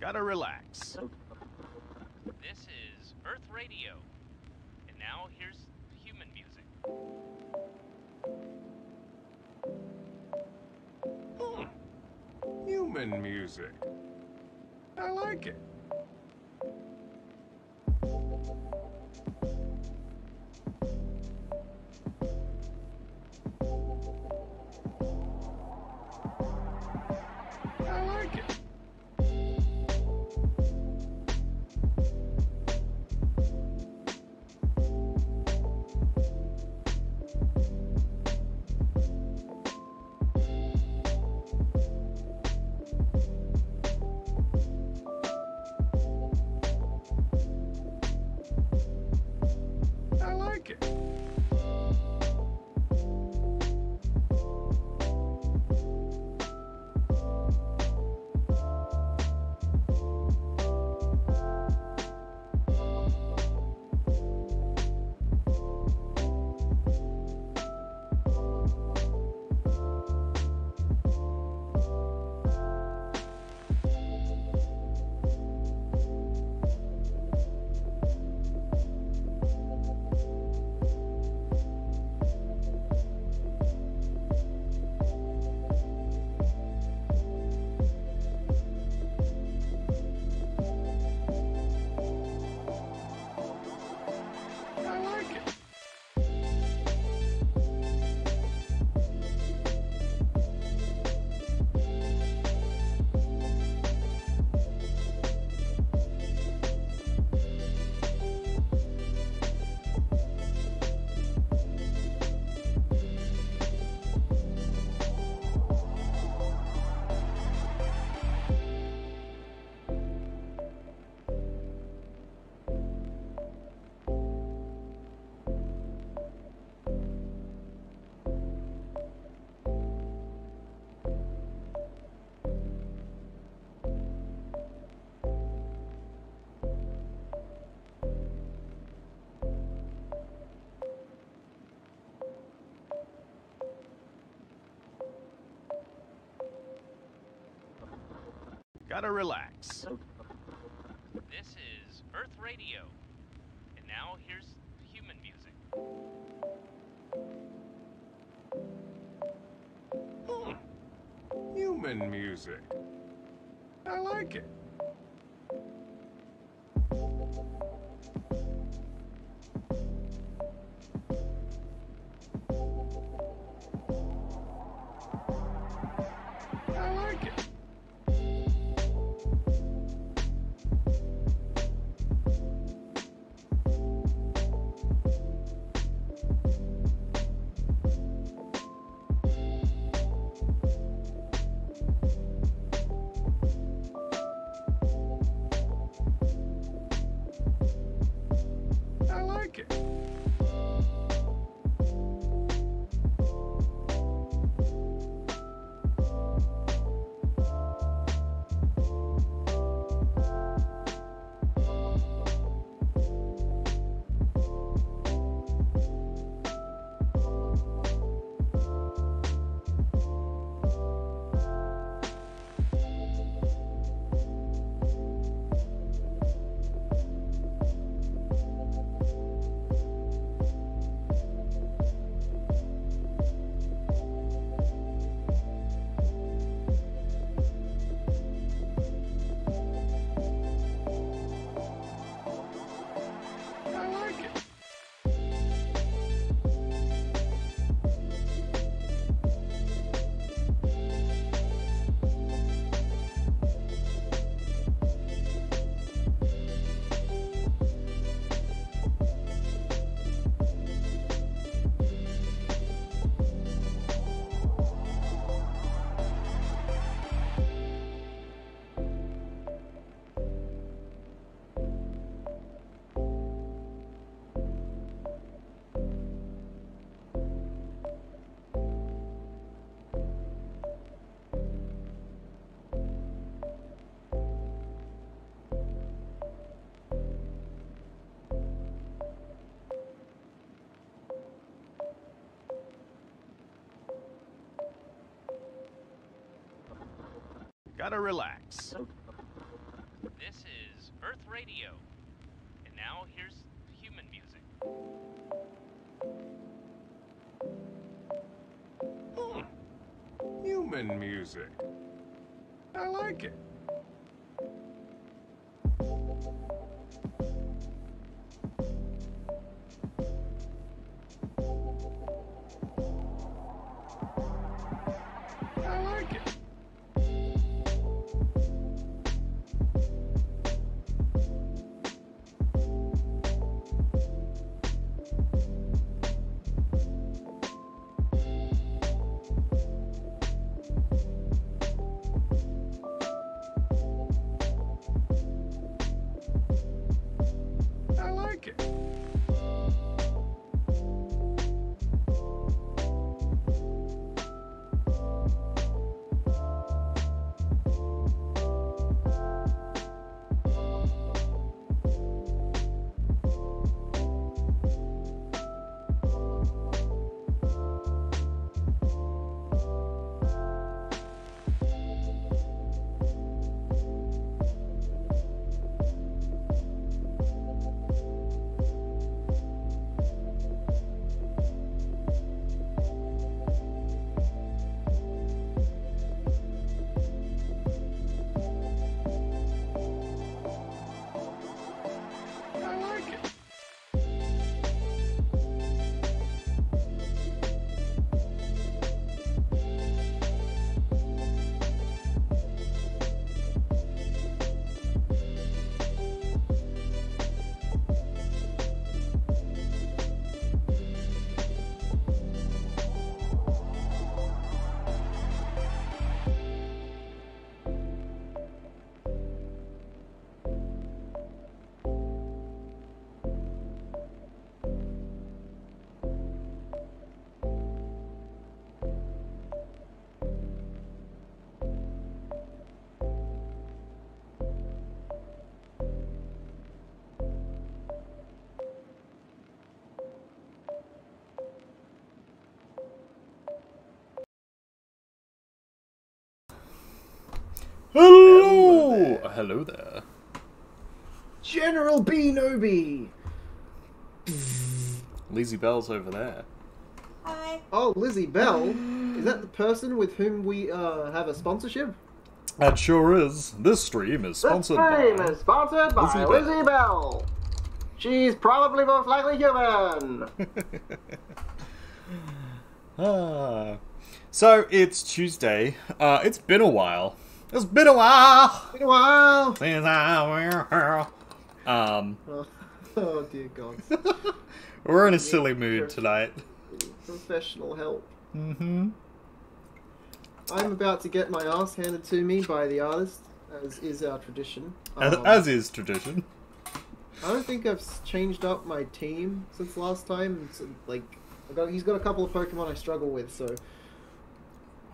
Gotta relax. This is Earth Radio. And now here's human music. Human music. I like it. I like it. I like it. I like it. Gotta relax. This is Earth Radio. And now here's human music. Human music. I like it. I like it. I like it. I like it. Gotta relax. This is Earth Radio. And now here's human music. Human music. I like it. I like it. I like it. I like it. Hello! Hello there. General Beanobi! Lizzie Bell's over there. Hi. Oh, Lizzie Bell? Is that the person with whom we have a sponsorship? That sure is. This stream is sponsored by... is sponsored by Lizzie Bell. Lizzie Bell. She's probably most likely human. So, it's Tuesday. It's been a while. It's been a while Been a while. since I were here. Oh dear God. We're in a silly mood tonight. Professional help. Mm-hmm. I'm about to get my ass handed to me by the artist, as is our tradition. As is tradition. I don't think I've changed up my team since last time. So, like, he's got a couple of Pokemon I struggle with, so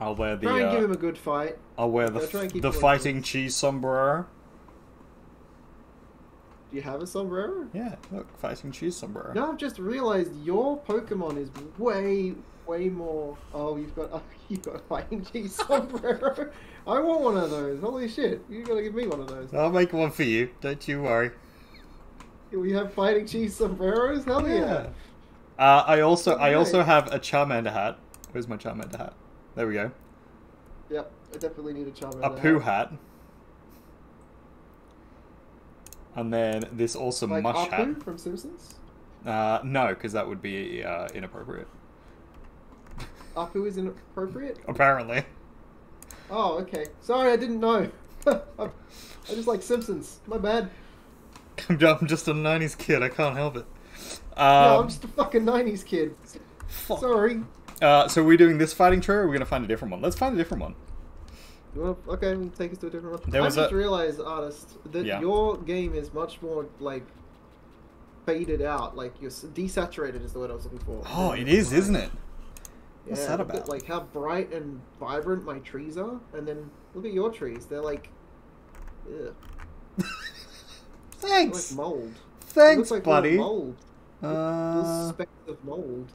I'll wear the... try and give him a good fight. I'll wear I'll try and keep the him on fighting his- cheese sombrero. Do you have a sombrero? Yeah, look, fighting cheese sombrero. Now I've just realized your Pokemon is way more. Oh, you've got a fighting cheese sombrero. I want one of those. Holy shit! You gotta give me one of those. I'll make one for you. Don't you worry. We have fighting cheese sombreros. Hell yeah! I also Nice. have a Charmander hat. Where's my Charmander hat? There we go. Yep, I definitely need a Charmander. A poo hat. And then this awesome Like mush hat. Apu from Simpsons. No, because that would be inappropriate. Apu is inappropriate. Apparently. Oh, okay. Sorry, I didn't know. I just like Simpsons. My bad. I'm just a 90s kid, I can't help it. No, I'm just a fucking 90s kid. Fuck. Sorry. So are we doing this fighting trio, or are we going to find a different one? Let's find a different one. Well, okay, we'll take us to a different one. There I was just a- realized, artist, that Yeah. your game is much more, like, faded out. Like, you're desaturated is the word I was looking for. Oh, it is, isn't it? What's Yeah, that look at, about? like, how bright and vibrant my trees are, and then look at your trees. They're like... Ugh. They're Thanks! like mold. Thanks, It looks like buddy. Mold. Little Uh, specks of mold.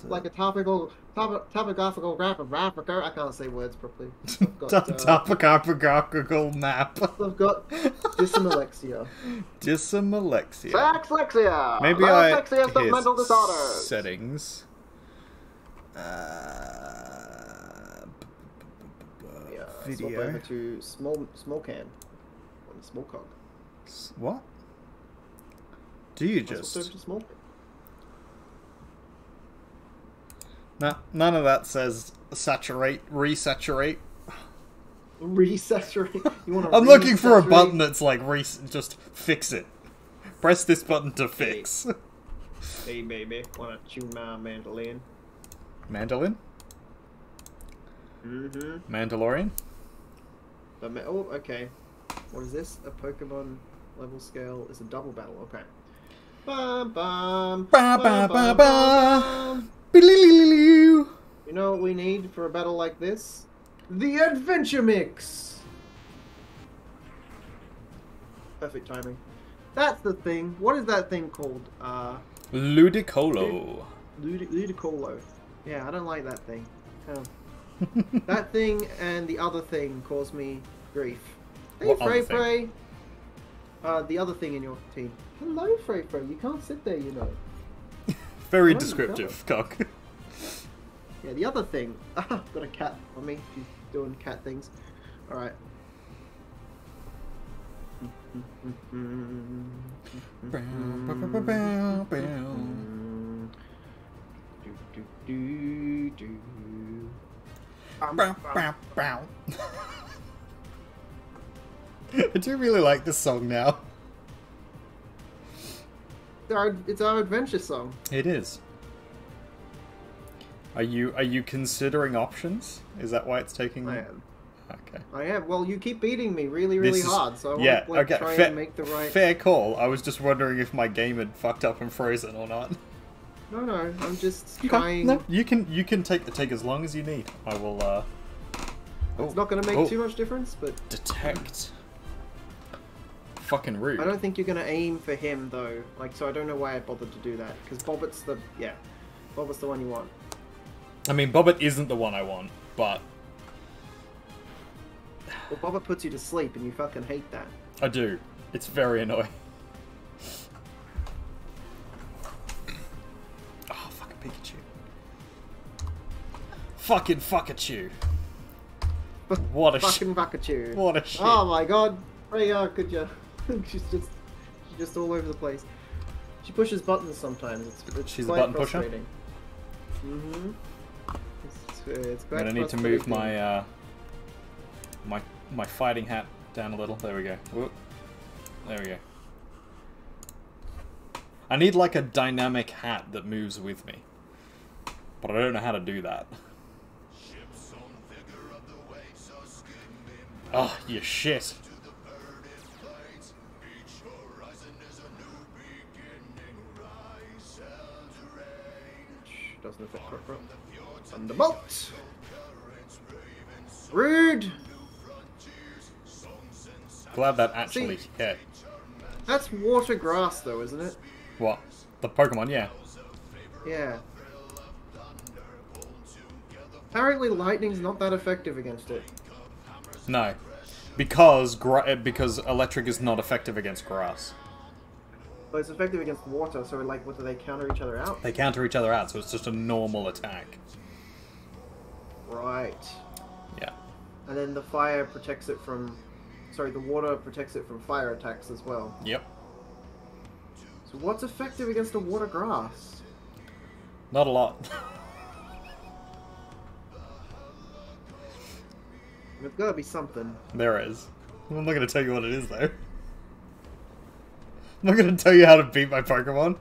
Like a topographical map of Africa. I can't say words properly. I've got, Topographical map. I've got dysmalexia. Dysmalexia. Dyslexia. Maybe Dyslexia is the his mental disorders. settings. Swap Video. over to small cam. Or the small cog. What? Do you Swap over just? to small. Nah, none of that says saturate, resaturate. Resaturate. You want to? I'm looking for a button that's like just fix it. Press this button to fix. Hey baby, wanna tune my mandolin? Mandolin? Mm-hmm. Mandalorian? Oh, okay. What is this? A Pokemon level scale is a double battle. Okay. Bum, bum, Ba ba bum, ba bum, ba. bum. Bilililililoo. You know what we need for a battle like this? The Adventure Mix! Perfect timing. That's the thing. What is that thing called? Ludicolo. Ludicolo. Yeah, I don't like that thing. That thing and the other thing cause me grief. Hey, What Frey other thing? Frey! The other thing in your team. Hello, Frey Frey. You can't sit there, you know. Very Oh, descriptive, cock. Yeah, the other thing. Got a cat on me. She's doing cat things. Alright. I do really like this song now. It's our adventure song. It is. Are you considering options? Is that why it's taking? I am. Okay. I am. Well, you keep beating me really This is- hard, so I want Yeah. to like, Okay. try Fair, and make the right. fair call. I was just wondering if my game had fucked up and frozen or not. No, I'm just Okay, trying. no, you can take as long as you need. I will. It's not going to make Oh. too much difference, but Detect. Fucking rude. I don't think you're going to aim for him though. Like, so I don't know why I bothered to do that because Bobbit's the Bobbit's the one you want. I mean, Bobbit isn't the one I want, but Well, Bobbit puts you to sleep, and you fucking hate that. I do. It's very annoying. Oh, fucking Pikachu. Fucking Fuckachu. What a Fucking Pikachu. What a shit. Oh my god. Freya, could you? she's just all over the place. She pushes buttons sometimes. It's She's a quite button pusher? frustrating. Mm-hmm. It's I'm quite gonna need to move frustrating. my fighting hat down a little. There we go. Whoop. There we go. I need like a dynamic hat that moves with me, but I don't know how to do that. Oh, you shit. Doesn't affect Crocro. Thunderbolt! Rude! Glad that actually hit. That's water grass though, isn't it? What? The Pokemon, yeah. Yeah. Apparently lightning's not that effective against it. No. Because electric is not effective against grass. But it's effective against water, so like, what do they counter each other out? They counter each other out, so it's just a normal attack. Right. Yeah. And then the fire protects it from... Sorry, the water protects it from fire attacks as well. Yep. So what's effective against a water grass? Not a lot. There's gotta be something. There is. I'm not going to tell you what it is, though. I'm not going to tell you how to beat my Pokemon.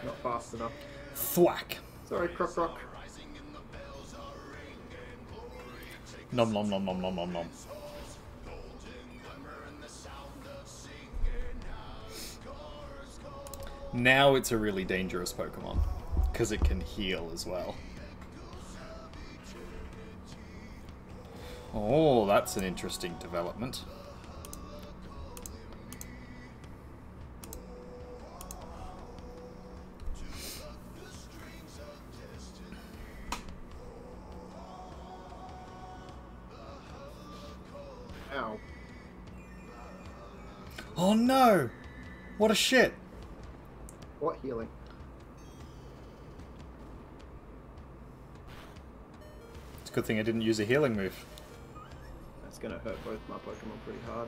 Not fast enough. Thwack. Sorry, Croc. Nom nom nom nom nom nom nom. Now it's a really dangerous Pokemon. Because it can heal as well. Oh, that's an interesting development. Ow. Oh no! What a shit! What healing? It's a good thing I didn't use a healing move. That's gonna hurt both my Pokemon pretty hard.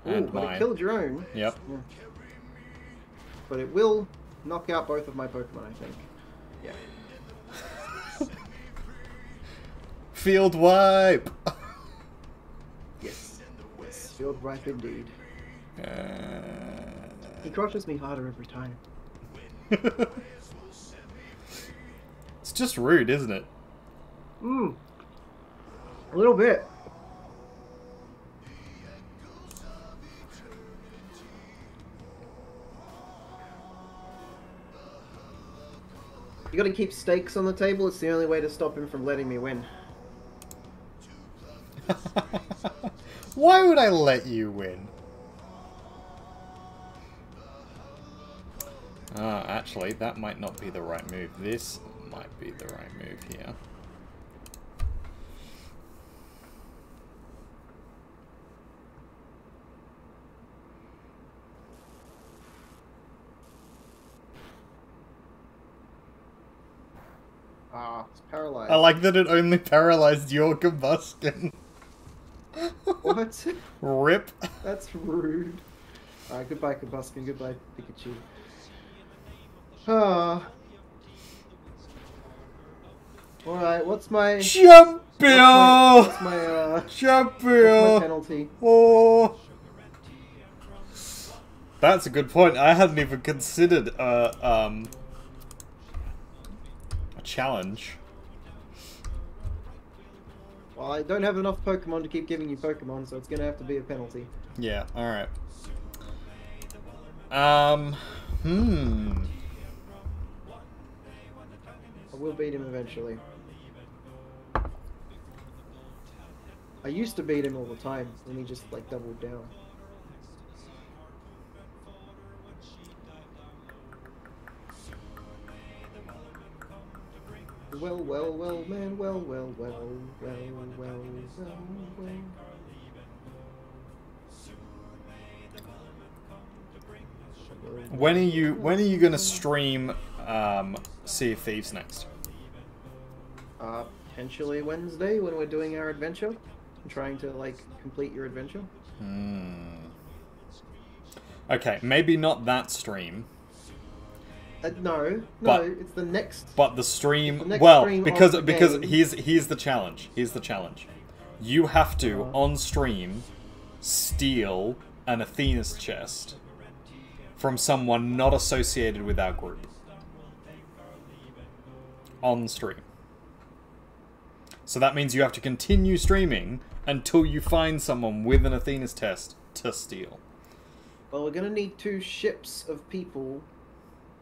And Ooh, but mine. it killed your own. Yep. Yeah. But it will knock out both of my Pokemon, I think. Yeah. Field wipe! Yes. Yes. Field wipe indeed. He crushes me harder every time. It's just rude, isn't it? A little bit. You gotta keep stakes on the table, it's the only way to stop him from letting me win. Why would I let you win? Actually, that might not be the right move. This might be the right move here. Ah, it's paralyzed. I like that it only paralyzed your combustion. What? Rip. That's rude. Alright, goodbye Combustion, goodbye Pikachu. Ah. Alright, what's my... Champion! What's my Champion! penalty? Oh. That's a good point. I hadn't even considered a challenge. Well, I don't have enough Pokemon to keep giving you Pokemon, so it's gonna have to be a penalty. Yeah, alright. I will beat him eventually. I used to beat him all the time, and he just, like, doubled down. Well, well, well, man, well, well, well, well, well, well, well. When are you gonna stream Sea of Thieves next? Potentially Wednesday when we're doing our adventure. I'm trying to, like, complete your adventure. Okay, maybe not that stream. No, But- it's the next. But the stream, The next well, stream because of the game. here's the challenge. Here's the challenge. You have to on stream steal an Athena's chest from someone not associated with our group. On stream. So that means you have to continue streaming until you find someone with an Athena's test to steal. Well, we're gonna need 2 ships of people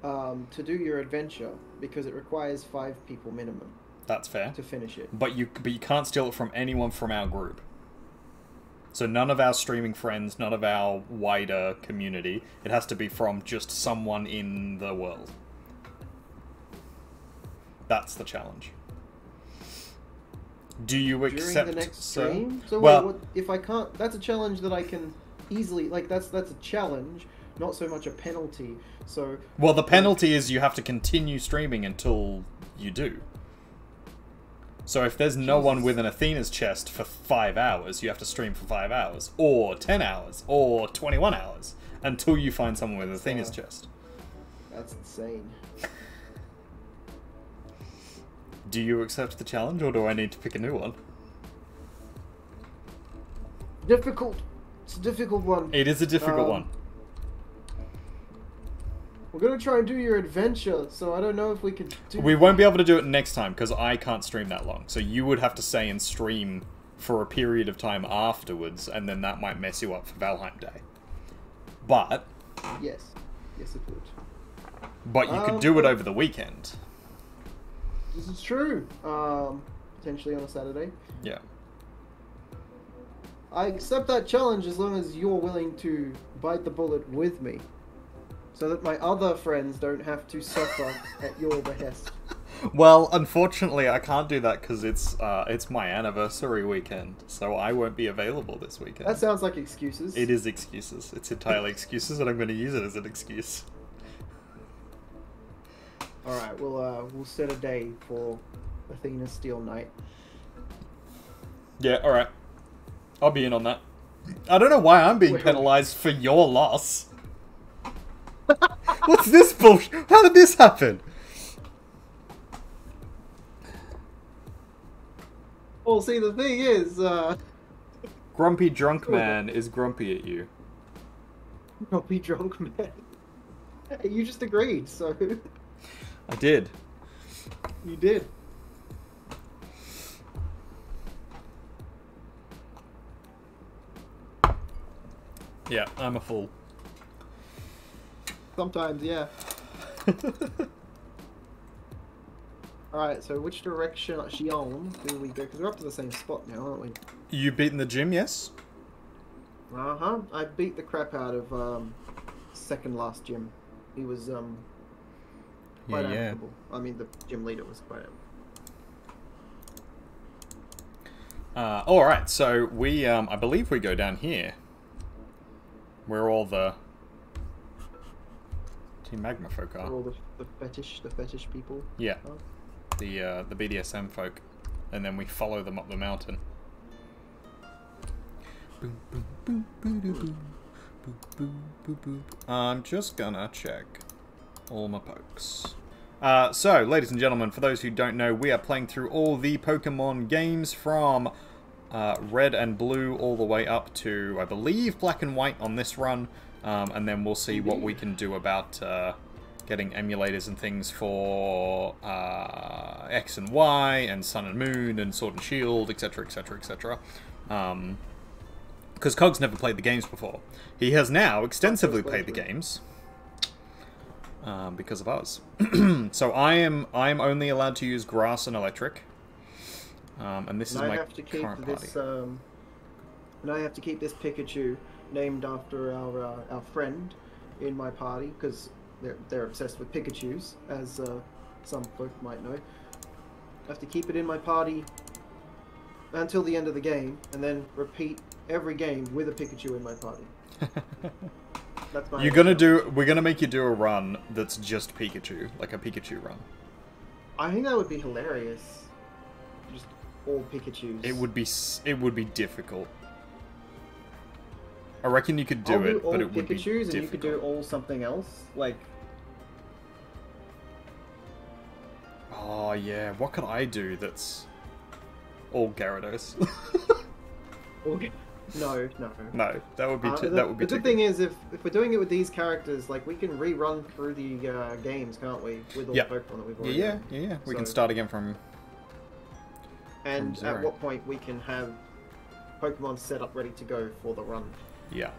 to do your adventure because it requires 5 people minimum That's fair. to finish it. But you can't steal it from anyone from our group. So none of our streaming friends, none of our wider community. It has to be from just someone in the world. That's the challenge. Do you accept? During the next stream? So well, wait, what, if I can't... That's a challenge that I can easily... Like, that's a challenge, not so much a penalty. So... well, the penalty is you have to continue streaming until you do. So if there's no one with an Athena's chest for 5 hours, you have to stream for 5 hours, or 10 hours, or 21 hours, until you find someone with an Athena's chest. That's insane. Do you accept the challenge, or do I need to pick a new one? Difficult. It's a difficult one. It is a difficult one. We're gonna try and do your adventure, so I don't know if we can do... We won't be able to do it next time, because I can't stream that long. So you would have to stay and stream for a period of time afterwards, and then that might mess you up for Valheim Day. But... Yes. Yes, it would. But you could do it over the weekend. This is true. Potentially on a Saturday. Yeah. I accept that challenge as long as you're willing to bite the bullet with me. So that my other friends don't have to suffer at your behest. Well, unfortunately, I can't do that because it's my anniversary weekend, so I won't be available this weekend. That sounds like excuses. It is excuses. It's entirely excuses, and I'm going to use it as an excuse. Alright, we'll set a day for Athena's Steel Night. Yeah, alright. I'll be in on that. I don't know why I'm being penalized for your loss. What's this bullshit? How did this happen? Well, see, the thing is, Grumpy drunk man is grumpy at you. grumpy drunk man. Hey, you just agreed, so I did. you did. Yeah, I'm a fool. Sometimes, yeah. Alright, so which direction, Xion, do we go? Because we're up to the same spot now, aren't we? You beaten the gym, yes? Uh-huh. I beat the crap out of, second last gym. He was, quite amicable. I mean, the gym leader was quite amicable. Alright, so we, I believe we go down here. Where all the Team Magma folk are. For all the fetish people. Yeah. Huh? The BDSM folk. And then we follow them up the mountain. Boom, boom, boom, boom, boom, boom, boom, boom, boom, boom. I'm just gonna check all my pokes. So, ladies and gentlemen, for those who don't know, we are playing through all the Pokemon games from Red and Blue all the way up to, I believe, Black and White on this run. And then we'll see what we can do about getting emulators and things for X and Y and Sun and Moon and Sword and Shield, etc, etc, etc. Because Cog's never played the games before. He has now extensively played the games. Because of us. So I'm only allowed to use Grass and Electric. And this is my current party. And I have to keep this Pikachu named after our friend in my party, because they're obsessed with Pikachus, as some folk might know. I have to keep it in my party until the end of the game, and then repeat every game with a Pikachu in my party. That's my we're gonna make you do a run that's just Pikachu, like a Pikachu run. I think that would be hilarious. Just all Pikachus. It would be difficult. I reckon you could do it, but it would be difficult. And you could do all something else, like. Oh yeah, what could I do that's all Gyarados? No. No, that would be the good thing is, if we're doing it with these characters, like, we can rerun through the games, can't we? With all the Pokemon that we've already done. Yeah. We can start again from. And at what point we can have Pokemon set up ready to go for the run. Yeah.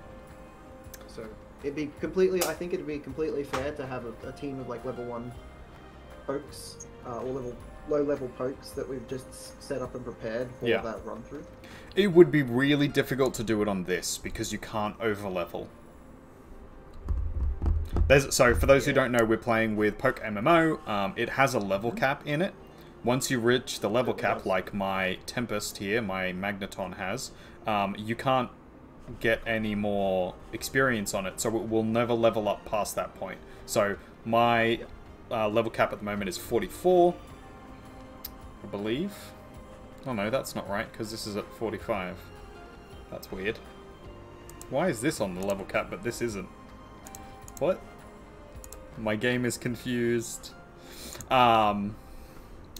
So I think it'd be completely fair to have a team of like level 1 pokes, or low level pokes that we've just set up and prepared for that run through. It would be really difficult to do it on this because you can't overlevel. So for those who don't know, we're playing with Poke MMO. It has a level cap in it. Once you reach the level cap, like my Tempest here, my Magneton has, you can't get any more experience on it, so it will never level up past that point. So my level cap at the moment is 44, I believe. Oh no, that's not right, because this is at 45. That's weird. Why is this on the level cap, but this isn't? What? My game is confused. Actually,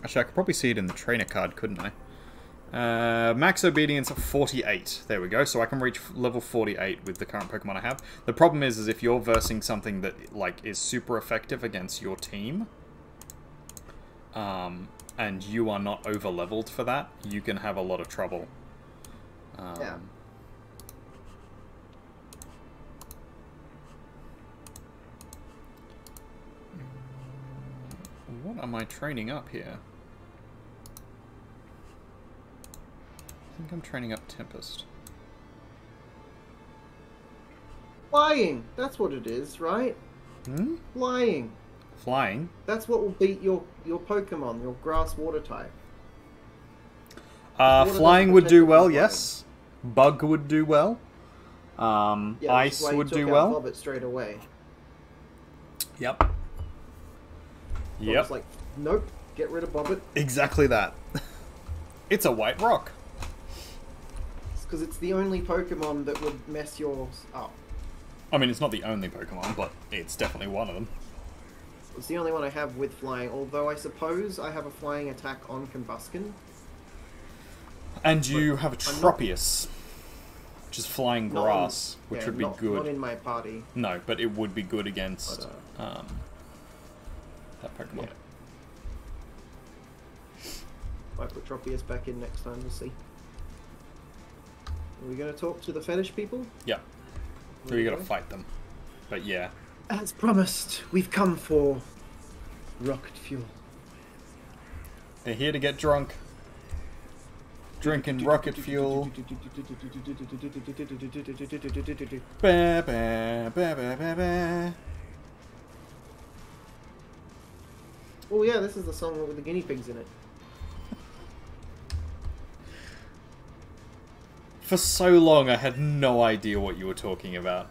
I could probably see it in the trainer card, couldn't I? Max obedience of 48. There we go. So I can reach level 48 with the current Pokemon I have. The problem is if you're versing something that like is super effective against your team, and you are not over leveled for that, you can have a lot of trouble. Yeah. am I training up here? I think I'm training up Tempest. Flying! That's what it is, right? Hmm? Flying. Flying? That's what will beat your Pokemon, your grass water type. Flying would do well, yes. Bug would do well. Yeah, Ice would do well. Bobbit straight away. Yep. Yep. Bobbit's like, nope, get rid of Bobbit. Exactly that. It's a white rock. It's because it's the only Pokemon that would mess yours up. I mean, it's not the only Pokemon, but it's definitely one of them. It's the only one I have with flying, although I suppose I have a flying attack on Combuskin. And you have a Tropius, which is flying grass, which would be good. Not in my party. No, but it would be good against that Pokemon. Yeah. I put Tropius back in next time, we'll see. Are we going to talk to the fetish people? Yeah. So you gotta fight them. But yeah. As promised, we've come for rocket fuel. They're here to get drunk. Drinking rocket fuel. Ba, ba, ba, ba, ba, ba. Oh yeah, this is the song with the guinea pigs in it. For so long, I had no idea what you were talking about.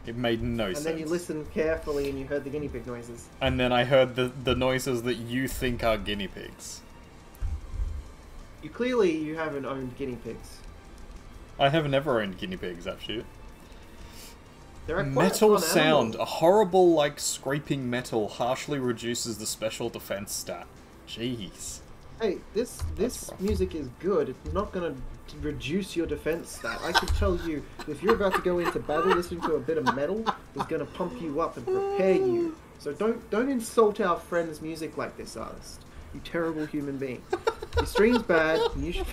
It made no sense. And then you listened carefully and you heard the guinea pig noises. And then I heard the noises that you think are guinea pigs. You haven't owned guinea pigs. I have never owned guinea pigs, actually. They're a quite Metal fun sound. animal. A horrible, like, scraping metal harshly reduces the special defense stat. Jeez. Hey, this rough. music is good. It's not going to reduce your defense stat. I can tell you, if you're about to go into battle, listening to a bit of metal is going to pump you up and prepare you. So don't insult our friend's music like this, artist. You terrible human being. Your stream's bad. You should...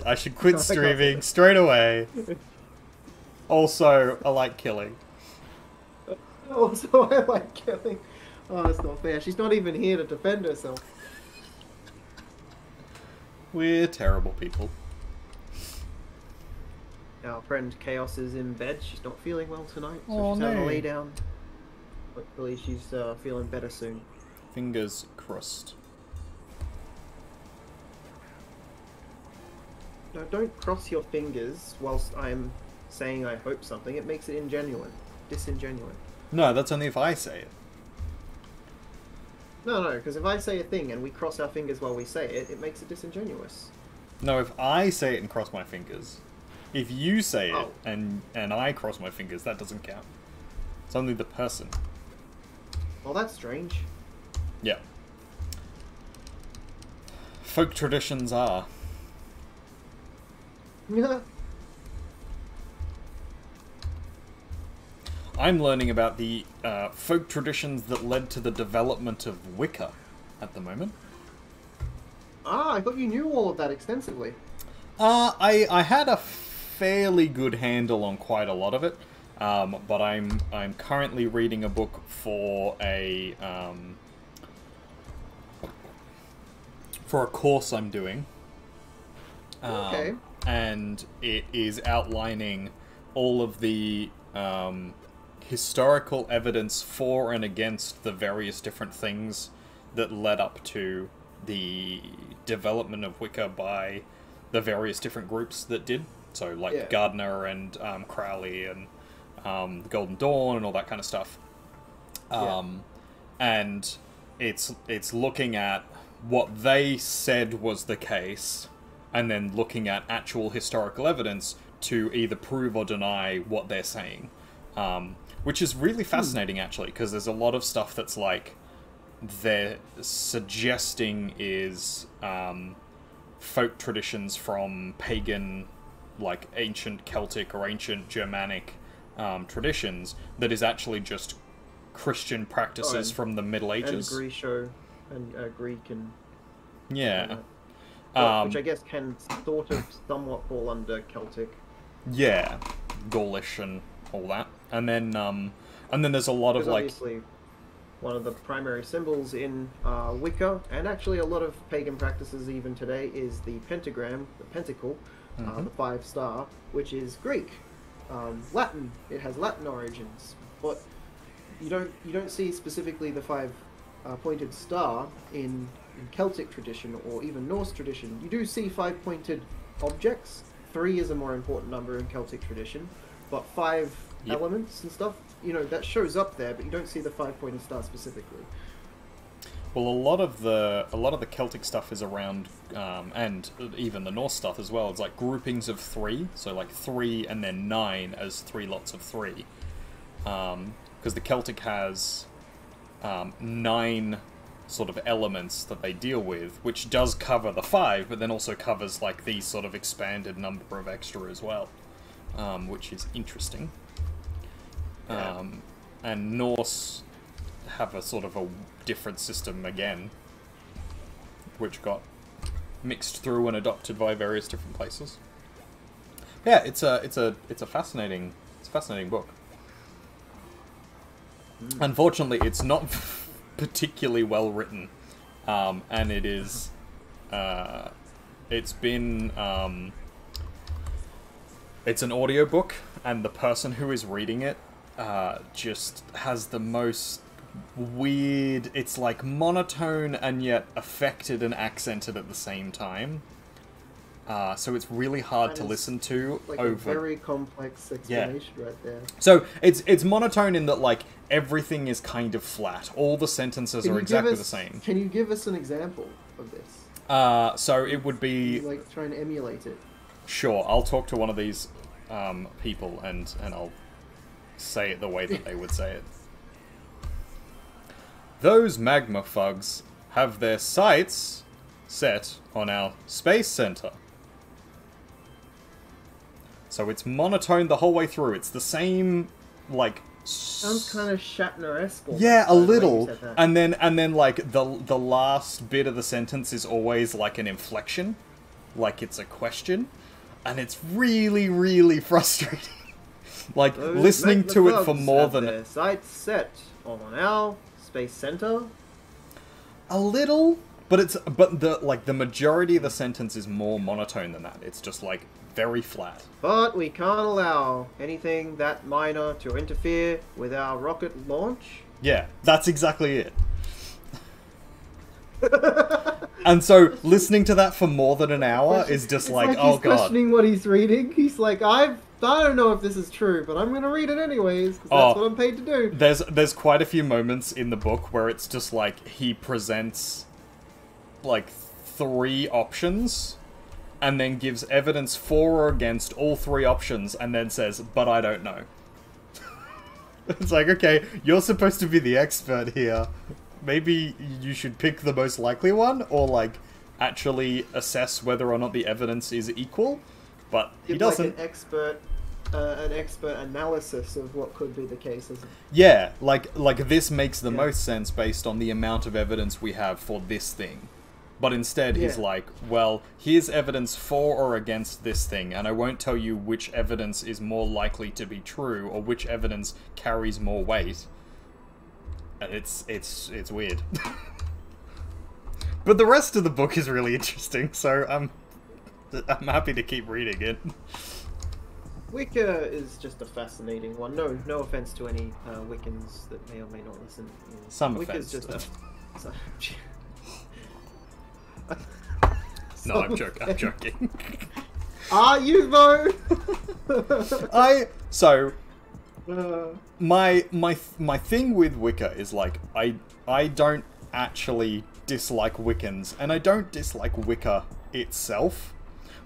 I should quit streaming straight away. Also, I like killing. Also, I like killing. Oh, that's not fair. She's not even here to defend herself. We're terrible people. Our friend Chaos is in bed. She's not feeling well tonight, so Oh, she's having no. a lay down. Hopefully she's feeling better soon. Fingers crossed. No, don't cross your fingers whilst I'm saying I hope something. It makes it disingenuine. No, that's only if I say it. No, because if I say a thing and we cross our fingers while we say it, it makes it disingenuous. No, if I say it and cross my fingers. If you say it Oh. and I cross my fingers, that doesn't count. It's only the person. Well, that's strange. Yeah. Folk traditions are. Yeah. I'm learning about the folk traditions that led to the development of Wicca at the moment. Ah, I thought you knew all of that extensively. I had a fairly good handle on quite a lot of it, but I'm currently reading a book for a course I'm doing. Okay. And it is outlining all of the historical evidence for and against the various different things that led up to the development of Wicca by the various different groups that did. So, like Yeah. Gardner and Crowley and the Golden Dawn and all that kind of stuff. And it's looking at what they said was the case, and then looking at actual historical evidence to either prove or deny what they're saying. Which is really fascinating, actually, because there's a lot of stuff that's like they're suggesting is folk traditions from pagan, like ancient Celtic or ancient Germanic traditions that is actually just Christian practices from the Middle Ages. And Greek and Yeah. which I guess can sort of somewhat fall under Celtic. Yeah, Gaulish and all that, and then there's a lot of Because like obviously one of the primary symbols in Wicca, and actually a lot of pagan practices even today, is the pentagram, the pentacle, the 5-star, which is Greek, Latin. It has Latin origins, but you don't see specifically the 5-pointed star in Celtic tradition or even Norse tradition. You do see 5-pointed objects. 3 is a more important number in Celtic tradition, but 5 elements and stuff, that shows up there, but you don't see the 5-pointed star specifically. Well, a lot of the Celtic stuff is around, and even the Norse stuff as well. It's like groupings of 3, so like 3 and then 9 as 3 lots of 3. Because the Celtic has 9 sort of elements that they deal with, which does cover the 5, but then also covers like these sort of expanded number of extra as well, which is interesting. And Norse have a sort of a different system again, which got mixed through and adopted by various different places. Yeah, it's a fascinating book. Unfortunately, it's not particularly well written, and it is it's an audiobook, and the person who is reading it just has the most weird, it's like monotone and yet affected and accented at the same time. So it's really hard to listen to like over... a very complex explanation right there. So it's monotone in that like everything is kind of flat. All the sentences are exactly the same. Can you give us an example of this? So it would be... Like try and emulate it. Sure, I'll talk to one of these people and I'll say it the way that they would say it. Those magma fugs have their sights set on our space center. So it's monotone the whole way through. It's the same, like... Sounds kind of Shatner-esque. Yeah, a little. And then like the last bit of the sentence is always like an inflection, like it's a question, and it's really, really frustrating. Like Those listening to it for more have than their sights set on our space center. a little, but the majority of the sentence is more monotone than that. It's just like very flat. But we can't allow anything that minor to interfere with our rocket launch. Yeah, that's exactly it. And so listening to that for more than an hour is just like, oh he's god. Questioning what he's reading. He's like, I don't know if this is true, but I'm gonna read it anyways because that's what I'm paid to do. There's quite a few moments in the book where it's just like he presents like 3 options and then gives evidence for or against all 3 options and then says, but I don't know. It's like, okay, you're supposed to be the expert here. Maybe you should pick the most likely one, or like actually assess whether or not the evidence is equal. But he doesn't. Like an expert analysis of what could be the case, isn't it? Yeah, like this makes the most sense based on the amount of evidence we have for this thing. But instead, he's like, well, here's evidence for or against this thing, and I won't tell you which evidence is more likely to be true or which evidence carries more weight. And it's weird. But the rest of the book is really interesting, so I'm happy to keep reading it. Wicca is just a fascinating one. No offense to any Wiccans that may or may not listen. Some Wicca's offense. Just No, I'm joking. Are you though? My thing with Wicca is like I don't actually dislike Wiccans, and I don't dislike Wicca itself,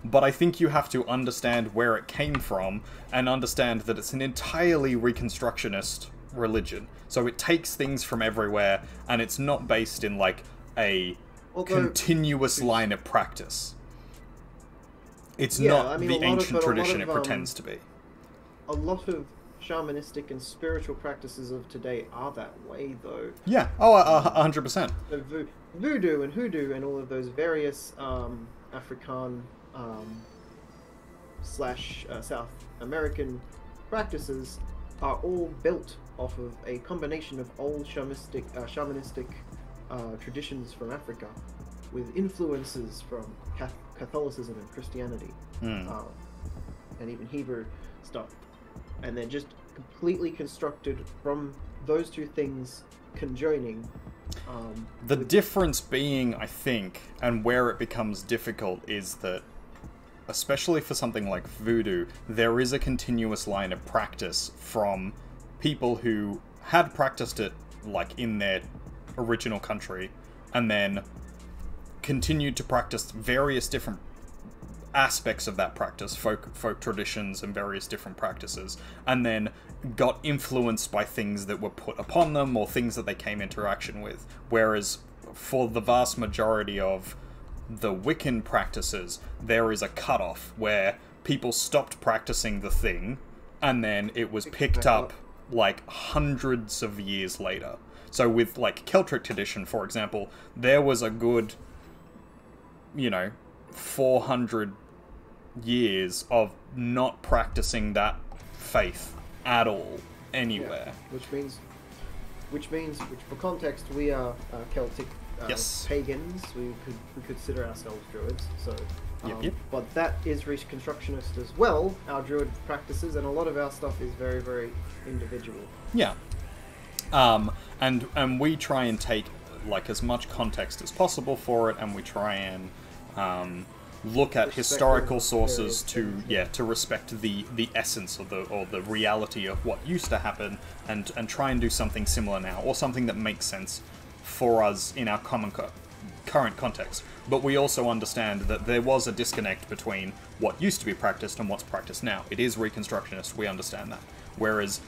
but I think you have to understand where it came from and understand that it's an entirely reconstructionist religion. So it takes things from everywhere, and it's not based in like a continuous line of practice. It's not the ancient tradition it pretends to be. A lot of shamanistic and spiritual practices of today are that way, though. Yeah, 100%. Voodoo and hoodoo and all of those various African / South American practices are all built off of a combination of old shamanistic traditions from Africa, with influences from Catholicism and Christianity, and even Hebrew stuff, and they're just completely constructed from those two things conjoining. The difference being, I think, and where it becomes difficult is that, especially for something like voodoo, there is a continuous line of practice from people who had practiced it, like, in their original country, and then continued to practice various different aspects of that practice, folk traditions and various different practices, and then got influenced by things that were put upon them or things that they came into interaction with. Whereas for the vast majority of the Wiccan practices, there is a cutoff where people stopped practicing the thing, and then it was picked up like hundreds of years later. So with like Celtic tradition, for example, there was a good, 400 year of not practicing that faith at all anywhere. Yeah. Which means for context, we are Celtic yes. pagans. We consider ourselves druids. So, yep. But that is Reconstructionist as well. Our druid practices, and a lot of our stuff is very, very individual. Yeah. And we try and take like as much context as possible for it, and we try and look at historical sources to respect the essence of the reality of what used to happen, and try and do something similar now, or something that makes sense for us in our current context. But we also understand that there was a disconnect between what used to be practiced and what's practiced now. It is Reconstructionist, we understand that. Whereas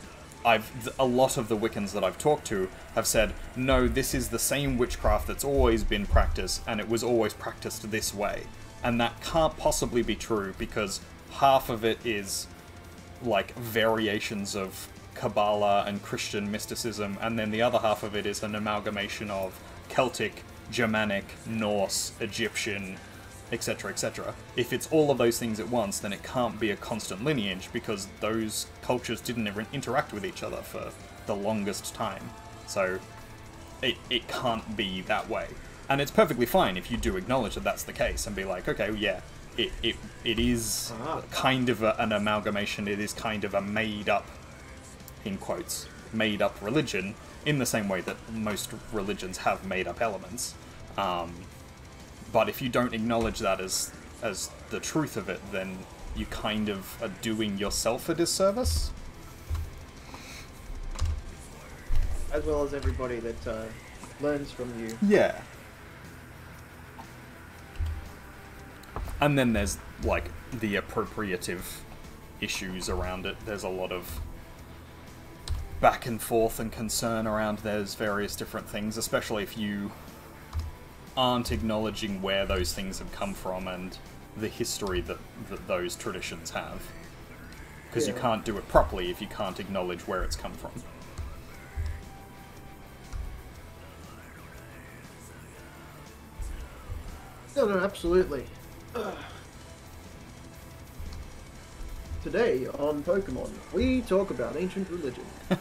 a lot of the Wiccans that I've talked to have said, no, this is the same witchcraft that's always been practiced, and it was always practiced this way. And that can't possibly be true, because half of it is like variations of Kabbalah and Christian mysticism, and then the other half of it is an amalgamation of Celtic, Germanic, Norse, Egyptian, etc., etc. If it's all of those things at once, then it can't be a constant lineage, because those cultures didn't ever interact with each other for the longest time. So it can't be that way. And it's perfectly fine if you do acknowledge that that's the case and be like, okay, yeah, it is kind of an amalgamation, it is kind of a made-up, in quotes, made-up religion, in the same way that most religions have made-up elements. But if you don't acknowledge that as the truth of it, then you kind of are doing yourself a disservice. As well as everybody that learns from you. Yeah. And then there's, like, the appropriative issues around it. There's a lot of back and forth and concern around there's various different things, especially if you aren't acknowledging where those things have come from and the history that those traditions have. Because you can't do it properly if you can't acknowledge where it's come from. No, absolutely. Today on Pokemon, we talk about ancient religion. I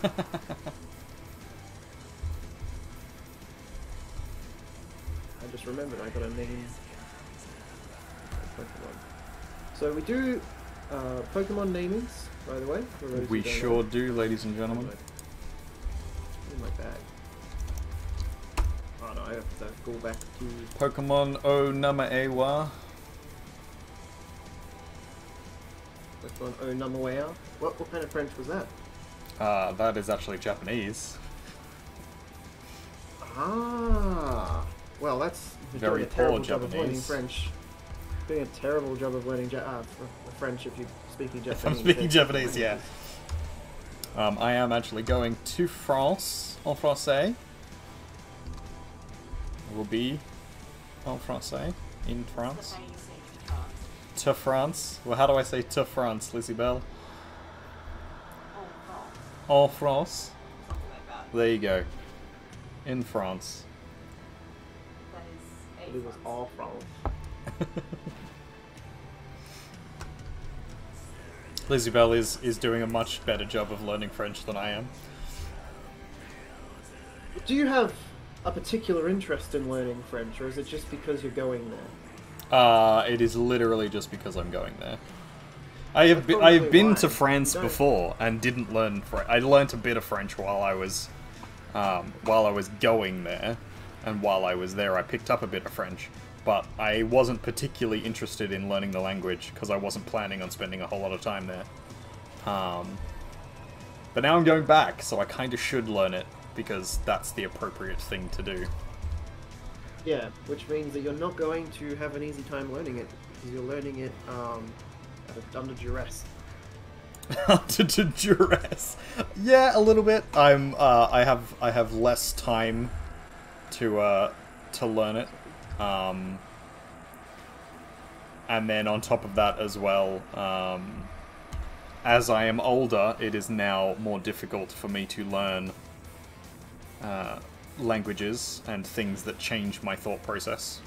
just remembered I got a name. Pokemon. So we do Pokemon namings, by the way. We sure do, ladies and gentlemen. In my bag. Oh no, I have to go back to Pokemon O Nama Ewa. Pokemon O Nama Ewa. What kind of French was that? That is actually Japanese. Ah, well, that's very poor Japanese. French. Doing a terrible job of learning French if you're speaking Japanese. If I'm speaking Japanese, yeah. I am actually going to France en français. Will be en français in France. To France. Well, how do I say to France, Lizzie Bell? En France. There you go. In France. It was all France. Lizzie is doing a much better job of learning French than I am. Do you have a particular interest in learning French, or is it just because you're going there? It is literally just because I'm going there. I have been to France before and didn't learn French. I learnt a bit of French while I was going there, and while I was there I picked up a bit of French, but I wasn't particularly interested in learning the language because I wasn't planning on spending a whole lot of time there. But now I'm going back, so I kind of should learn it because that's the appropriate thing to do. Yeah, which means that you're not going to have an easy time learning it, because you're learning it under duress. Under duress. Yeah, a little bit. I have less time to learn it. And then on top of that as well, as I am older, it is now more difficult for me to learn languages and things that change my thought process.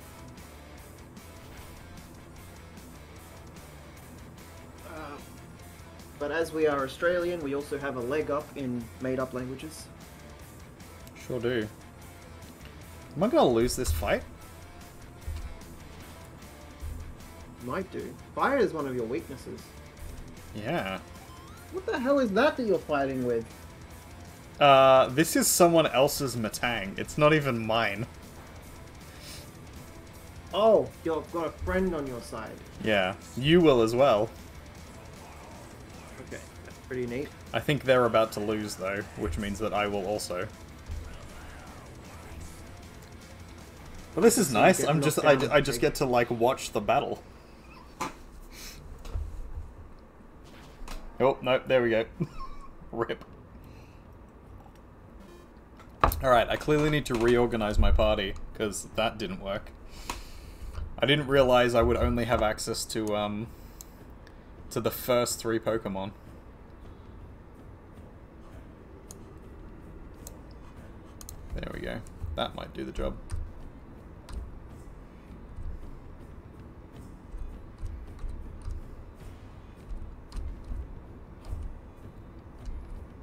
But as we are Australian, we also have a leg up in made-up languages. Sure do. Am I gonna lose this fight? Might do. Fire is one of your weaknesses. Yeah. What the hell is that you're fighting with? This is someone else's Matang. It's not even mine. Oh, you've got a friend on your side. Yeah, you will as well. Okay, that's pretty neat. I think they're about to lose though, which means that I will also. Well, this is nice. I just get to like watch the battle. Oh, no, there we go. Rip. Alright, I clearly need to reorganize my party, because that didn't work. I didn't realize I would only have access to the first 3 Pokemon. There we go. That might do the job.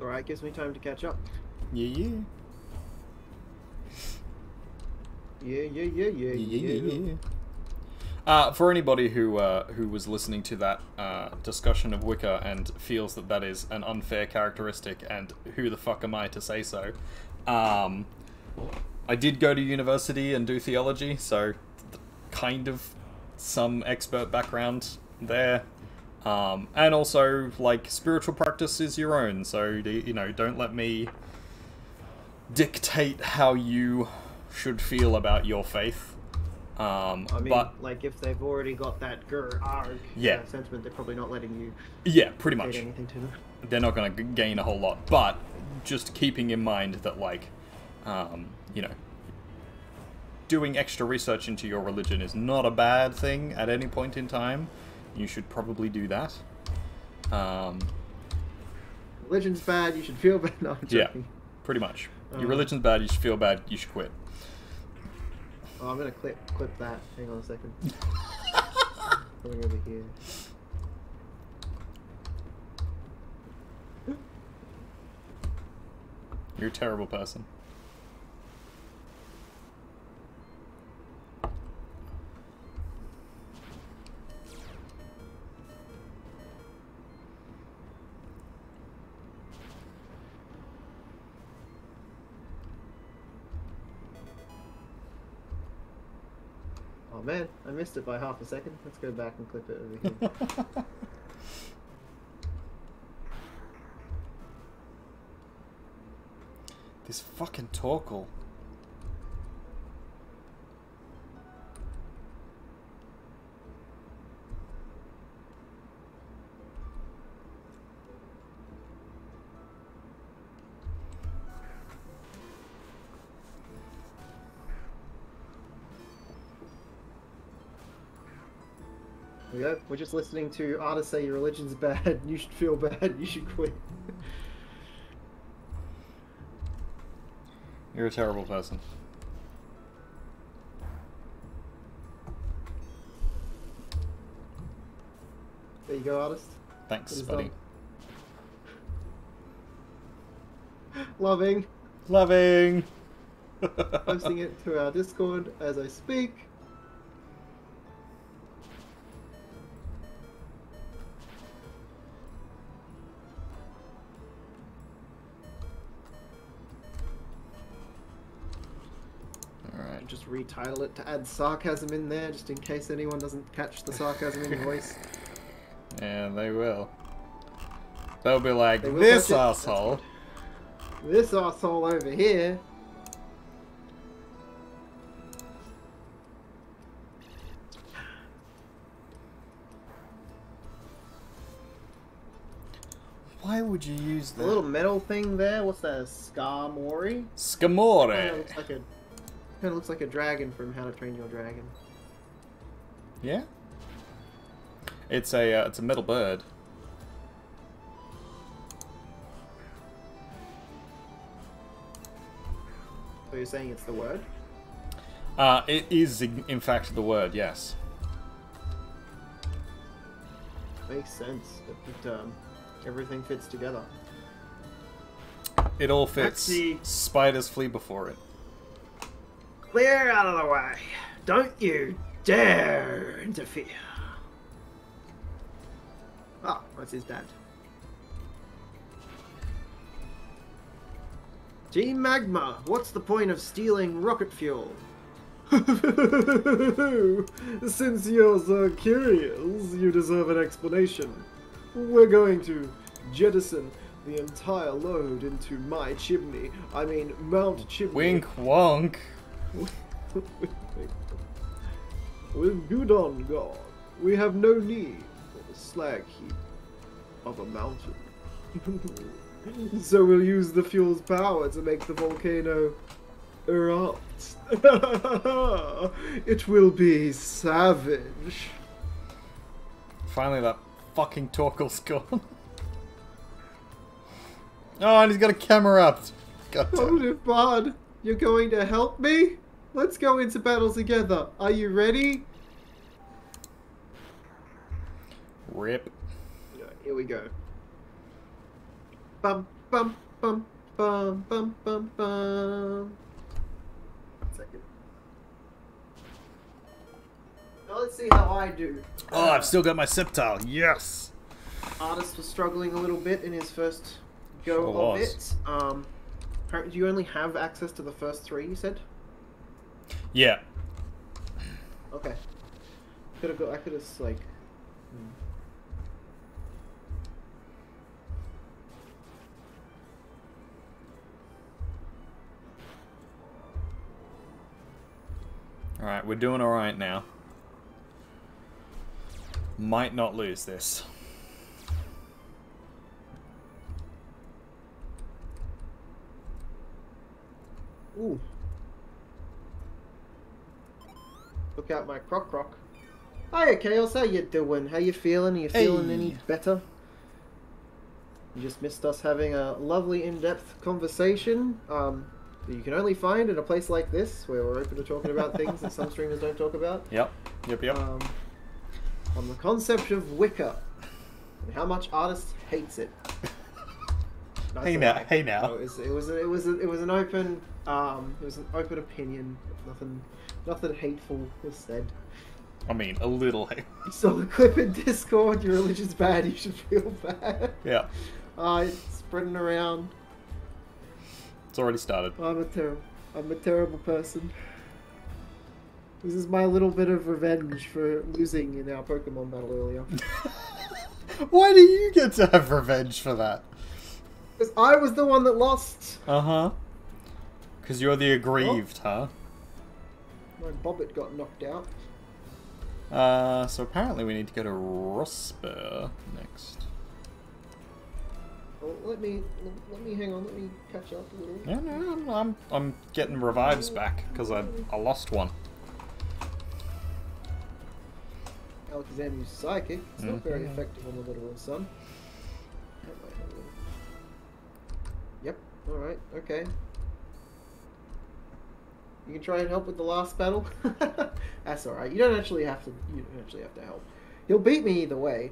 Alright, gives me time to catch up. Yeah. Yeah. For anybody who was listening to that discussion of Wicca and feels that that is an unfair characteristic, and who the fuck am I to say so? I did go to university and do theology, so kind of some expert background there. And also, like, spiritual practice is your own, so, you know, don't let me dictate how you should feel about your faith. I mean, but, like, if they've already got that sentiment, they're probably not letting you yeah, pretty much. anything to them. They're not going to gain a whole lot, but just keeping in mind that, like, you know, doing extra research into your religion is not a bad thing at any point in time. You should probably do that. Religion's bad, you should feel bad. No, I'm joking. Yeah, pretty much. Your religion's bad, you should feel bad, you should quit. Oh, I'm gonna clip that. Hang on a second. Coming over here. You're a terrible person. Oh man, I missed it by half a second. Let's go back and clip it over here. This fucking Torkoal. There we go. We're just listening to artists say your religion's bad, you should feel bad, you should quit. You're a terrible person. There you go, artist. Thanks, It is buddy. Loving. Loving! Posting it to our Discord as I speak. Alright. Just retitle it to add sarcasm in there, just in case anyone doesn't catch the sarcasm in the voice. Yeah, they will. They'll be like, They will this catch it. asshole! This asshole over here. Why would you use The that? little metal thing there, what's that? A Skarmory? Scamore! Kinda looks like a dragon from How to Train Your Dragon. Yeah? It's a metal bird. So you're saying it's the word? It is in fact the word, yes. Makes sense. Everything fits together. It all Let's fits. see. Spiders flee before it. Clear out of the way. Don't you dare interfere. Ah, that's his dad. Team Magma, what's the point of stealing rocket fuel? Since you're so curious, you deserve an explanation. We're going to jettison the entire load into my chimney. I mean, Mount Chimney. Wink wonk! With good on God, we have no need for the slag heap of a mountain. So we'll use the fuel's power to make the volcano erupt. It will be savage. Finally that fucking Torkel's gone. Oh, and he's got a camera up. God damn. Nitibard, you're going to help me? Let's go into battle together. Are you ready? Rip. Here we go. Bum bum bum bum bum bum bum. 1 second. Now let's see how I do. Oh, I've still got my septile. Yes. Artist was struggling a little bit in his first go Sure of was. it. Apparently, do you only have access to the first 3? You said. Yeah. Okay. I could have like. Alright, we're doing alright now. Might not lose this. Ooh. Look out, my croc. Hiya, Chaos. How you doing? How you feeling? Are you feeling Hey. any better? You just missed us having a lovely in-depth conversation. That you can only find in a place like this, where we're open to talking about things that some streamers don't talk about. Yep. On the concept of Wicca and how much artists hates it. That's Hey a now, lie. hey now. No, it was an open opinion. Nothing hateful was said. I mean, a little. You saw the clip in Discord. Your religion's bad. You should feel bad. Yeah. It's spreading around. It's already started. I'm a terrible person. This is my little bit of revenge for losing in our Pokemon battle earlier. Why do you get to have revenge for that? Because I was the one that lost. Uh-huh. Because you're the aggrieved, huh? My Bobbit got knocked out. So apparently we need to go to Rosper next. Well, let me hang on. Let me catch up a little. Yeah, no, I'm getting revives back because I lost one. Alakazam used Psychic. It's not very effective on the literal sun. That might have a little- Yep. All right. Okay. You can try and help with the last battle. That's all right. You don't actually have to. You don't actually have to help. He'll beat me either way.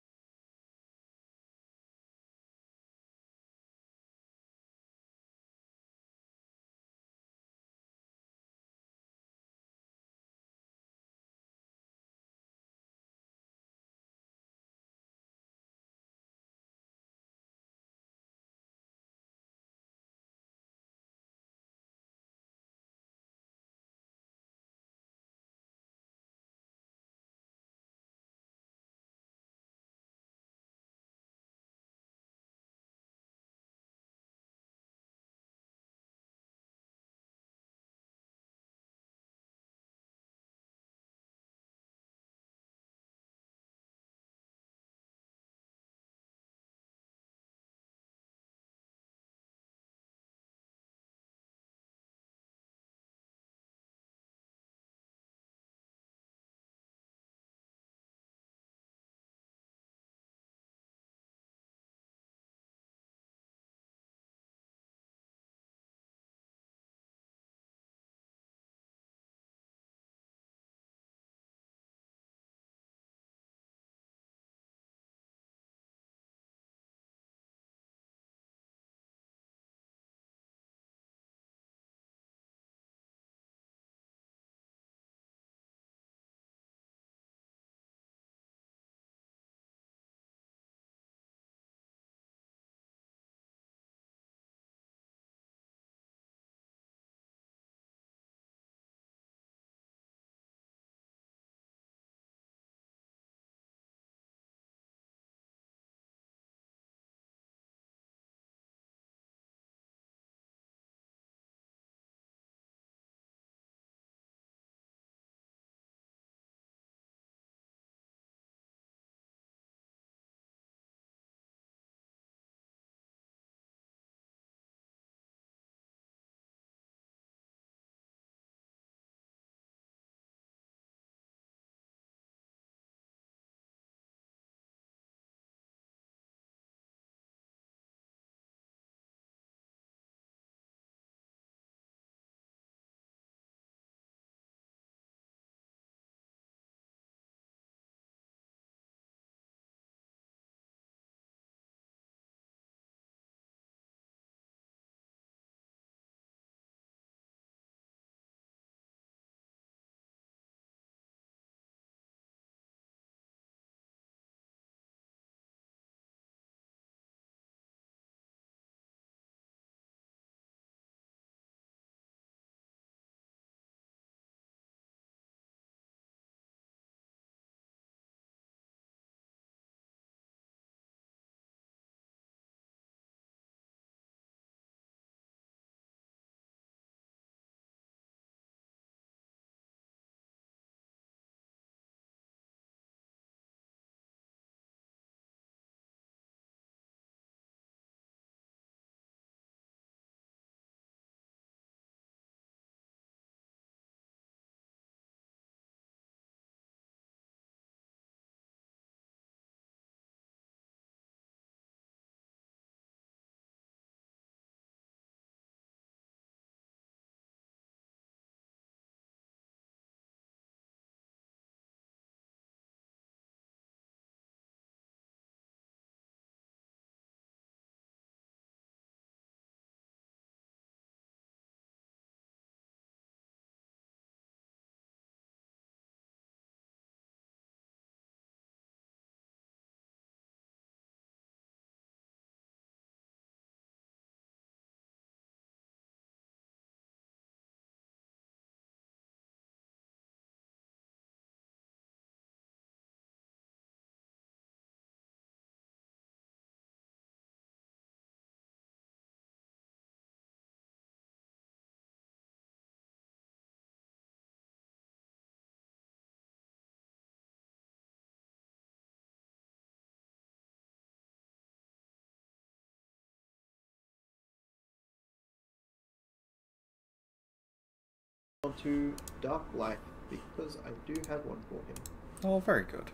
to Dark Life because I do have one for him. Oh, very good.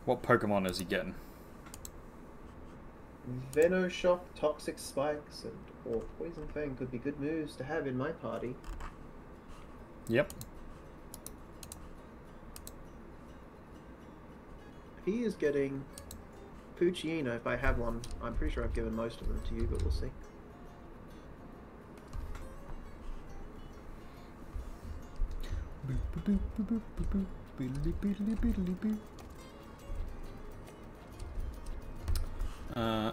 What Pokemon is he getting? Venoshock, Toxic Spikes, or Poison Fang could be good moves to have in my party. Yep. He is getting Poochyena if I have one. I'm pretty sure I've given most of them to you, but we'll see.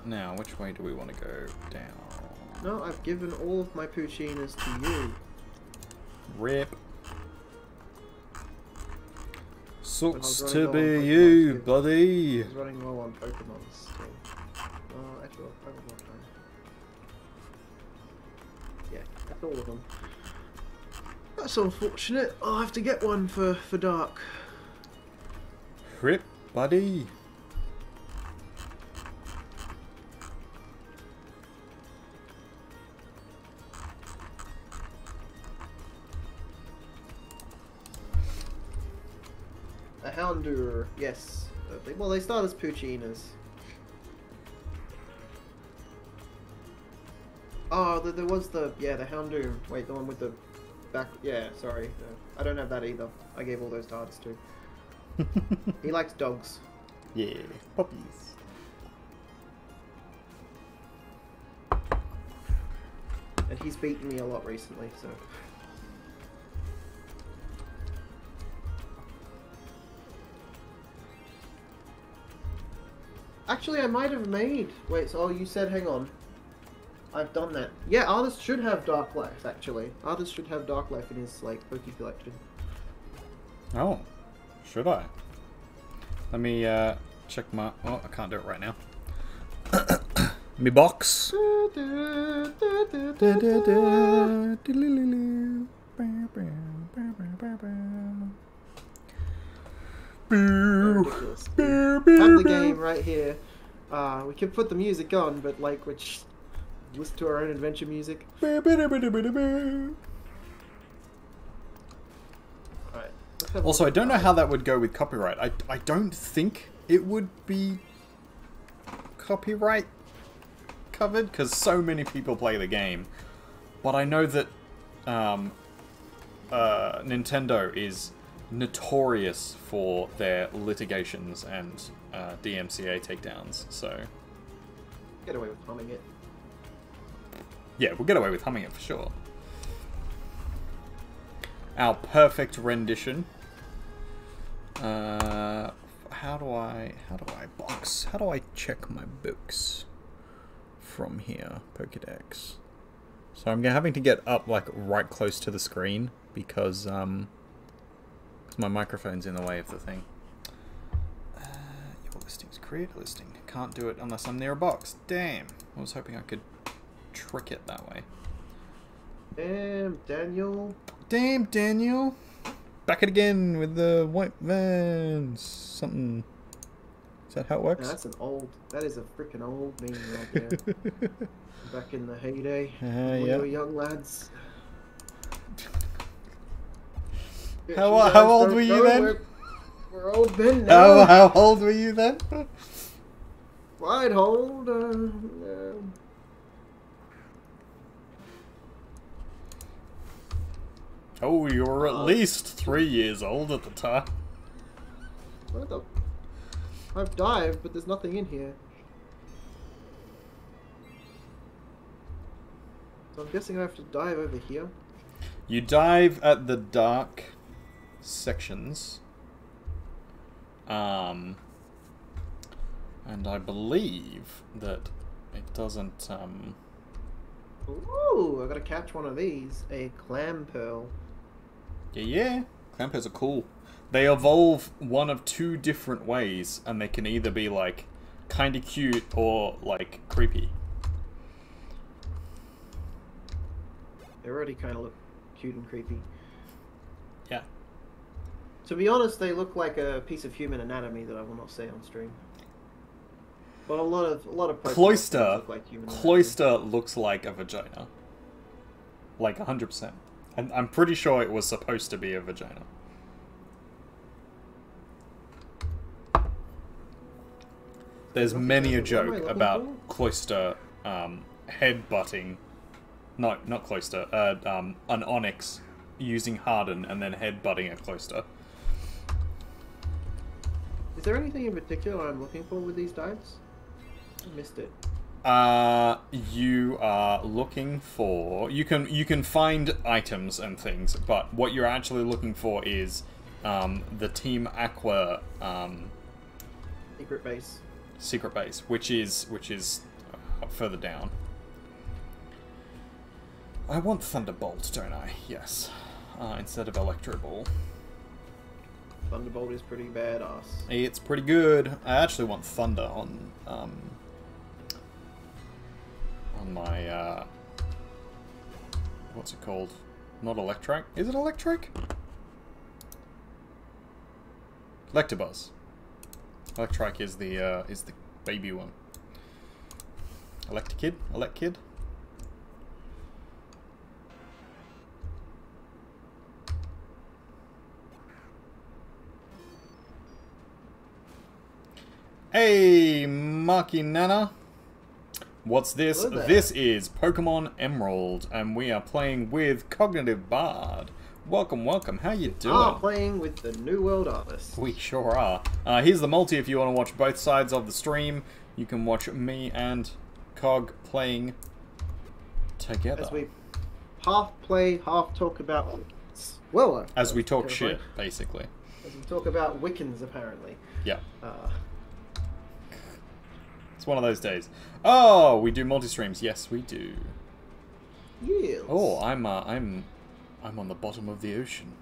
Now, which way do we want to go? Down. No, I've given all of my Poochyenas to you. Rip. Sucks running to low on be Pokemon you, too. buddy. I was running low on Pokemon still. Oh, actually, I'll have more time. Yeah, that's all of them. That's unfortunate. I'll have to get one for Dark. Rip, buddy. A Houndour, yes. Well, they start as Poochyenas. Oh, there was the Houndour. Wait, the one with the back. Yeah, sorry. I don't have that either. I gave all those darts too. He likes dogs. Yeah, puppies. And he's beaten me a lot recently, so. Actually, I might have made. Wait, so you said, hang on. I've done that. Yeah, Artist should have Dark Life, actually. Artist should have Dark Life in his, like, Poké collection. Oh, should I? Let me check my. Oh, I can't do it right now. Me box. Ridiculous. Have the game right here. We can put the music on, but like, which listen to our own adventure music. Alright. Also, I don't know how that would go with copyright. I don't think it would be copyright covered because so many people play the game. But I know that Nintendo is notorious for their litigations and DMCA takedowns, so... Get away with humming it. Yeah, we'll get away with humming it for sure. Our perfect rendition. How do I check my books from here? Pokédex. So I'm having to get up like right close to the screen because my microphone's in the way of the thing. Your listings, create a listing. Can't do it unless I'm near a box. Damn. I was hoping I could trick it that way. Damn, Daniel. Damn, Daniel. Back it again with the white vans. Something. Is that how it works? No, that is a freaking old meme right there. Back in the heyday. When we were young lads. How old were you then? We're old men now. How old were you then? Quite old. Oh, you were at least 3 years old at the time. What the? I've dived, but there's nothing in here. So I'm guessing I have to dive over here. You dive at the dark sections. And I believe that it doesn't, Ooh, I gotta catch one of these. A clam pearl. Yeah. Clampers are cool. They evolve one of two different ways, and they can either be, like, kinda cute or, like, creepy. They already kind of look cute and creepy. Yeah. To be honest, they look like a piece of human anatomy that I will not say on stream. But a lot of Pokemon Cloyster. look like human anatomy. Cloyster looks like a vagina. Like 100%. And I'm pretty sure it was supposed to be a vagina. There's many a joke about Cloister headbutting. No, not Cloister. An Onyx using Harden and then headbutting a Cloister. Is there anything in particular I'm looking for with these dives? I missed it. You are looking for... You can find items and things, but what you're actually looking for is the Team Aqua Secret base, which is further down. I want Thunderbolt, don't I? Yes. Instead of Electro Ball. Thunderbolt is pretty badass. It's pretty good. I actually want Thunder on my what's it called? Not Electric. Is it Electric? Electabuzz. Electric is the baby one. Electkid? Electkid? Hey, Marky Nana. What's this? This is Pokemon Emerald, and we are playing with C0gnitivebard. Welcome, welcome. How you doing? We are playing with the New World Artist. We sure are. Here's the multi if you want to watch both sides of the stream. You can watch me and Cog playing together. As we half play, half talk about... Well, as we talk shit, basically. As we talk about Wiccans, apparently. Yeah. It's one of those days. Oh, we do multi-streams. Yes, we do. Yes. Oh, I'm on the bottom of the ocean.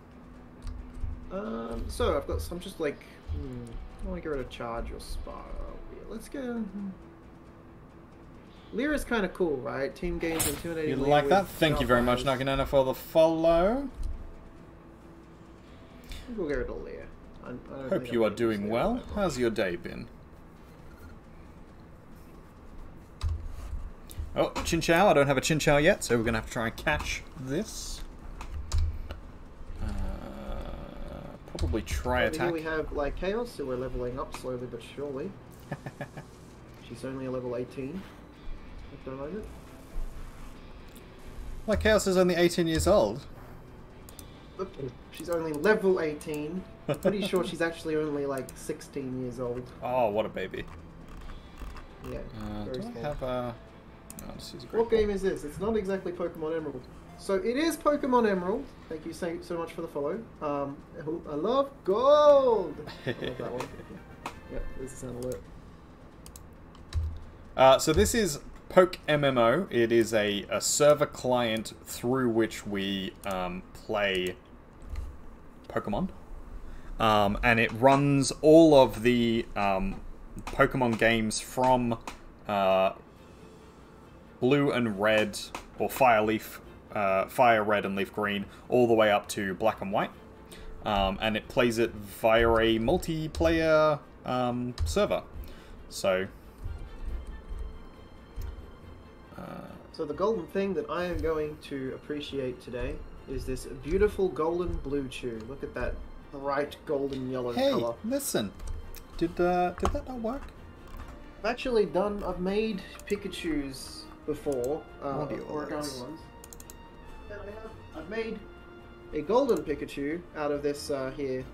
So I've got some just like I want to get rid of charge or spa. Let's go. Lyra's kind of cool, right? Team games intimidating. You like that? Thank you very much, Naganana, for the follow. We'll get rid of Lyra. Hope you are doing well. How's your day been? Oh, Chinchou. I don't have a Chinchou yet, so we're going to have to try and catch this. Probably try attack. Here we have like Chaos, so we're leveling up slowly but surely. She's only a level 18 at the moment. Like Chaos is only 18 years old. She's only level 18. I'm pretty sure she's actually only like 16 years old. Oh, what a baby. Yeah. Do I have a... Oh, this is a great what game is this? It's not exactly Pokemon Emerald. So it is Pokemon Emerald. Thank you so much for the follow. I love gold. I love that one. Yep, there's the sound alert. So this is Poke MMO. It is a server client through which we play Pokemon. And it runs all of the Pokemon games from Blue and Red, or Fire Red and Leaf Green, all the way up to Black and White. And it plays it via a multiplayer server. So... So the golden thing that I am going to appreciate today is this beautiful golden blue chew. Look at that bright golden yellow color. Hey, listen. Did that not work? I've made Pikachus before, origami ones. And I've made a golden Pikachu out of this here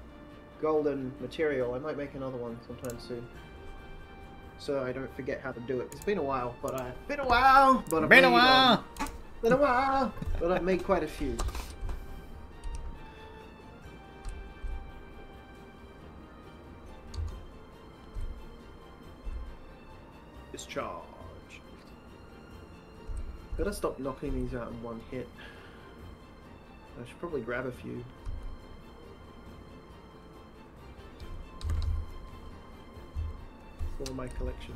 golden material. I might make another one sometime soon, so I don't forget how to do it. It's been a while, but I've made quite a few. Discharge. Gotta stop knocking these out in one hit. I should probably grab a few. For my collection.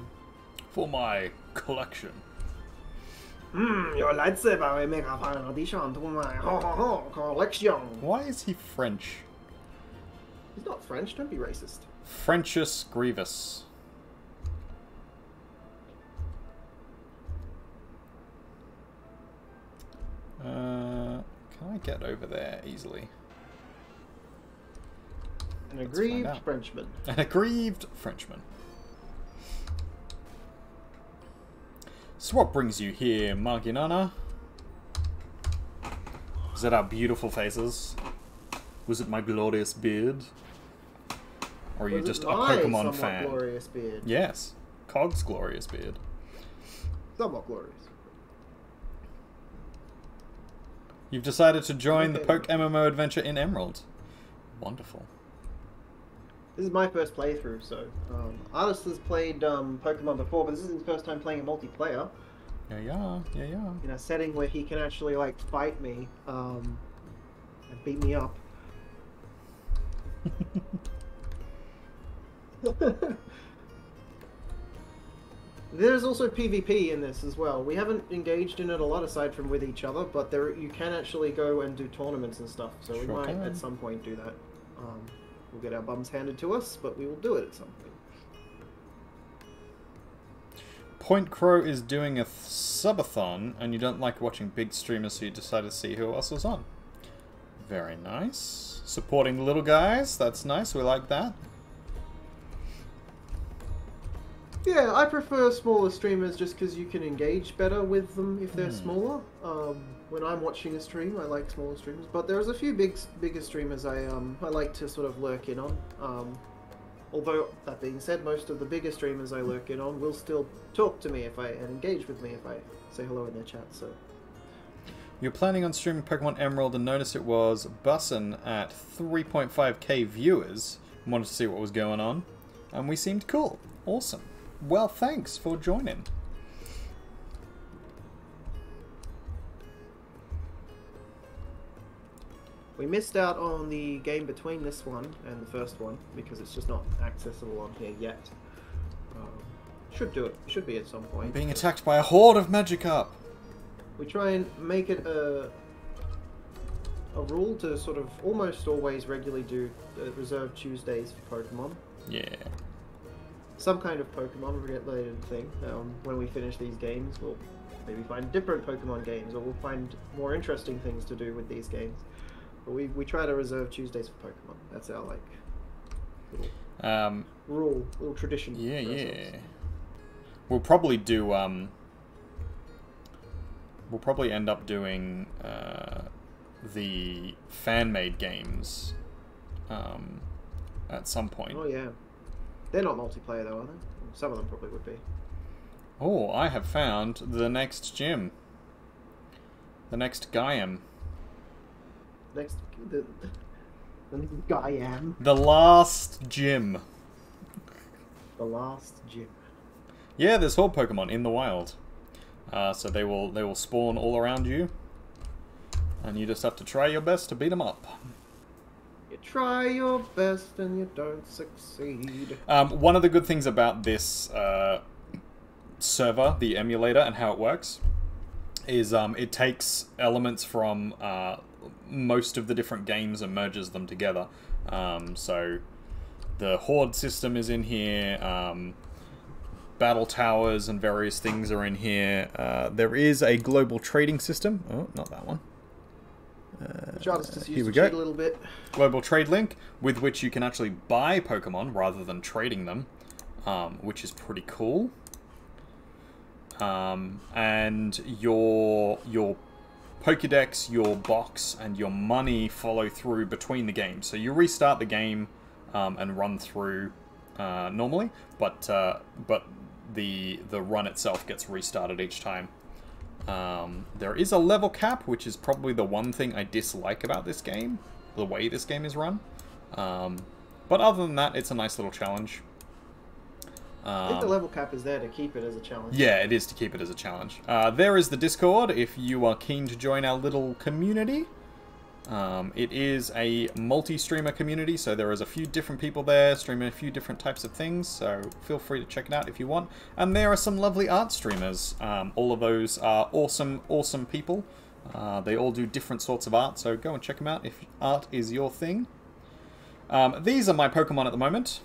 For my collection. Your lightsaber will make a final addition to my collection. Why is he French? He's not French, don't be racist. Frenchus Grievous. Can I get over there easily? An Let's aggrieved find out. Frenchman. An aggrieved Frenchman. So what brings you here, Marginana? Is that our beautiful faces? Was it my glorious beard? Or are you Was it just a my Pokemon somewhat fan? glorious beard? Yes. Cog's glorious beard. Somewhat glorious. You've decided to join the Okay. Poke MMO adventure in Emerald. Wonderful. This is my first playthrough, so Artist has played Pokemon before, but this is his first time playing a multiplayer Yeah. in a setting where he can actually like fight me and beat me up. There's also PvP in this as well. We haven't engaged in it a lot aside from with each other, but there you can actually go and do tournaments and stuff. So we Sure might can. at some point do that. We'll get our bums handed to us, but we will do it at some point. Point Crow is doing a subathon, and you don't like watching big streamers, so you decided to see who else was on. Very nice. Supporting the little guys, that's nice, we like that. Yeah, I prefer smaller streamers just because you can engage better with them if they're smaller. When I'm watching a stream, I like smaller streamers, but there's a few bigger streamers I like to sort of lurk in on. Although that being said, most of the bigger streamers I lurk in on will still talk to me and engage with me if I say hello in their chat. So You're planning on streaming Pokemon Emerald and noticed it was bussin' at 3.5k viewers. Wanted to see what was going on, and we seemed cool. Awesome. Well, thanks for joining. we missed out on the game between this one and the first one because it's just not accessible on here yet. Should do it. Should be at some point. Being attacked by a horde of Magikarp. We try and make it a rule to sort of almost always regularly do reserved Tuesdays for Pokemon. Yeah. Some kind of Pokemon related thing. When we finish these games, we'll maybe find different Pokemon games, or we'll find more interesting things to do with these games. But we try to reserve Tuesdays for Pokemon. That's our like little rule, little tradition. Yeah, for yeah. ourselves. We'll probably do we'll probably end up doing the fan-made games at some point. Oh yeah, they're not multiplayer though, are they? Some of them probably would be. Oh, I have found the next gym. The next Gaiam. Next, the guy am The last gym. the last gym. Yeah, there's horde Pokemon in the wild. So they will spawn all around you. And you just have to try your best to beat them up. You try your best and you don't succeed. One of the good things about this server, the emulator, and how it works, is it takes elements from most of the different games and merges them together. So the horde system is in here. Battle towers and various things are in here. There is a global trading system. Oh, not that one. Which artist has here used we to go. cheat a little bit. Global trade link, with which you can actually buy Pokemon rather than trading them, which is pretty cool. And your Pokédex, your box, and your money follow through between the games. So you restart the game and run through normally, but the run itself gets restarted each time. There is a level cap, which is probably the one thing I dislike about this game, the way this game is run. But other than that, it's a nice little challenge. I think the level cap is there to keep it as a challenge. Yeah, it is to keep it as a challenge. There is the Discord if you are keen to join our little community. It is a multi-streamer community, so there is a few different people there streaming a few different types of things, so feel free to check it out if you want. And there are some lovely art streamers. All of those are awesome, awesome people. They all do different sorts of art, so go and check them out if art is your thing. These are my Pokemon at the moment.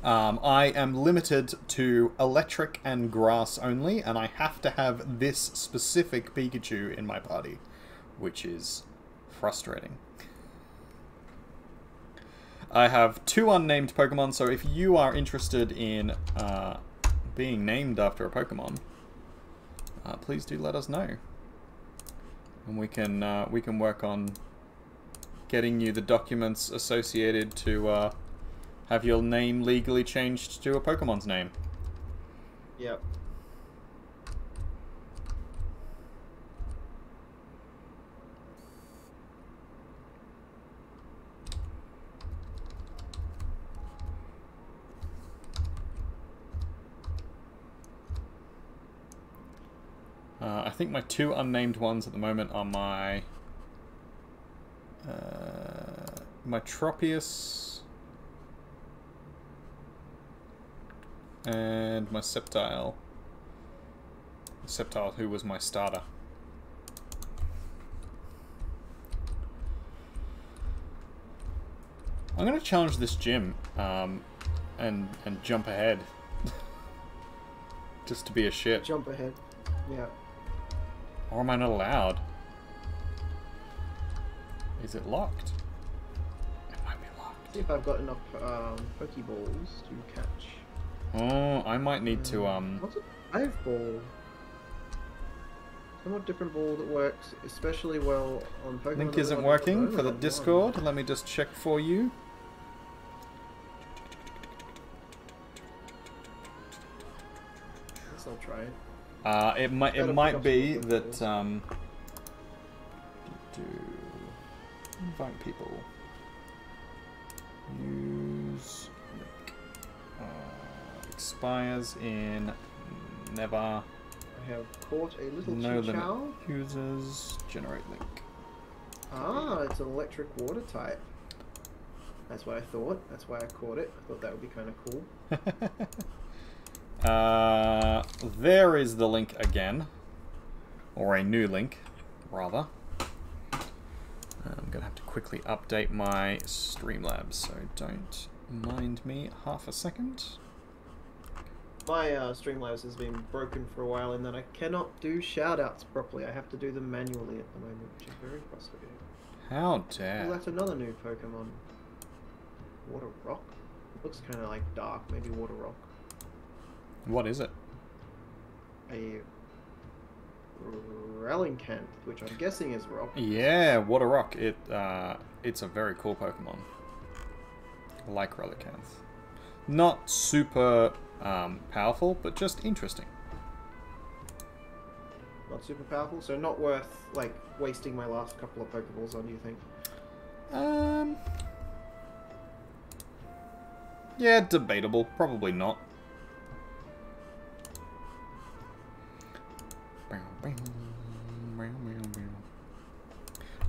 I am limited to electric and grass only, and I have to have this specific Pikachu in my party. which is frustrating. I have 2 unnamed Pokemon, so if you are interested in being named after a Pokemon, please do let us know, and we can work on getting you the documents associated to have your name legally changed to a Pokemon's name. Yep. I think my 2 unnamed ones at the moment are my Tropius and my Sceptile. Sceptile, who was my starter. I'm gonna challenge this gym and jump ahead. Just to be a shit. Jump ahead. Yeah. Or am I not allowed? Is it locked? It might be locked. See if I've got enough Pokeballs to catch. Oh, I might need to What's a dive ball? Somewhat different ball that works especially well on Pokemon. Link that isn't are working for the one. Discord. Let me just check for you. Guess I'll try it. It Gotta might pick up be some that Pokeballs. to invite people. Use expires in never. I have caught a little No limit. Chichow. Users generate link. Ah, it's an electric water type. That's what I thought. That's why I caught it. I thought that would be kind of cool. There is the link again, or a new link, rather. I'm gonna have to quickly update my Streamlabs, so don't mind me half a second. My Streamlabs has been broken for a while in that I cannot do shoutouts properly. I have to do them manually at the moment, which is very frustrating. How Oh, dare! that's another new Pokemon. Water Rock? Looks kind of like dark, maybe Water Rock. What is it? A Relincanth, which I'm guessing is Rock. Yeah, Water Rock. It's a very cool Pokemon. I like Relicanth. Not super powerful, but just interesting. Not super powerful, so not worth like wasting my last couple of Pokeballs on, you think? Yeah, debatable. Probably not.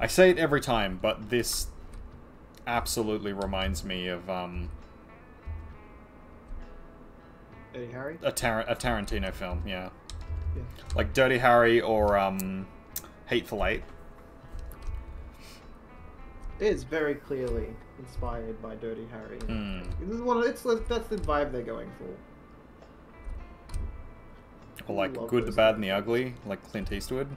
I say it every time, but this absolutely reminds me of Dirty Harry? a Tarantino film, yeah. Yeah. Like Dirty Harry or Hateful Eight. It is very clearly inspired by Dirty Harry. Mm. This is that's the vibe they're going for. Or like Love Good, the those Bad, and the characters. Ugly, like Clint Eastwood.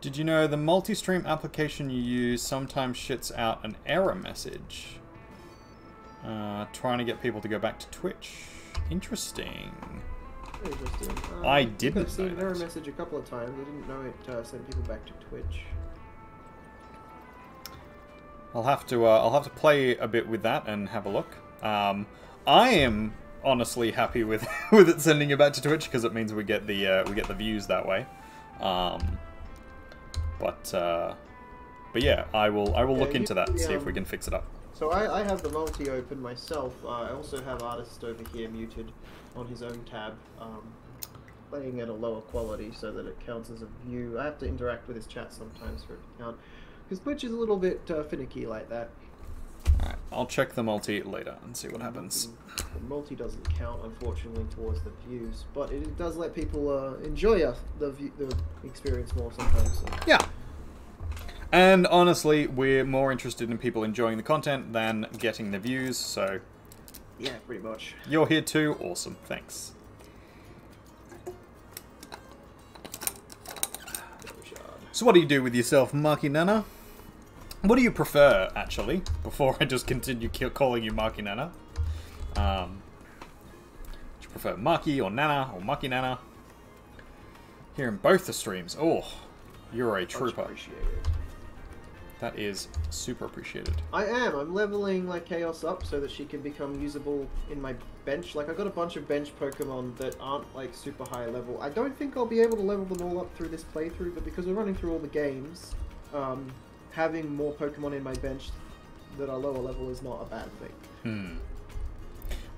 Did you know the multi-stream application you use sometimes shits out an error message? Trying to get people to go back to Twitch. Interesting. Interesting. I think didn't I've seen know an error that. message a couple of times. I didn't know it sent people back to Twitch. I'll have to play a bit with that and have a look. I am honestly happy with with it sending you back to Twitch because it means we get the views that way. But yeah, I will look into that and see if we can fix it up. So I have the multi open myself. I also have Artist over here muted on his own tab, playing at a lower quality so that it counts as a view. I have to interact with his chat sometimes for it to count. Because Twitch is a little bit finicky like that. Alright, I'll check the multi later and see what happens. The multi doesn't count, unfortunately, towards the views, but it does let people enjoy the experience more sometimes. So. Yeah. And honestly, we're more interested in people enjoying the content than getting the views, so Yeah, pretty much. You're here too? Awesome, thanks. So what do you do with yourself, Marky Nana? What do you prefer, actually, before I just continue calling you Marky Nana? Do you prefer Marky or Nana or Marky Nana? Here in both the streams. Oh, you're a trooper. That is super appreciated. I am. I'm leveling like Chaos up so that she can become usable in my bench. Like, I got a bunch of bench Pokemon that aren't like super high level. I don't think I'll be able to level them all up through this playthrough, but because we're running through all the games, having more Pokemon in my bench that are lower level is not a bad thing.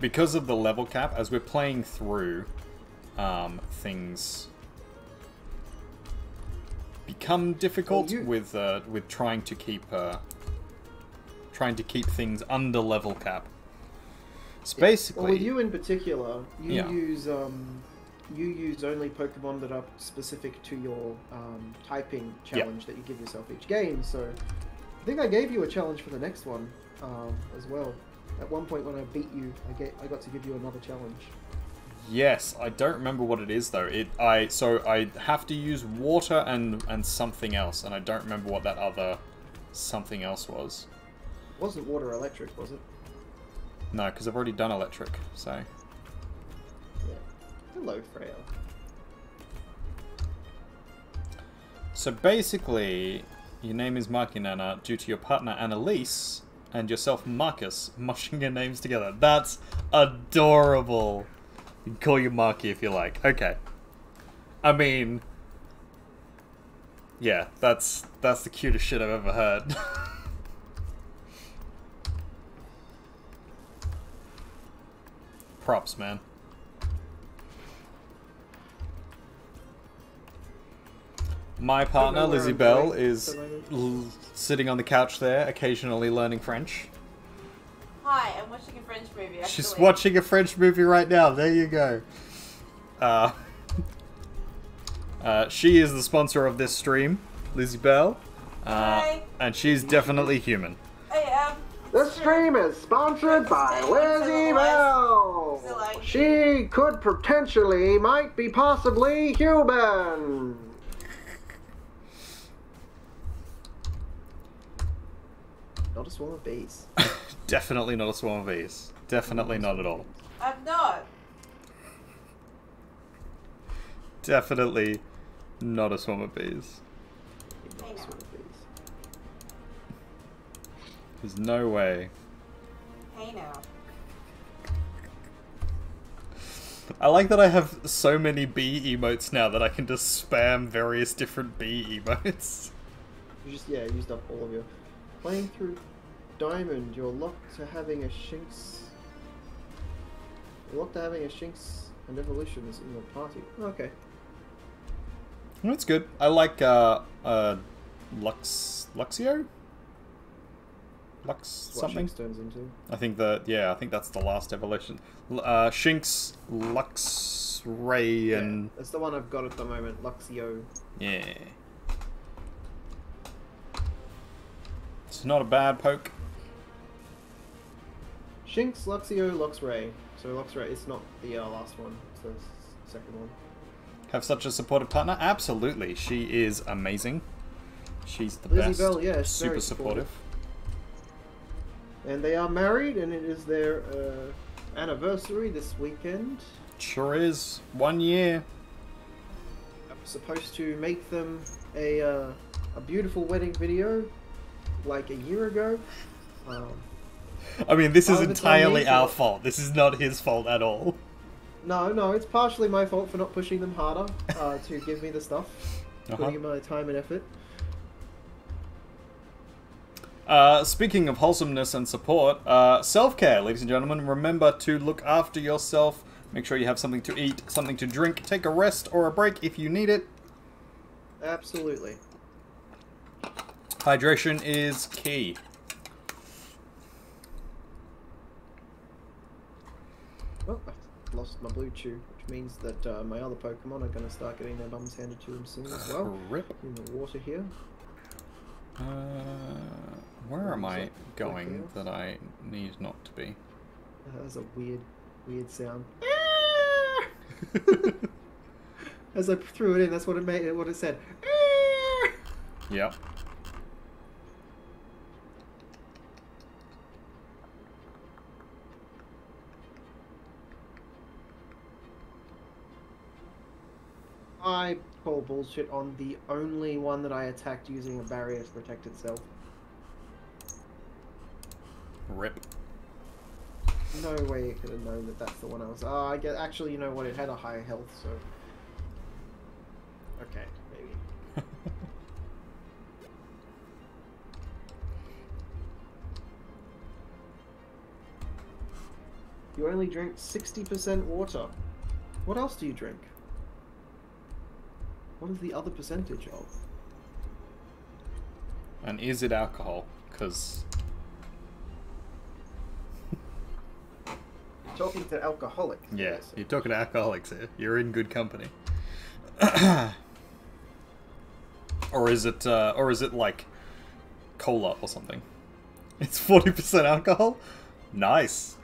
Because of the level cap, as we're playing through, things become difficult with trying to keep things under level cap. So basically, well, with you in particular, you use only Pokemon that are specific to your typing challenge that you give yourself each game. So I think I gave you a challenge for the next one as well. At one point when I beat you, I got to give you another challenge. Yes, I don't remember what it is though. So I have to use water and something else, and I don't remember what that other something else was. It wasn't water electric, was it? No, because I've already done electric, so... Yeah. Hello, Freya. So basically, your name is Marky Nana due to your partner Annalise and yourself Marcus mushing your names together. That's adorable! You can call you Marky if you like. Okay. I mean... Yeah, that's the cutest shit I've ever heard. Props, man. My partner, Lizzie Bell, is sitting on the couch there, occasionally learning French. Hi, I'm watching a French movie, actually. She's watching a French movie right now. There you go. She is the sponsor of this stream, Lizzie Bell. Hi. And she's definitely human. I am. This stream is sponsored by Lizzie Bell. She could potentially, might be possibly human. Not a swarm of bees. Definitely not a swarm of bees. Definitely not at all. I'm not. Definitely not a swarm of bees. Hey now. There's no way. Hey now. I like that I have so many bee emotes now that I can just spam various different bee emotes. You just, used up all of your... Playing through Diamond, you're locked to having a Shinx... You're locked to having a Shinx and Evolutions in your party. Okay. That's good. I like, Luxio? Lux something? Shinx turns into. I think I think that's the last evolution. Shinx, Lux, Ray, and... That's the one I've got at the moment, Luxio. Yeah. It's not a bad poke. Shinx, Luxio, Luxray. So Luxray is not the last one, it's the second one. Have such a supportive partner? Absolutely. She is amazing. She's the Lizzie best. Bell, yeah, she's super very supportive. And they are married, and it is their anniversary this weekend. Sure is. 1 year. I was supposed to make them a beautiful wedding video like a year ago. I mean, this is by the time entirely he our thought- fault. This is not his fault at all. No, it's partially my fault for not pushing them harder to give me the stuff, putting in my time and effort. Speaking of wholesomeness and support, self-care, ladies and gentlemen. Remember to look after yourself. Make sure you have something to eat, something to drink. Take a rest or a break if you need it. Absolutely. Hydration is key. Oh, I've lost my blue chew, which means that my other Pokemon are going to start getting their bums handed to them soon as well. Rip. In the water here. Where am I going that I need not to be? That was a weird sound. As I threw it in, that's what it made. What it said. Yep. I call bullshit on the only one that I attacked using a barrier to protect itself. Rip. No way it could have known that that's the one I was. I get. Actually, you know what? It had a higher health, so. Okay, maybe. You only drink 60% water. What else do you drink? What is the other percentage of? And is it alcohol? Because... Talking to alcoholics. Yeah, Yes. you're talking to alcoholics here. You're in good company. Or is it like cola or something? It's 40% alcohol? Nice.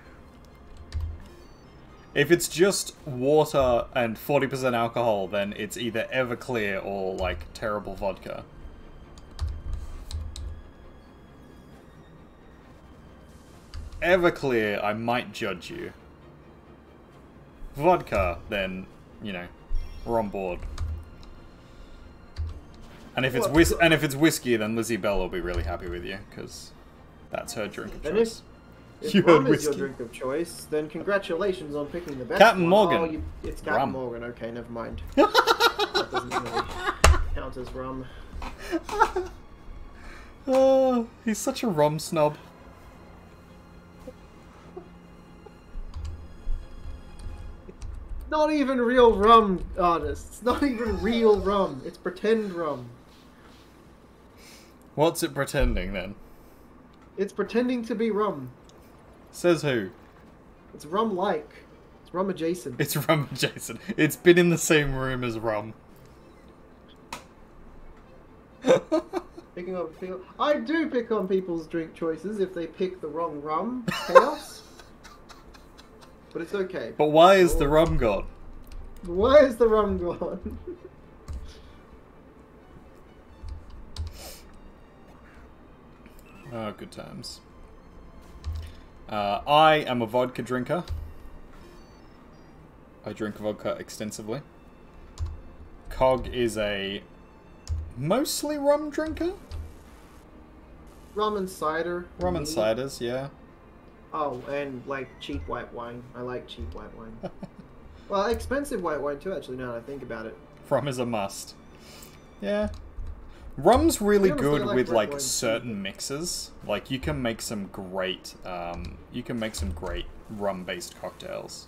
If it's just water and 40% alcohol, then it's either Everclear or like terrible vodka. Everclear, I might judge you. Vodka, then, you know, we're on board. And if it's whiskey, then Lizzie Bell will be really happy with you, because that's her drink of And choice. If You rum heard is your whiskey. drink of choice, then congratulations on picking the best Captain one. Morgan. Oh, it's Captain Rum. Morgan. Okay, never mind. That doesn't really count as rum. Oh, he's such a rum snob. Not even real rum, artists. Not even real rum. It's pretend rum. What's it pretending, then? It's pretending to be rum. Says who? It's rum-like. It's rum-adjacent. It's rum adjacent. It's been in the same room as rum. Picking on people. I do pick on people's drink choices if they pick the wrong rum. Chaos. But it's okay. But why is the rum gone? Why is the rum gone? Oh, good times. I am a vodka drinker. I drink vodka extensively. Cog is a mostly rum drinker. Rum and cider. Rum and Me. ciders, yeah. Oh, and like cheap white wine. I like cheap white wine. Well, expensive white wine too, actually, now that I think about it. Rum is a must. Yeah. Rum's really honestly, good I like with red like wine too. certain mixes. Like you can make some great rum-based cocktails.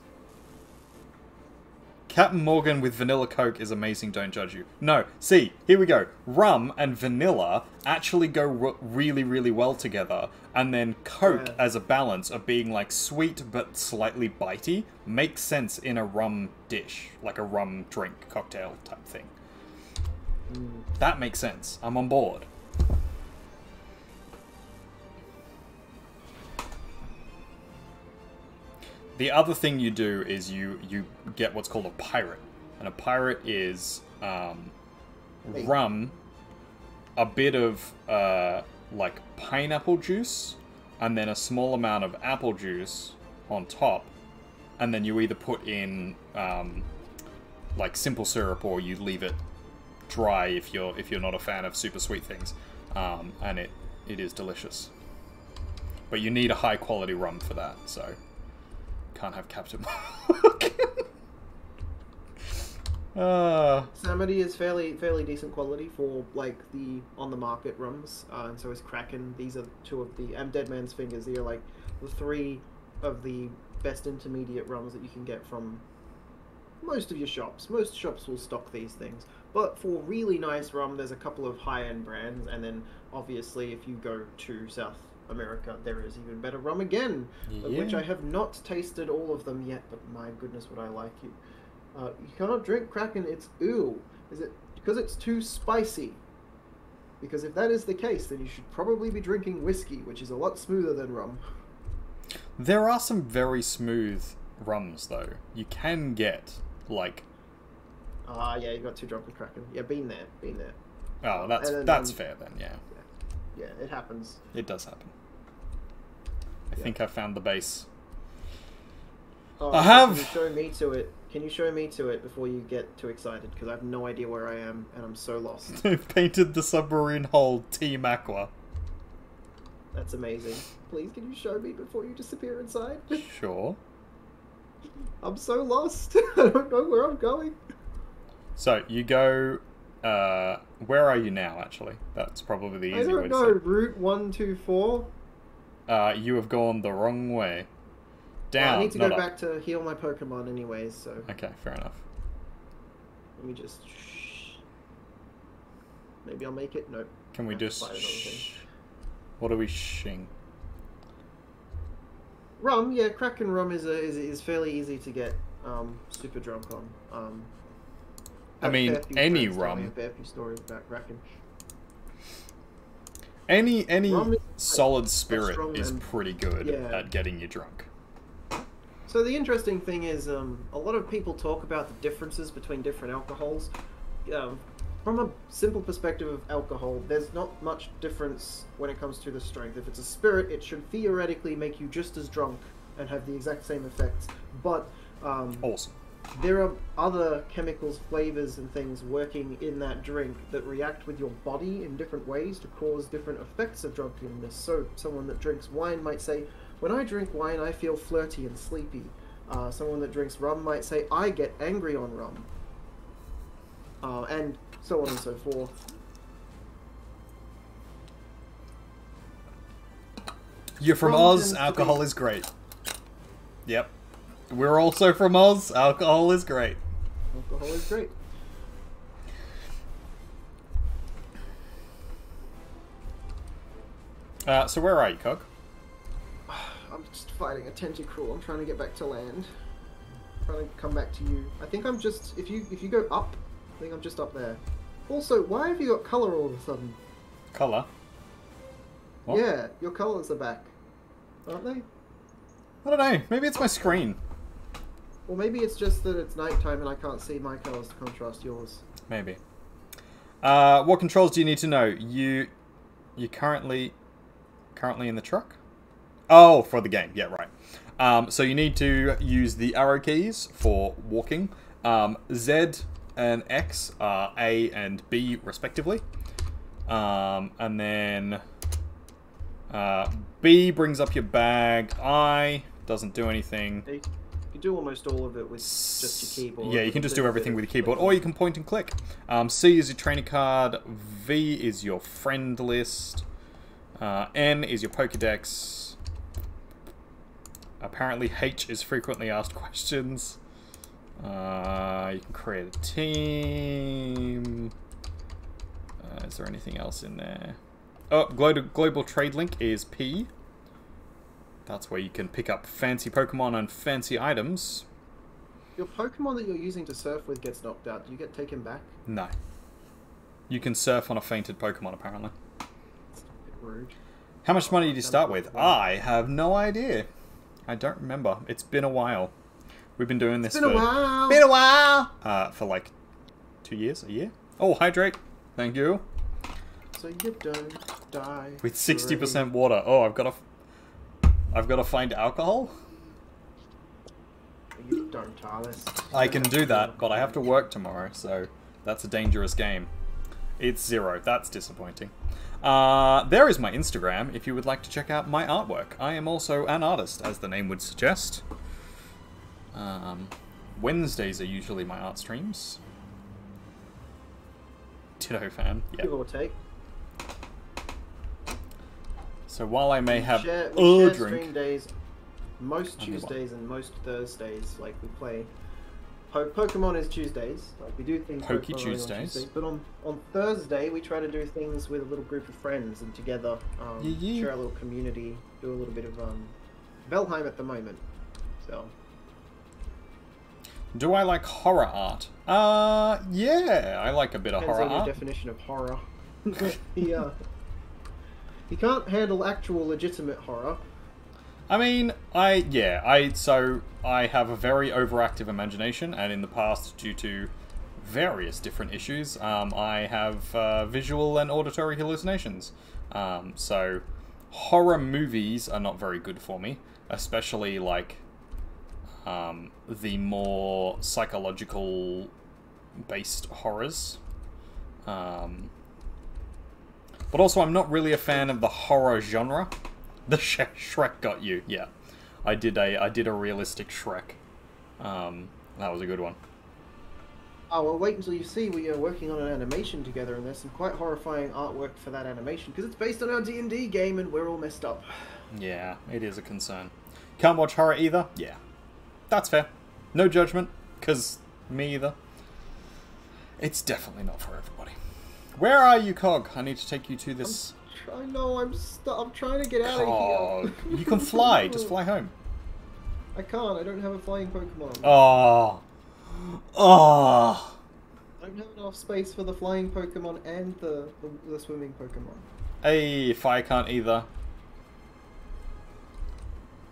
Captain Morgan with vanilla Coke is amazing, don't judge you. No, see, here we go. Rum and vanilla actually go really, really well together. And then Coke, Yeah. as a balance of being like sweet but slightly bitey, makes sense in a rum dish. Like a rum drink cocktail type thing. That makes sense. I'm on board. The other thing you do is you get what's called a pirate. And a pirate is rum, a bit of like pineapple juice, and then a small amount of apple juice on top. And then you either put in like simple syrup or you leave it dry if you're not a fan of super sweet things. And it is delicious. But you need a high quality rum for that, so can't have Captain Morgan. Samity is fairly decent quality for like the on the market rums, and so is Kraken. These are two of the Dead Man's Fingers. They are like the three of the best intermediate rums that you can get from most of your shops. Most shops will stock these things, but for really nice rum, there's a couple of high-end brands, and then obviously if you go to South America, there is even better rum again, of which Yeah. I have not tasted all of them yet, but my goodness would I like it. You cannot drink Kraken, it's ew. Is it because it's too spicy? Because if that is the case, then you should probably be drinking whiskey, which is a lot smoother than rum. There are some very smooth rums, though. You can get, like... Ah, yeah, you got too drunk with Kraken. Yeah, been there, been there. Oh, then, that's fair then, yeah. Yeah, it happens. It does happen. I think I found the base. Oh, I have... Can you show me to it? Can you show me to it before you get too excited? Because I have no idea where I am, and I'm so lost. They've painted the submarine hull Team Aqua. That's amazing. Please, can you show me before you disappear inside? Sure. I'm so lost. I don't know where I'm going. So, you go... where are you now, actually? That's probably the easy way I to don't know. say. Route 124? You have gone the wrong way. Down, Well, I need to go not up. back to heal my Pokemon anyways, so... Okay, fair enough. Let me just... Maybe I'll make it? Nope. Can we I have to just... fight another thing. What are we shing? Rum, yeah, Kraken rum is fairly easy to get super drunk on. I mean, any rum. I have a few stories about Kraken. Any Rum is solid like spirit strong is and- pretty good yeah. at getting you drunk. So the interesting thing is, a lot of people talk about the differences between different alcohols. From a simple perspective of alcohol, there's not much difference when it comes to the strength. If it's a spirit, it should theoretically make you just as drunk and have the exact same effects. But Awesome. there are other chemicals, flavors, and things working in that drink that react with your body in different ways to cause different effects of drunkenness. So someone that drinks wine might say, when I drink wine, I feel flirty and sleepy. Someone that drinks rum might say, I get angry on rum. And so on and so forth. You're from Rum Oz, tends to alcohol be- is great. Yep. We're also from Oz, alcohol is great. Alcohol is great. So where are you, Cog? I'm just fighting a tentacruel. I'm trying to get back to land. I'm trying to come back to you. I think I'm just... If you go up, I think I'm just up there. Also, why have you got colour all of a sudden? Colour? What? Yeah, your colours are back. Aren't they? I don't know, maybe it's my screen. Or maybe it's just that it's nighttime and I can't see my colours to contrast yours. Maybe. What controls do you need to know? You're currently in the truck? Oh, for the game. Yeah, right. So you need to use the arrow keys for walking. Z and X are A and B respectively. And then B brings up your bag. I doesn't do anything. You can do almost all of it with just your keyboard. Yeah, you can just do everything with your keyboard, or you can point and click. C is your training card, V is your friend list, N is your Pokedex. Apparently H is frequently asked questions. You can create a team. Is there anything else in there? Oh, global trade link is P. That's where you can pick up fancy Pokemon and fancy items. Your Pokemon that you're using to surf with gets knocked out. Do you get taken back? No. You can surf on a fainted Pokemon, apparently. It's a bit rude. How much money did you start with? I have no idea. I don't remember. It's been a while. We've been doing this It's been a while. Been a while! For like 2 years? A year? Oh, hydrate. Thank you. So you don't die. With 60% water. Oh, I've got to find alcohol? You don't, Alice. I can do that, but I have to work tomorrow, so that's a dangerous game. It's 0. That's disappointing. There is my Instagram if you would like to check out my artwork. I am also an artist, as the name would suggest. Wednesdays are usually my art streams. Ditto fan. Yeah. Give or take. So while I may have We share drink, stream days most Only one. Tuesdays and most Thursdays. Like we play Pokemon is Tuesdays. Like we do things Pokey Pokemon on Tuesdays. But on Thursday we try to do things with a little group of friends and together Yeah. share a little community, do a little bit of Valheim at the moment. So do I like horror art? Yeah, I like a bit of depends horror on your art. definition of horror. Yeah. You can't handle actual legitimate horror. I mean, so I have a very overactive imagination, and in the past, due to various different issues, I have visual and auditory hallucinations. So horror movies are not very good for me, especially like the more psychological based horrors. But also, I'm not really a fan of the horror genre. The Shrek got you, yeah. I did a realistic Shrek. That was a good one. Oh, well, wait until you see we are working on an animation together, and there's some quite horrifying artwork for that animation, because it's based on our D&D game, and we're all messed up. Yeah, it is a concern. Can't watch horror either? Yeah. That's fair. No judgment, because me either. It's definitely not for everybody. Where are you, Cog? I need to take you to this... I know, I'm trying to get out Cog. of here. You can fly, just fly home. I can't, I don't have a flying Pokemon. Oh. Oh. I don't have enough space for the flying Pokemon and the swimming Pokemon. Hey, fire can't either.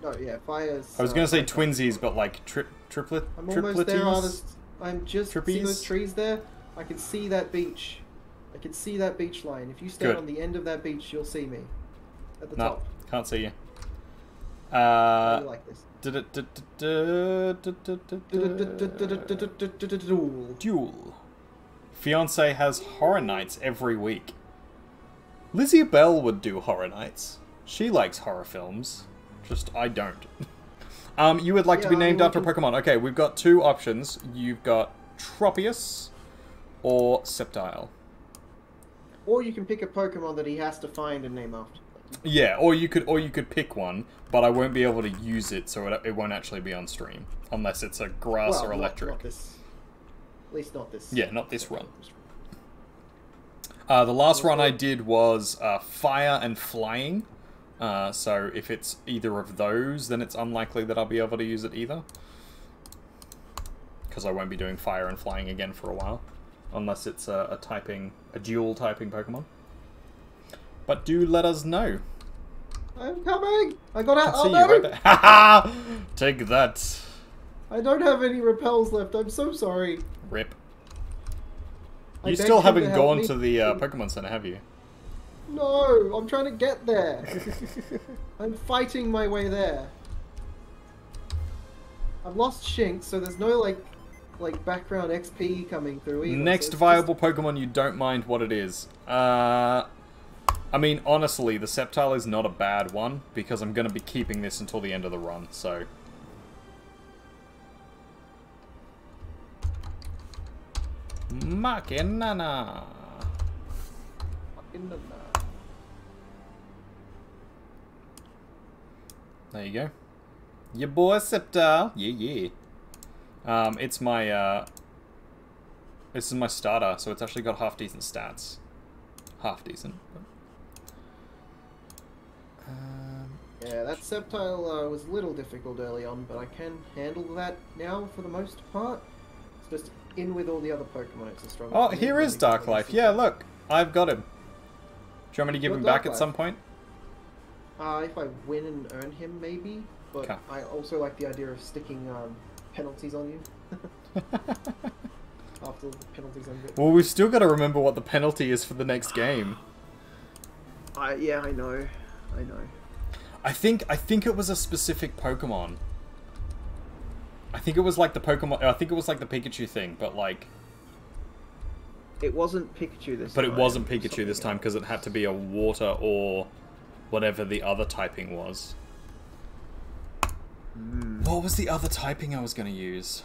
No, yeah, fire's... I was going to say twinsies, but like triplet. I'm almost there, tripletities? artist. I'm just... See Trippies? those trees there? I can see that beach. I can see that beach line. If you stand Good. on the end of that beach, you'll see me. At the No, top. can't see you. How do you like this? Duel. Fiance has horror nights every week. Lizzie Bell would do horror nights. She likes horror films. Just I don't. You would like to be named after a Pokemon. Okay, we've got two options. You've got Tropius or Sceptile. Or you can pick a Pokemon that he has to find and name after. Yeah, or you could pick one, but I won't be able to use it, so it won't actually be on stream unless it's a grass or electric. Not this. At least not this. Yeah, not this run. The last run I did was fire and flying. So if it's either of those, then it's unlikely that I'll be able to use it either. Because I won't be doing fire and flying again for a while. Unless it's a dual typing Pokemon. But do let us know. I'm coming! I got out! I see Oh, you right no! there. Haha! Take that. I don't have any repels left. I'm so sorry. Rip. I You begged still him haven't to help gone me. to the Pokemon Center, have you? No! I'm trying to get there. I'm fighting my way there. I've lost Shinx, so there's no like background XP coming through either. Next so viable Pokemon you don't mind what it is. I mean, honestly, the Sceptile is not a bad one, because I'm going to be keeping this until the end of the run, so... Makinana! There you go. Your boy Sceptile! Yeah, yeah. It's my, this is my starter, so it's actually got half-decent stats. Half-decent. Yeah, that Sceptile was a little difficult early on, but I can handle that now for the most part. It's just in with all the other Pokemon, it's a strong... Oh, here is Dark Life. Yeah, look. I've got him. Do you want me to give him back at some point? If I win and earn him, maybe. But Okay. I also like the idea of sticking penalties on you. After the penalties on you. Well, we've still got to remember what the penalty is for the next game. Yeah, I know. I know. I think it was a specific Pokemon. I think it was like the Pokemon... I think it was like the Pikachu thing, but like... It wasn't Pikachu this time. But it wasn't Pikachu Something this time, else. because it had to be a water or whatever the other typing was. What was the other typing I was going to use?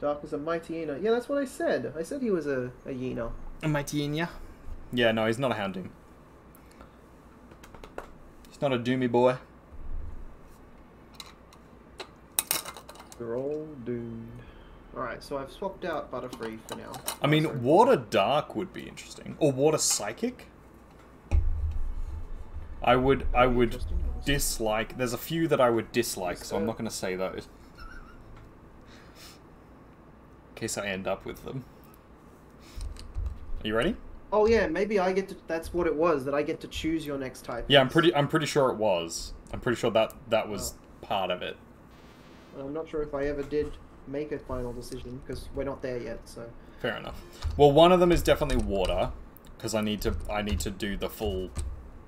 Dark was a Mightyena. Yeah, that's what I said. I said he was a Yena. A Mightyena? Yeah, no, he's not a Houndoom. He's not a Doomy boy. They're all doomed. Alright, so I've swapped out Butterfree for now. I mean, Sorry. Water Dark would be interesting. Or Water Psychic? I would Interesting. dislike... There's a few that I would dislike, so I'm not going to say those. In case I end up with them. Are you ready? Oh yeah, maybe I get to. That's what it was. That I get to choose your next type. Yeah, I'm pretty sure it was. I'm pretty sure that was part of it. I'm not sure if I ever did make a final decision because we're not there yet. So. Fair enough. Well, one of them is definitely water, because I need to do the full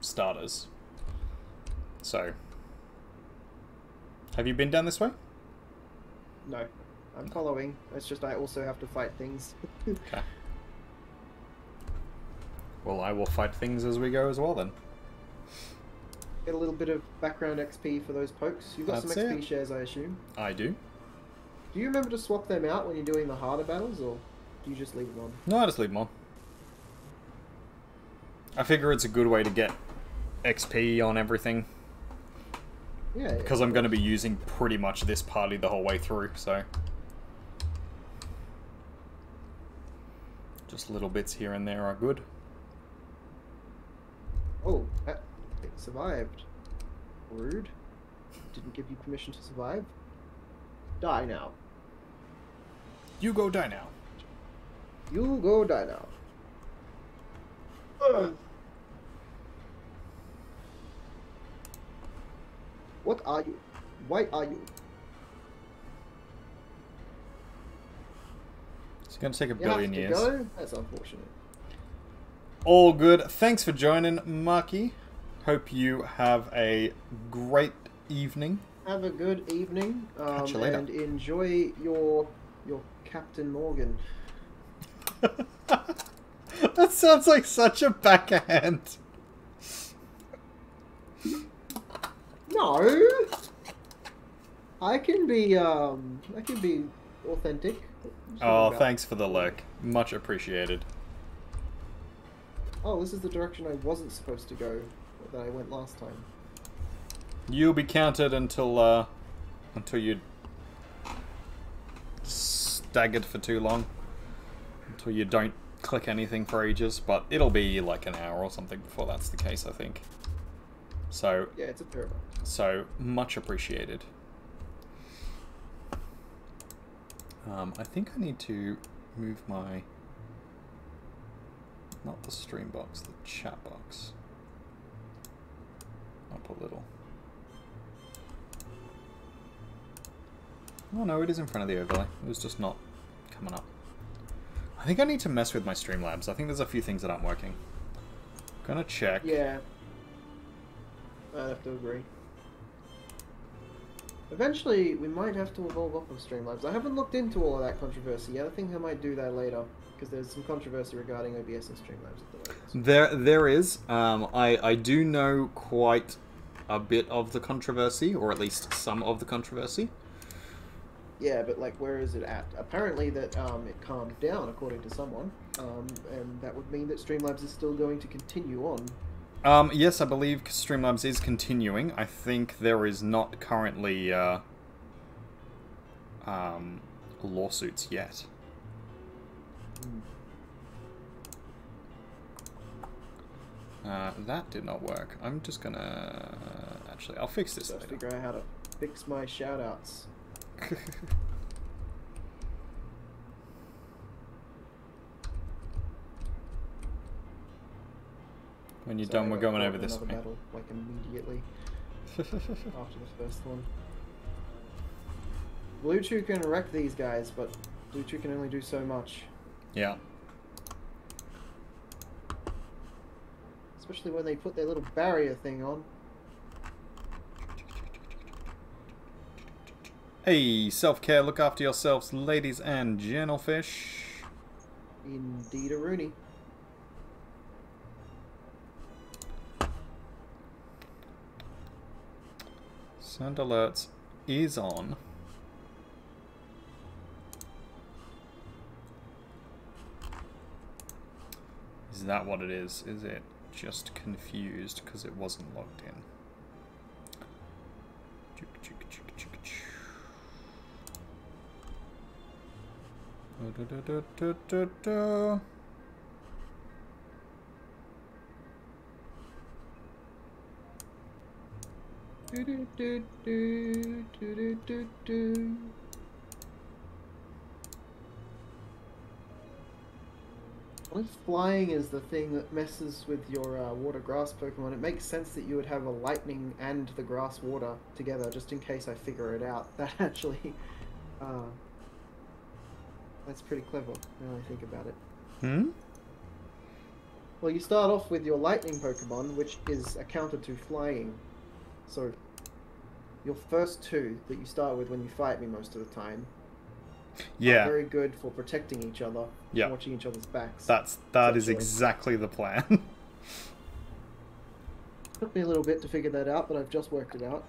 starters. So, have you been down this way? No, I'm following. It's just I also have to fight things. Okay. Well, I will fight things as we go as well then. Get a little bit of background XP for those pokes. You've got That's some XP it. shares, I assume. I do. Do you remember to swap them out when you're doing the harder battles, or do you just leave them on? No, I just leave them on. I figure it's a good way to get XP on everything. Yeah. Because I'm going to be using pretty much this party the whole way through, so... Just little bits here and there are good. Oh, it survived. Rude. Didn't give you permission to survive. Die now. You go die now. You go die now. Ugh. What are you? Why are you? It's going to take a You have billion to years. go? That's unfortunate. All good. Thanks for joining, Marky. Hope you have a great evening. Have a good evening. Catch you later. And enjoy your Captain Morgan. That sounds like such a backhand. No, I can be authentic. Oh, thanks for the lurk. Much appreciated. Oh, this is the direction I wasn't supposed to go, that I went last time. You'll be counted until you staggered for too long. Until you don't click anything for ages, but it'll be like an hour or something before that's the case, I think. So Yeah, it's a fair amount. So much appreciated. I think I need to move my, not the stream box, the chat box up a little. Oh no, it is in front of the overlay. It was just not coming up. I think I need to mess with my Streamlabs. I think there's a few things that aren't working. Gonna check. Yeah. I have to agree. Eventually, we might have to evolve off of Streamlabs. I haven't looked into all of that controversy yet. I think I might do that later, because there's some controversy regarding OBS and Streamlabs at the moment. There is. I do know quite a bit of the controversy, or at least some of the controversy. Yeah, but like, where is it at? Apparently that it calmed down, according to someone, and that would mean that Streamlabs is still going to continue on. Yes, I believe Streamlabs is continuing. I think there is not currently lawsuits yet. That did not work. I'm just gonna... Actually, I'll fix this So later. figure out how to fix my shoutouts. When you're So done, I we're got going caught over in this another way. battle, like immediately after the first one. Blue Chew can wreck these guys, but Blue Chew can only do so much. Yeah. Especially when they put their little barrier thing on. Hey, self-care, look after yourselves, ladies and gentlefish. Indeed a Rooney. Sound alerts is on. Is that what it is? Is it just confused because it wasn't logged in? If flying is the thing that messes with your water grass Pokemon, it makes sense that you would have a lightning and the grass water together, just in case I figure it out. That actually, that's pretty clever now I think about it. Hmm? Well, you start off with your lightning Pokemon, which is a counter to flying. So, your first two that you start with when you fight me most of the time are Yeah, very good for protecting each other, Yeah. and watching each other's backs. that is essentially. exactly the plan. Took me a little bit to figure that out, but I've just worked it out.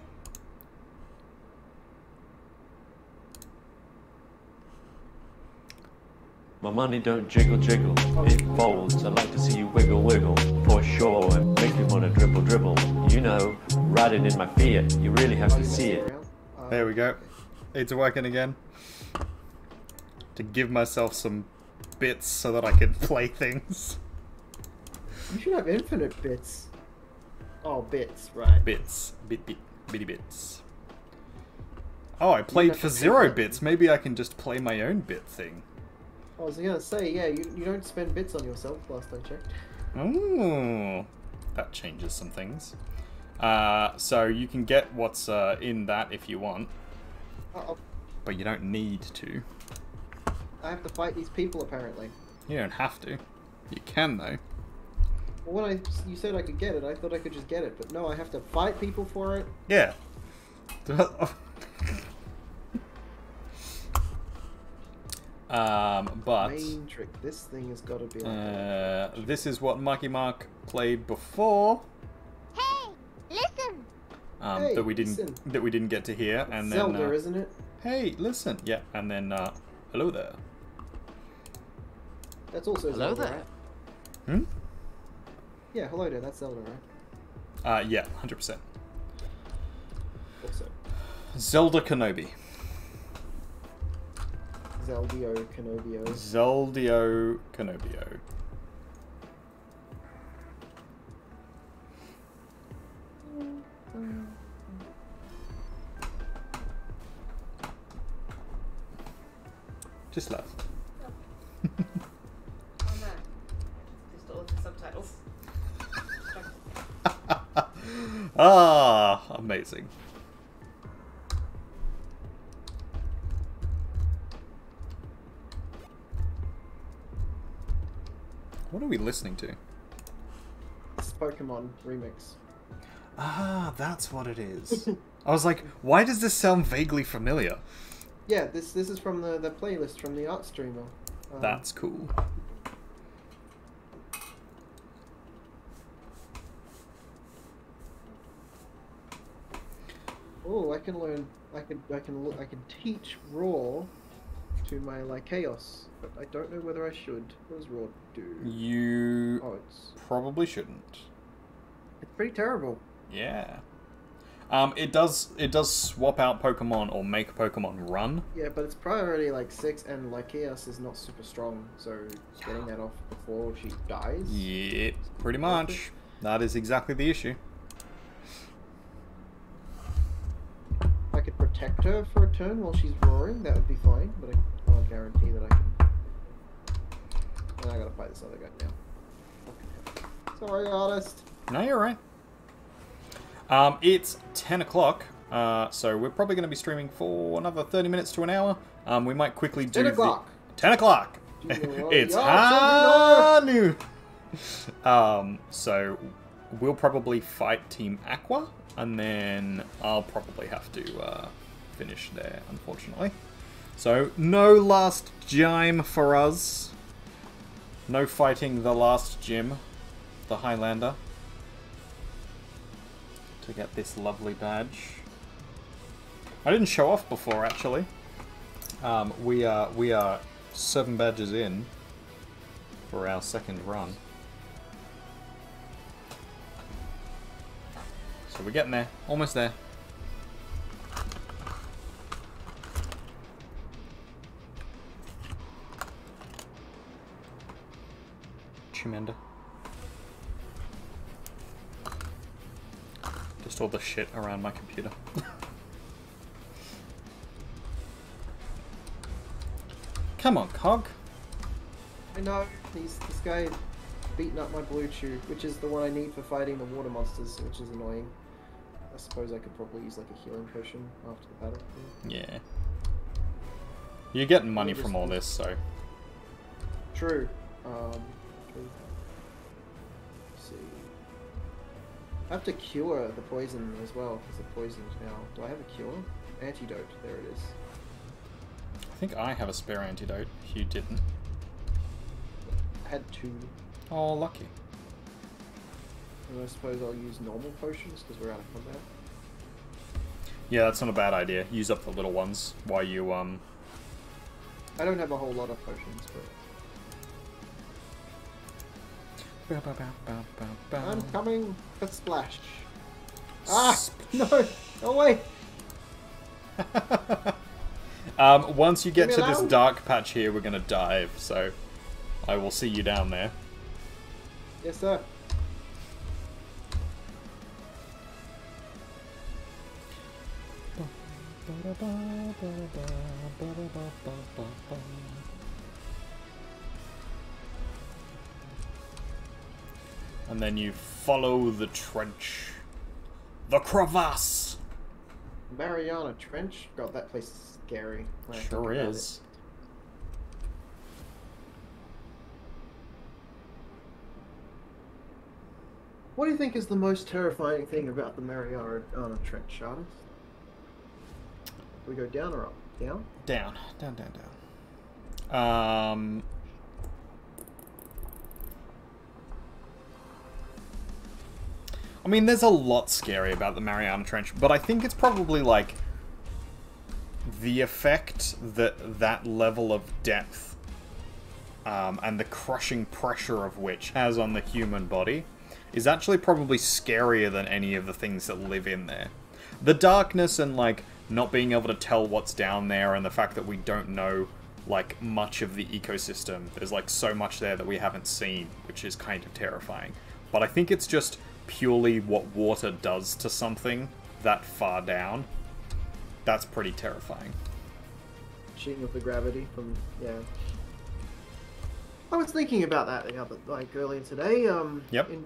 My money don't jiggle jiggle, it folds. I like to see you wiggle wiggle, for sure. And make me wanna dribble dribble. You know, riding in my Fiat, you really have to see it. There we go. It's working again. To give myself some bits so that I can play things. You should have infinite bits. Oh, bits, right. Bits. Bitty bits. Oh, I played for 0 bits. Maybe I can just play my own bit thing. I was gonna say, yeah, you don't spend bits on yourself, last I checked. Ooh. That changes some things. So you can get what's in that if you want. Uh-oh. But you don't need to. I have to fight these people, apparently. You don't have to. You can, though. Well, when you said I could get it, I thought I could just get it, but no, I have to fight people for it. Yeah. But Main trick. This thing has got to be like this is what Marky Mark played before. Hey, listen! Hey, that we listen. didn't get to hear, and then Zelda, isn't it? hey, listen, yeah, and then hello there. That's also Hello Zelda, there. right? Hmm? Yeah, hello there. That's Zelda, right? Yeah, 100%. Also, Zelda Kenobi. Zeldio Kenobio. Zeldio Kenobio. Just love. Oh no. Just all the subtitles. Ah, amazing. What are we listening to? It's Pokemon remix. Ah, that's what it is. I was like, why does this sound vaguely familiar? Yeah, this is from the playlist from the art streamer. That's cool. Oh, I can learn. I can teach Raw to my Lycaos, but I don't know whether I should. What does Raw do? You Oh, it's probably shouldn't. pretty terrible. Yeah. It does swap out Pokemon or make Pokemon run. Yeah, but it's priority like 6, and Lycaos is not super strong, so getting that off before she dies. Yep, pretty much. That is exactly the issue. I could protect her for a turn while she's roaring. That would be fine, but I can't guarantee that I can. And I gotta fight this other guy now. Sorry, artist. No, you're right. It's 10 o'clock, so we're probably going to be streaming for another 30 minutes to an hour. We might quickly do 10 o'clock. 10 o'clock! Do you know what? It's Yeah, high noon! So we'll probably fight Team Aqua, and then I'll probably have to finish there, unfortunately. So, no last gym for us. No fighting the last gym, the Highlander, to get this lovely badge. I didn't show off before, actually. We are 7 badges in for our second run. So we're getting there, almost there. Chimenda. Just all the shit around my computer. Come on, Cog. I know. This guy beating up my blue chew, which is the one I need for fighting the water monsters, which is annoying. I suppose I could probably use like a healing potion after the battle. Yeah. You're getting money from all this, so... True. Let's see. I have to cure the poison as well, because the poison's now... Do I have a cure? Antidote. There it is. I think I have a spare antidote. You didn't. I had 2. Oh, lucky. And I suppose I'll use normal potions, because we're out of combat. Yeah, that's not a bad idea. Use up the little ones while you, I don't have a whole lot of potions, but... I'm coming! Let's splash! Ah! No! Away! Once you get to this alone. dark patch here, we're gonna dive, so I will see you down there. Yes, sir. And then you follow the trench. The crevasse! Mariana Trench? God, that place is scary. when I think Sure about is. What do you think is the most terrifying thing about the Mariana Trench, artist? We go down or up? Down? Down. Down. I mean, there's a lot scary about the Mariana Trench, but I think it's probably, like, the effect that that level of depth and the crushing pressure of which has on the human body is actually probably scarier than any of the things that live in there. The darkness and, like, not being able to tell what's down there and the fact that we don't know, like, much of the ecosystem. There's, like, so much there that we haven't seen, which is kind of terrifying. But I think it's just purely what water does to something that far down. That's pretty terrifying. Cheating with the gravity from, yeah. I was thinking about that the other, like, earlier today, Yep. in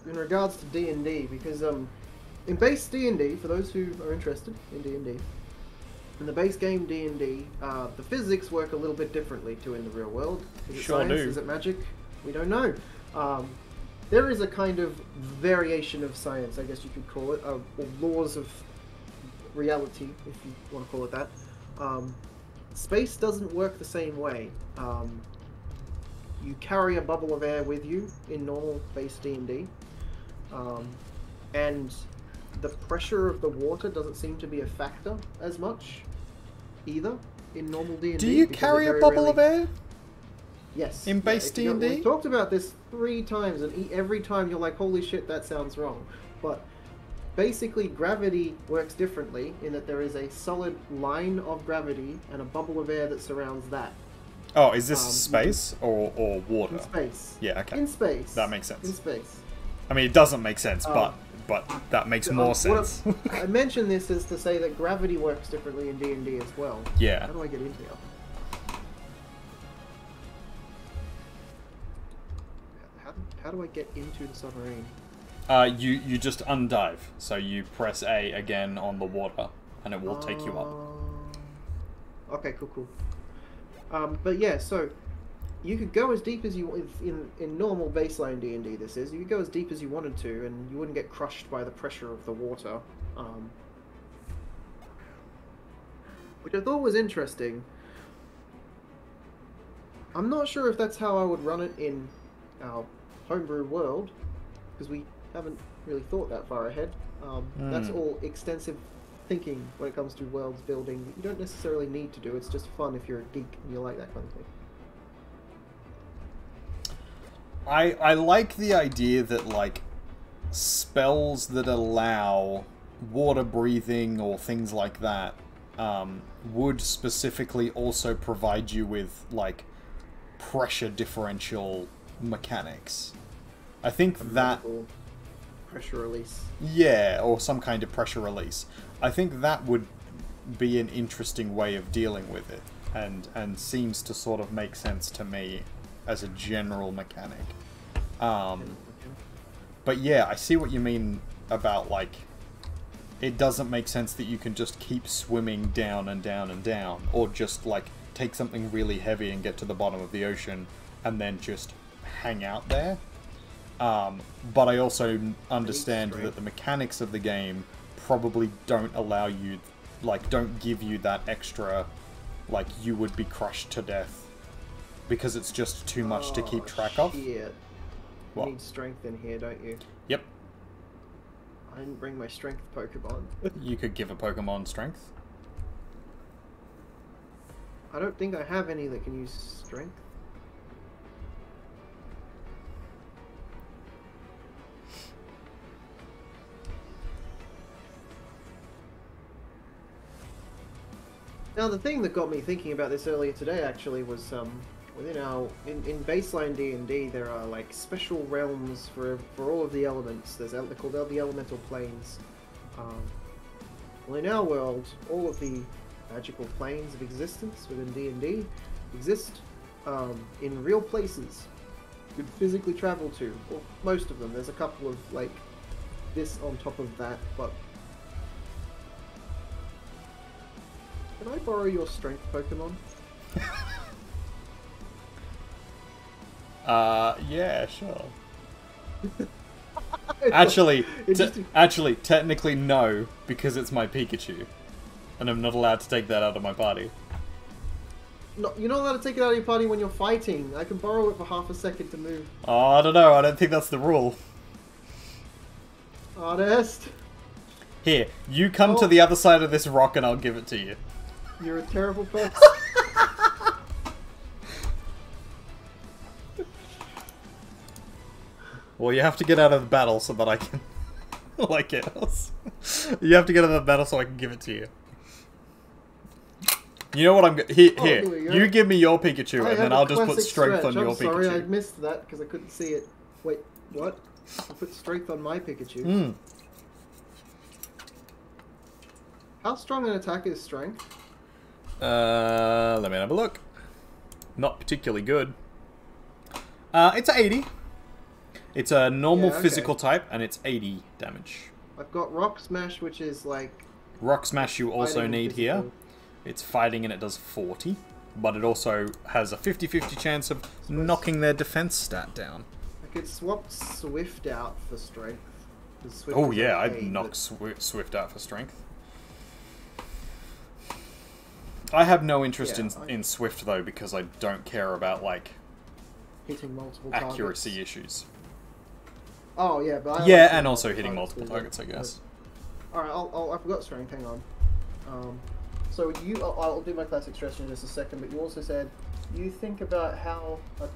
regards to D&D, because, in base D&D, for those who are interested in D&D, in the base game D&D, the physics work a little bit differently to in the real world. Is it Sure science? do. Is it magic? We don't know. There is a kind of variation of science, I guess you could call it, or laws of reality, if you want to call it that. Space doesn't work the same way. You carry a bubble of air with you in normal base D&D, and the pressure of the water doesn't seem to be a factor as much either in normal D&D. Do you because carry it a very bubble rarely- of air? Yes. In base if you don't- D&D? We talked about this 3 times, and every time you're like, holy shit, that sounds wrong. But basically, gravity works differently in that there is a solid line of gravity and a bubble of air that surrounds that. Oh, is this space or water? In space. Yeah, okay. In space. That makes sense. In space. I mean, it doesn't make sense, but that makes more What sense. I mention this is to say that gravity works differently in D&D as well. Yeah. How do I get in here? How do I get into the submarine? You just undive. So you press A again on the water, and it will take you up. Okay, cool. But yeah, so you could go as deep as you in normal baseline D&D. This is you could go as deep as you wanted to, and you wouldn't get crushed by the pressure of the water, which I thought was interesting. I'm not sure if that's how I would run it in our homebrew world, because we haven't really thought that far ahead. That's all extensive thinking when it comes to worlds building that you don't necessarily need to do. It's just fun if you're a geek and you like that kind of thing. I like the idea that, like, spells that allow water breathing or things like that would specifically also provide you with, like, pressure differential mechanics. I think that... Pressure release. Yeah, or some kind of pressure release. I think that would be an interesting way of dealing with it, and seems to sort of make sense to me as a general mechanic. But yeah, I see what you mean about, like, it doesn't make sense that you can just keep swimming down and down and down, or just, like, take something really heavy and get to the bottom of the ocean and then just hang out there. But I also understand that the mechanics of the game probably don't allow you, like, don't give you that extra, like, you would be crushed to death, because it's just too much to keep track of. Shit. What? You need strength in here, don't you? Yep. I didn't bring my strength Pokemon. You could give a Pokemon strength. I don't think I have any that can use strength. Now the thing that got me thinking about this earlier today actually was within our in baseline D&D there are like special realms for all of the elements. They're called the elemental planes. Well, in our world, all of the magical planes of existence within D&D exist in real places you could physically travel to. Well, most of them. There's a couple of like this on top of that, but can I borrow your strength Pokemon? Yeah, sure. Actually, technically no, because it's my Pikachu, and I'm not allowed to take that out of my party. No, you're not allowed to take it out of your party when you're fighting. I can borrow it for half a second to move. Oh, I don't know. I don't think that's the rule. Artist. Here, you come to the other side of this rock, and I'll give it to you. You're a terrible person. Well, you have to get out of the battle so that I can... like it. You have to get out of the battle so I can give it to you. You know what I'm... Here, you give me your Pikachu, and then I'll just put strength on your Pikachu. I'm sorry, I missed that because I couldn't see it. Wait, what? I put strength on my Pikachu. Hmm. How strong an attack is strength? Let me have a look. Not particularly good. It's 80. It's a normal physical type, and it's 80 damage. I've got Rock Smash, which is like... Rock Smash you also need here. It's fighting, and it does 40. But it also has a 50-50 chance of knocking their defense stat down. I could swap Swift out for strength. Oh yeah, I'd knock Swift out for strength. I have no interest in Swift, though, because I don't care about, like, hitting multiple accuracy targets. issues. Oh, yeah, but and also hitting multiple targets, I guess. Alright, I forgot strength, hang on. So I'll do my classic stress in just a second, but you also said you think about how a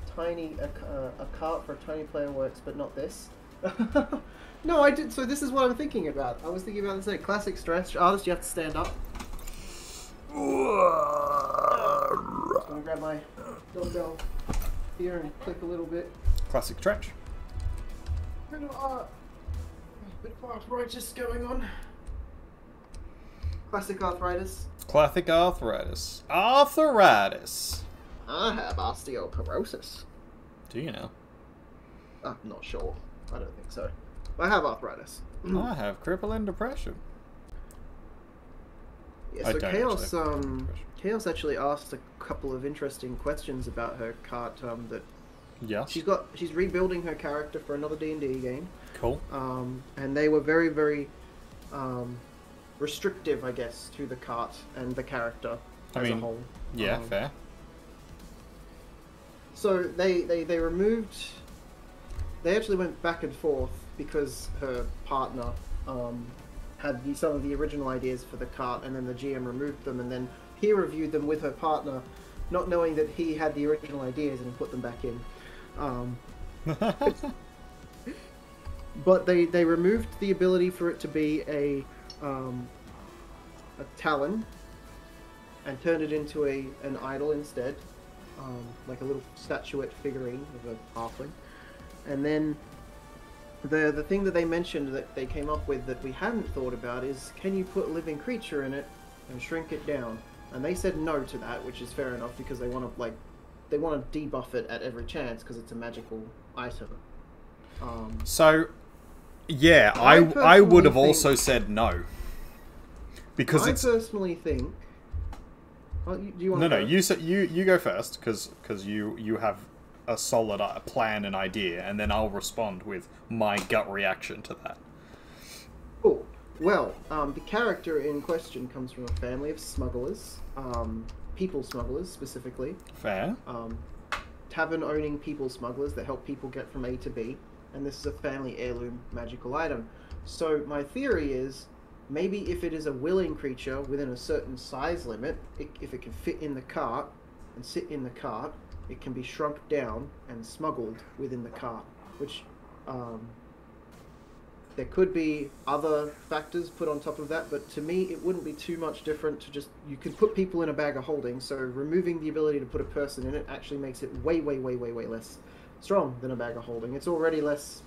cart for a tiny player works, but not this. No, I did. So this is what I'm thinking about. I was thinking about this classic stretch. Artist, you have to stand up. I'm gonna grab my dumbbell here and click a little bit. Classic stretch. A bit of arthritis going on. Classic arthritis. Classic arthritis. Arthritis. I have osteoporosis. Do you know? I'm not sure. I don't think so. I have arthritis. I have crippling depression. Yeah, so Chaos actually asked a couple of interesting questions about her cart. Yeah. She's rebuilding her character for another D&D game. Cool. And they were very, very restrictive, I guess, to the cart and the character as a whole. Yeah, fair. So they removed. They actually went back and forth because her partner had some of the original ideas for the cart, and then the GM removed them, and then he reviewed them with her partner, not knowing that he had the original ideas, and put them back in. But they removed the ability for it to be a talon, and turned it into an idol instead, like a little statuette figurine of a halfling. And then the thing that they mentioned that they came up with that we hadn't thought about is, can you put a living creature in it and shrink it down? And they said no to that, which is fair enough because they want to like they want to debuff it at every chance because it's a magical item. So, yeah, I I would have personally also said no. Because I it's... personally think... Oh, do you want No, to no, you go first, because you have a solid plan and idea, and then I'll respond with my gut reaction to that. Cool. Well, the character in question comes from a family of smugglers, people smugglers specifically. Fair. Tavern-owning people smugglers that help people get from A to B, and this is a family heirloom magical item. So my theory is, maybe if it is a willing creature within a certain size limit, if it can fit in the cart and sit in the cart, it can be shrunk down and smuggled within the cart, which there could be other factors put on top of that, but to me it wouldn't be too much different to just, you can put people in a bag of holding, so removing the ability to put a person in it actually makes it way less strong than a bag of holding. It's already less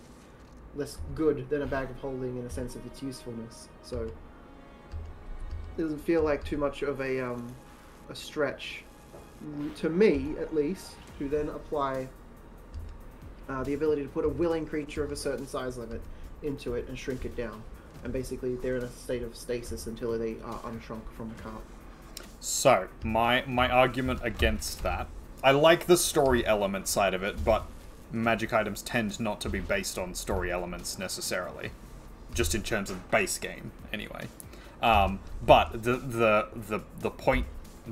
good than a bag of holding in a sense of its usefulness, so it doesn't feel like too much of a stretch, to me at least, to then apply the ability to put a willing creature of a certain size limit into it and shrink it down, and basically they're in a state of stasis until they are unshrunk from the cart. So, my argument against that, I like the story element side of it, but magic items tend not to be based on story elements necessarily, just in terms of base game anyway. But the point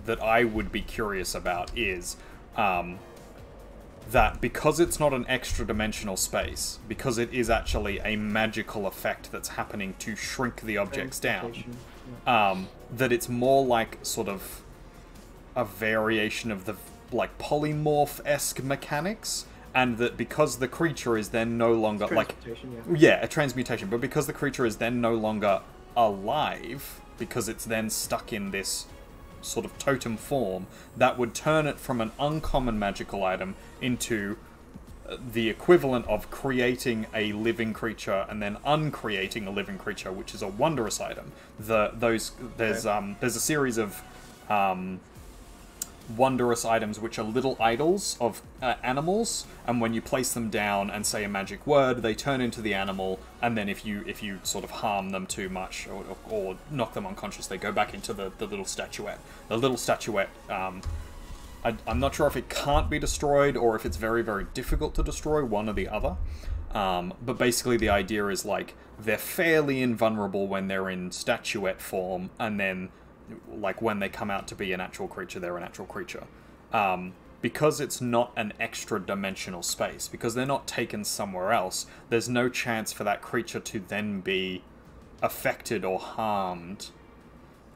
that I would be curious about is that because it's not an extra dimensional space, because it is actually a magical effect that's happening to shrink the objects down, that it's more like sort of a variation of the like polymorph-esque mechanics, and that because the creature is then no longer like a transmutation, but because the creature is then no longer alive, because it's then stuck in this sort of totem form, that would turn it from an uncommon magical item into the equivalent of creating a living creature and then uncreating a living creature, which is a wondrous item. There's a series of wondrous items which are little idols of animals, and when you place them down and say a magic word, they turn into the animal, and then if you sort of harm them too much or knock them unconscious, they go back into the little statuette. The little statuette, I'm not sure if it can't be destroyed or if it's very, very difficult to destroy, one or the other. But basically the idea is like they're fairly invulnerable when they're in statuette form, and then like when they come out to be an actual creature, they're an actual creature. Because it's not an extra dimensional space, because they're not taken somewhere else, there's no chance for that creature to then be affected or harmed.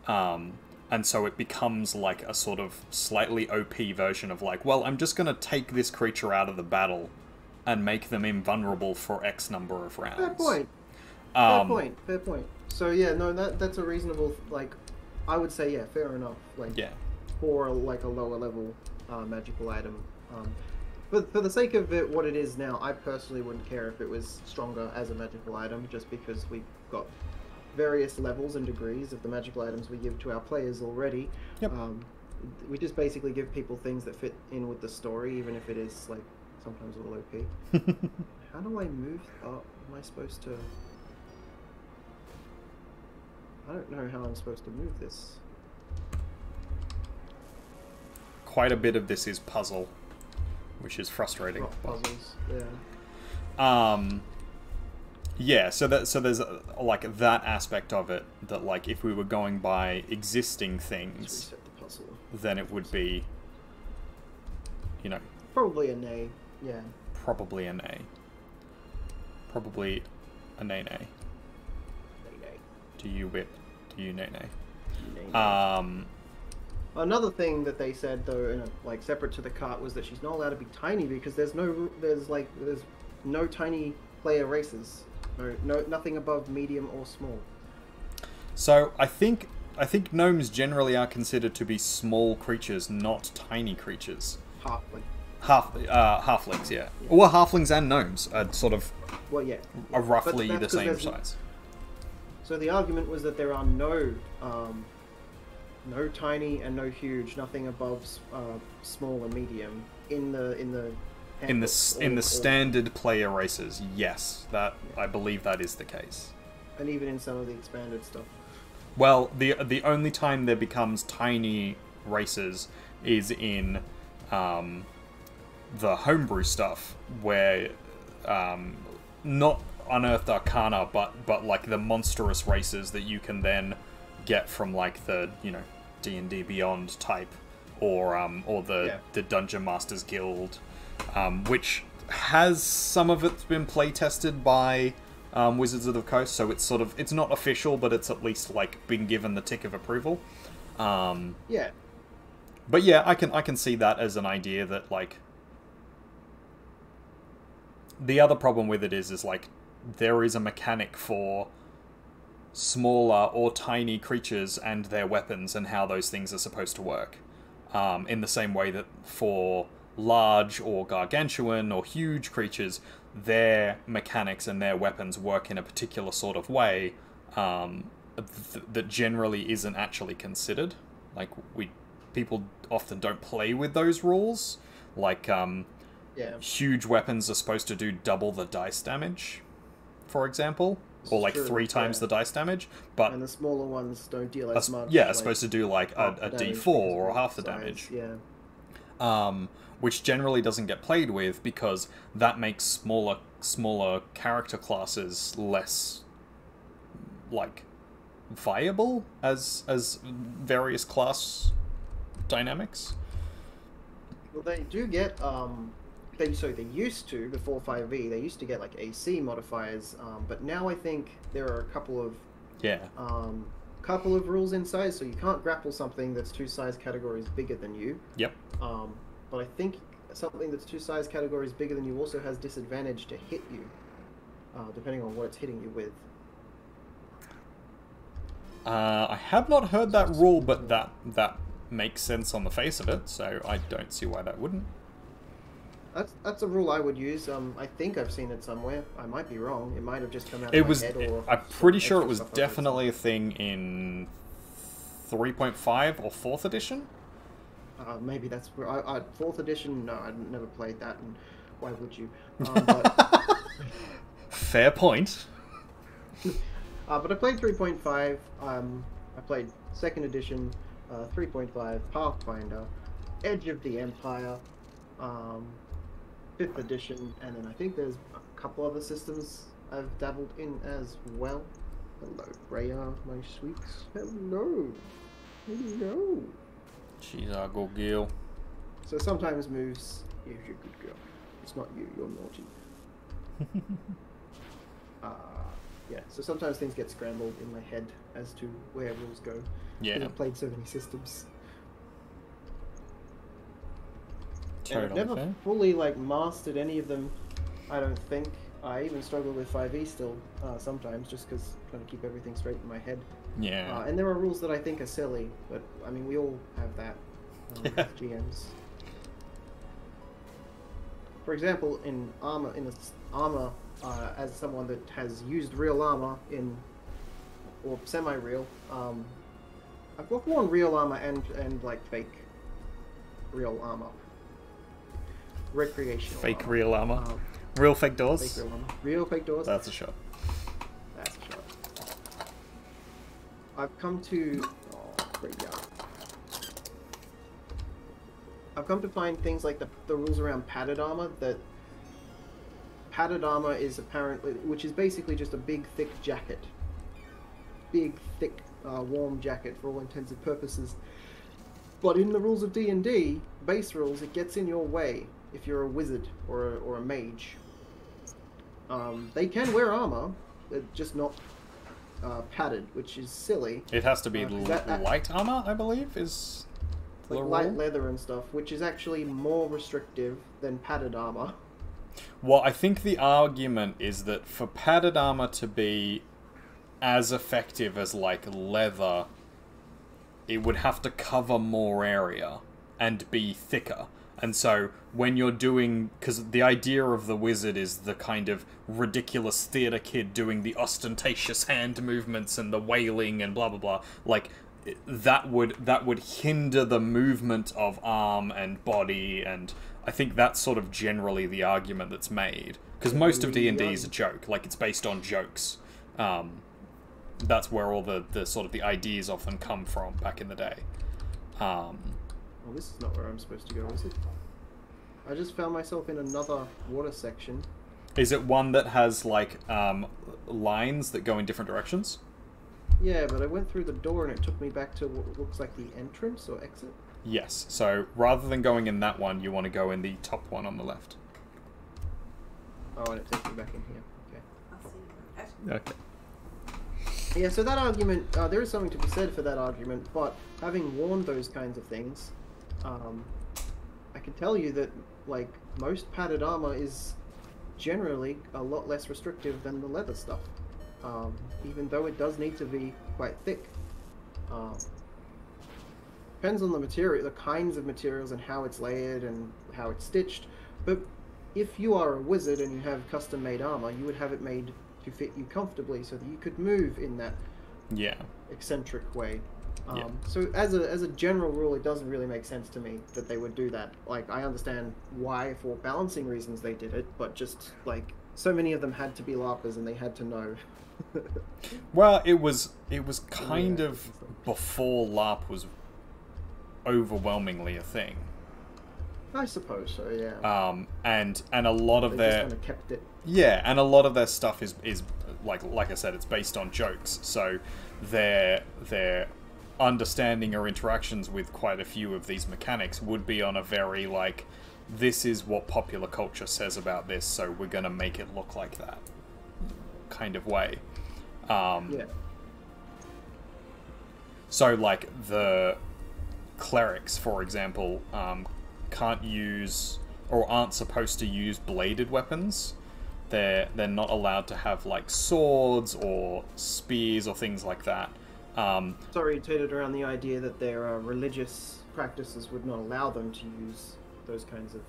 And so it becomes like a sort of slightly OP version of like, well, I'm just going to take this creature out of the battle and make them invulnerable for X number of rounds. Fair point. Fair point. So yeah, no, that's a reasonable, like, I would say, yeah, fair enough. Like, yeah, for like a lower level magical item. But for the sake of it, what it is now, I personally wouldn't care if it was stronger as a magical item, just because we've got various levels and degrees of the magical items we give to our players already. Yep. We just basically give people things that fit in with the story, even if it is like sometimes a little OP. How do I move? Oh, am I supposed to? I don't know how I'm supposed to move this. Quite a bit of this is puzzle, which is frustrating. Puzzles, yeah. Yeah, so there's like that aspect of it, that like if we were going by existing things, then it would be, you know, probably a nay. Yeah. Probably a nay. Probably a nay. Do you whip? Do you nay? Another thing that they said though, in a, like separate to the cart, was that she's not allowed to be tiny because there's no tiny player races. Nothing above medium or small. So I think gnomes generally are considered to be small creatures, not tiny creatures. Halflings, yeah. Or halflings and gnomes are sort of are roughly the same size. So the argument was that there are no tiny and no huge, nothing above small and medium, in the In the handbook, or- standard player races, yes, that I believe that is the case. and even in some of the expanded stuff. Well, the only time there becomes tiny races is in the homebrew stuff, where not Unearthed Arcana, but like the monstrous races that you can then get from like the D&D Beyond type, or the Dungeon Masters Guild, which has some of it's been play tested by Wizards of the Coast, so it's not official, but it's at least like been given the tick of approval. Yeah. But yeah, I can see that as an idea that like the other problem with it is like there is a mechanic for smaller or tiny creatures and their weapons and how those things are supposed to work. In the same way that for large or gargantuan or huge creatures, their mechanics and their weapons work in a particular sort of way that generally isn't actually considered. Like people often don't play with those rules. Like huge weapons are supposed to do double the dice damage, for example, or like 3 times the dice damage. But and the smaller ones don't deal as much. Yeah, it's supposed to do like a D4 or half the size, damage. Yeah. Which generally doesn't get played with because that makes smaller character classes less like viable as various class dynamics. Well, they do get they used to, before 5e, they used to get like AC modifiers, but now I think there are a couple of rules in size, so you can't grapple something that's 2 size categories bigger than you. Yep. But I think something that's 2 size categories bigger than you also has disadvantage to hit you, depending on what it's hitting you with. I have not heard that rule, but that makes sense on the face of it, so I don't see why that wouldn't. That's a rule I would use. I think I've seen it somewhere. I might be wrong. It might have just come out It of my was. head. Or I'm pretty sure it was definitely a thing in 3.5 or 4th edition. Maybe that's where 4th edition. No, I never played that, and why would you? Fair point. But I played 3.5. I played 2nd edition, 3.5, Pathfinder, Edge of the Empire, 5th edition, and then I think there's a couple other systems I've dabbled in as well. Hello, Freya, my sweets. Hello. Hello. She's our good girl. So sometimes moves, you're a good girl. It's not you, you're naughty. Yeah, so sometimes things get scrambled in my head as to where rules go. Yeah. Because I've played so many systems. Totally And I've never fair. fully mastered any of them, I don't think. I even struggle with 5e still sometimes, just because trying to keep everything straight in my head. Yeah. And there are rules that I think are silly, but I mean we all have that as GMs. For example, in armor, as someone that has used real armor or semi-real, I've worn real armor and like fake real armor. Recreational Fake armor. real armor. Real fake doors. Fake real armor. Real fake doors. That's a shot. That's a shot. I've come to... Oh, great job. I've come to find things like the rules around padded armor, that padded armor is apparently... which is basically just a big, thick jacket. Big, thick, warm jacket for all intents and purposes. But in the rules of D&D, base rules, it gets in your way if you're a wizard or a mage. They can wear armor, just not padded, which is silly. It has to be light armor, I believe, is the Like rule. light leather and stuff, which is actually more restrictive than padded armor. Well, I think the argument is that for padded armor to be as effective as like leather, it would have to cover more area and be thicker. And so when you're doing... because the idea of the wizard is the kind of ridiculous theatre kid doing the ostentatious hand movements and the wailing and blah blah blah. Like, that would hinder the movement of arm and body and I think that's sort of generally the argument that's made. Because most of D&D is a joke. Like, it's based on jokes. That's where all the sort of the ideas of them come from back in the day. Well, this is not where I'm supposed to go, is it? I just found myself in another water section. Is it one that has, like, lines that go in different directions? Yeah, but I went through the door and it took me back to what looks like the entrance or exit. Yes, so rather than going in that one, you want to go in the top one on the left. Oh, and it takes me back in here. Okay. I'll see. Okay. Yeah, so that argument, there is something to be said for that argument, but having worn those kinds of things, I can tell you that, like, most padded armor is generally a lot less restrictive than the leather stuff, even though it does need to be quite thick. Depends on the material, the kinds of materials and how it's layered and how it's stitched, but if you are a wizard and you have custom-made armor, you would have it made to fit you comfortably so that you could move in that eccentric way. So as a general rule, it doesn't really make sense to me that they would do that. Like, I understand why, for balancing reasons, they did it, but just, like, so many of them had to be LARPers and they had to know. Well, it was kind of before LARP was overwhelmingly a thing. I suppose so, yeah. And a lot of they their just kind of kept it. Yeah, and a lot of their stuff is like I said, it's based on jokes. So their understanding or interactions with quite a few of these mechanics would be on a very, like, this is what popular culture says about this, so we're gonna make it look like that kind of way. Yeah. So, like, the clerics, for example, can't use or aren't supposed to use bladed weapons. They're not allowed to have, like, swords or spears or things like that. It's orientated around the idea that their religious practices would not allow them to use those kinds of...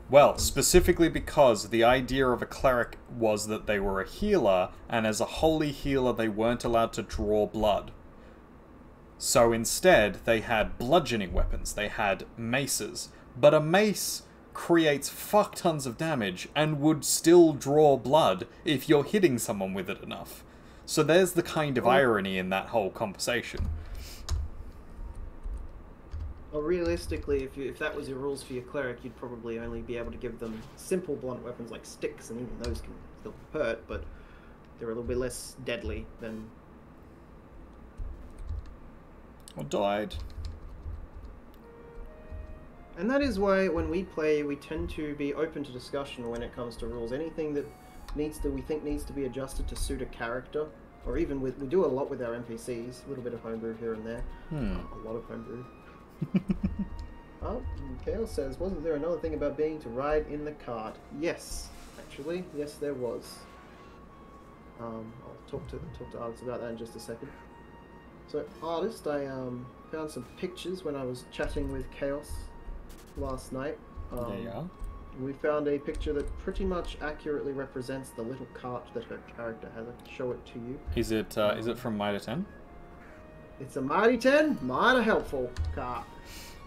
Well, specifically because the idea of a cleric was that they were a healer, and as a holy healer they weren't allowed to draw blood. So instead, they had bludgeoning weapons, they had maces. But a mace creates fuck tons of damage and would still draw blood if you're hitting someone with it enough. So there's the kind of irony in that whole conversation. Well, realistically, if that was your rules for your cleric, you'd probably only be able to give them simple blunt weapons like sticks, and even those can still hurt, but they're a little bit less deadly than... Or died. And that is why when we play, we tend to be open to discussion when it comes to rules. Anything that we think needs to be adjusted to suit a character, or even we do a lot with our NPCs, a little bit of homebrew here and there, a lot of homebrew. Oh, Chaos says, wasn't there another thing about being to ride in the cart? Yes, actually, yes there was. I'll talk to Artist about that in just a second. So, Artist, I found some pictures when I was chatting with Chaos last night. There you are. We found a picture that pretty much accurately represents the little cart that her character has. I can show it to you. Is it from Mitre 10? It's a Mighty 10, mighty helpful cart.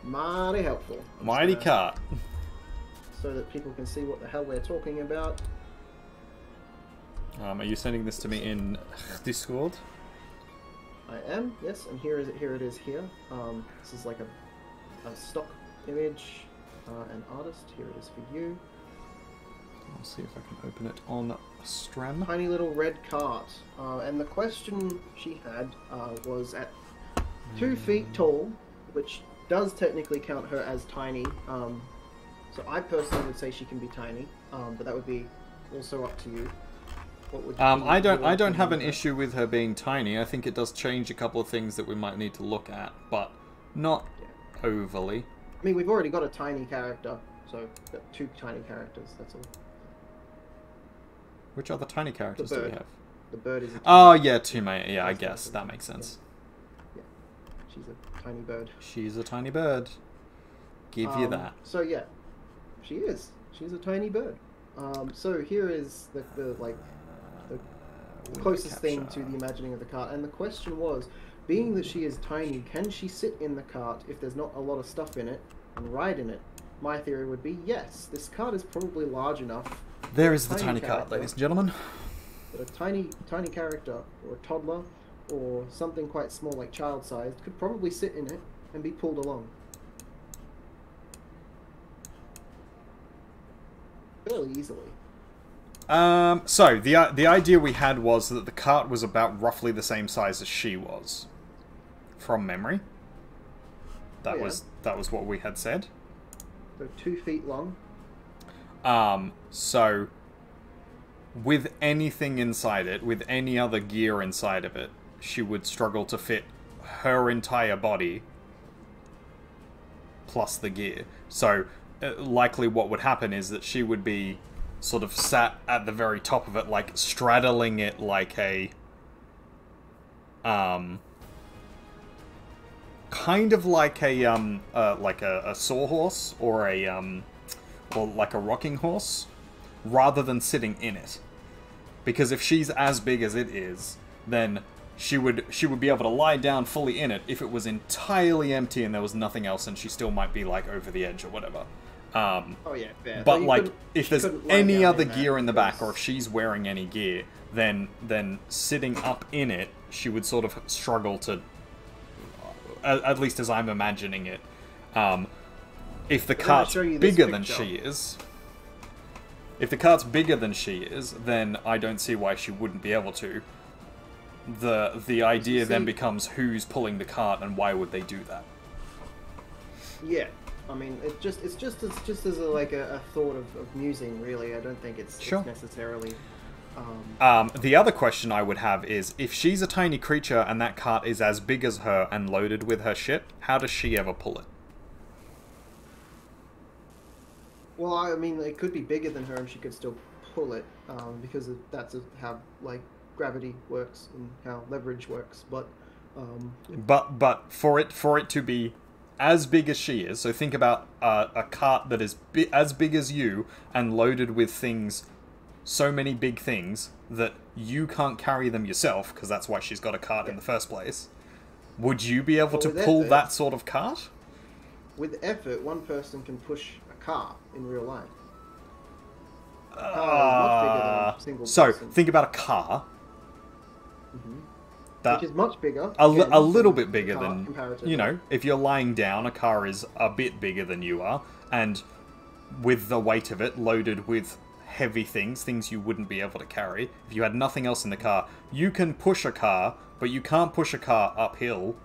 Mighty helpful. Mighty cart. So that people can see what the hell we're talking about. Are you sending this to me in Discord? I am, yes, and here it is here. This is like a stock image, an artist. Here it is for you. I'll see if I can open it on Stram. Tiny little red cart. And the question she had was at 2 feet tall, which does technically count her as tiny. So I personally would say she can be tiny, but that would be also up to you. What would I don't have an issue with her being tiny. I think it does change a couple of things that we might need to look at, but not overly. I mean, we've already got a tiny character, so we've got 2 tiny characters, that's all. Which other tiny characters do we have? The bird is a tiny Oh, yeah, 2 main. Yeah, I guess. That makes sense. Yeah. She's a tiny bird. She's a tiny bird. Give you that. So, yeah. She is. She's a tiny bird. So here is the closest thing to the imagining of the cart. And the question was, being that she is tiny, can she sit in the cart if there's not a lot of stuff in it and ride in it? my theory would be yes, this cart is probably large enough. There is the Tiny tiny cart, character. ladies and gentlemen. That a tiny character or a toddler or something quite small like child-sized could probably sit in it and be pulled along. Fairly easily. So the idea we had was that the cart was about roughly the same size as she was, from memory. That Oh, yeah. was what we had said. So 2 feet long. So with anything inside it, with any other gear inside of it, she would struggle to fit her entire body plus the gear. So likely what would happen is that she would be sort of sat at the very top of it, like straddling it like a kind of like a sawhorse or or like a rocking horse, rather than sitting in it. Because if she's as big as it is, then she would be able to lie down fully in it if it was entirely empty and there was nothing else, and she still might be like over the edge or whatever. Oh yeah, fair. But So you like, couldn't- if you there's couldn't lie any down other in that gear in the back, or because- if she's wearing any gear, then sitting up in it, she would sort of struggle to, at least as I'm imagining it. If the But then I cart's show you this bigger than picture. she is, if the cart's bigger than she is, then I don't see why she wouldn't be able to. The idea then see- becomes who's pulling the cart and why would they do that? Yeah, I mean, it's just as a thought of musing, really. I don't think it's Sure. necessarily. The other question I would have is, if she's a tiny creature and that cart is as big as her and loaded with her shit, how does she ever pull it? Well, I mean, it could be bigger than her and she could still pull it, because that's how like gravity works and how leverage works. But But for it to be as big as she is, so think about a cart that is as big as you and loaded with things, so many big things that you can't carry them yourself, because that's why she's got a cart in the first place. Would you be able Well, to with pull effort- that sort of cart? with effort, one person can push a car in real life. A car is much bigger than a single So person. think about a car. That Which is much bigger. a again, little than bit bigger the car than, comparatively. you know, if you're lying down, a car is a bit bigger than you are, and with the weight of it loaded with heavy things you wouldn't be able to carry. If you had nothing else in the car, you can push a car, but you can't push a car uphill.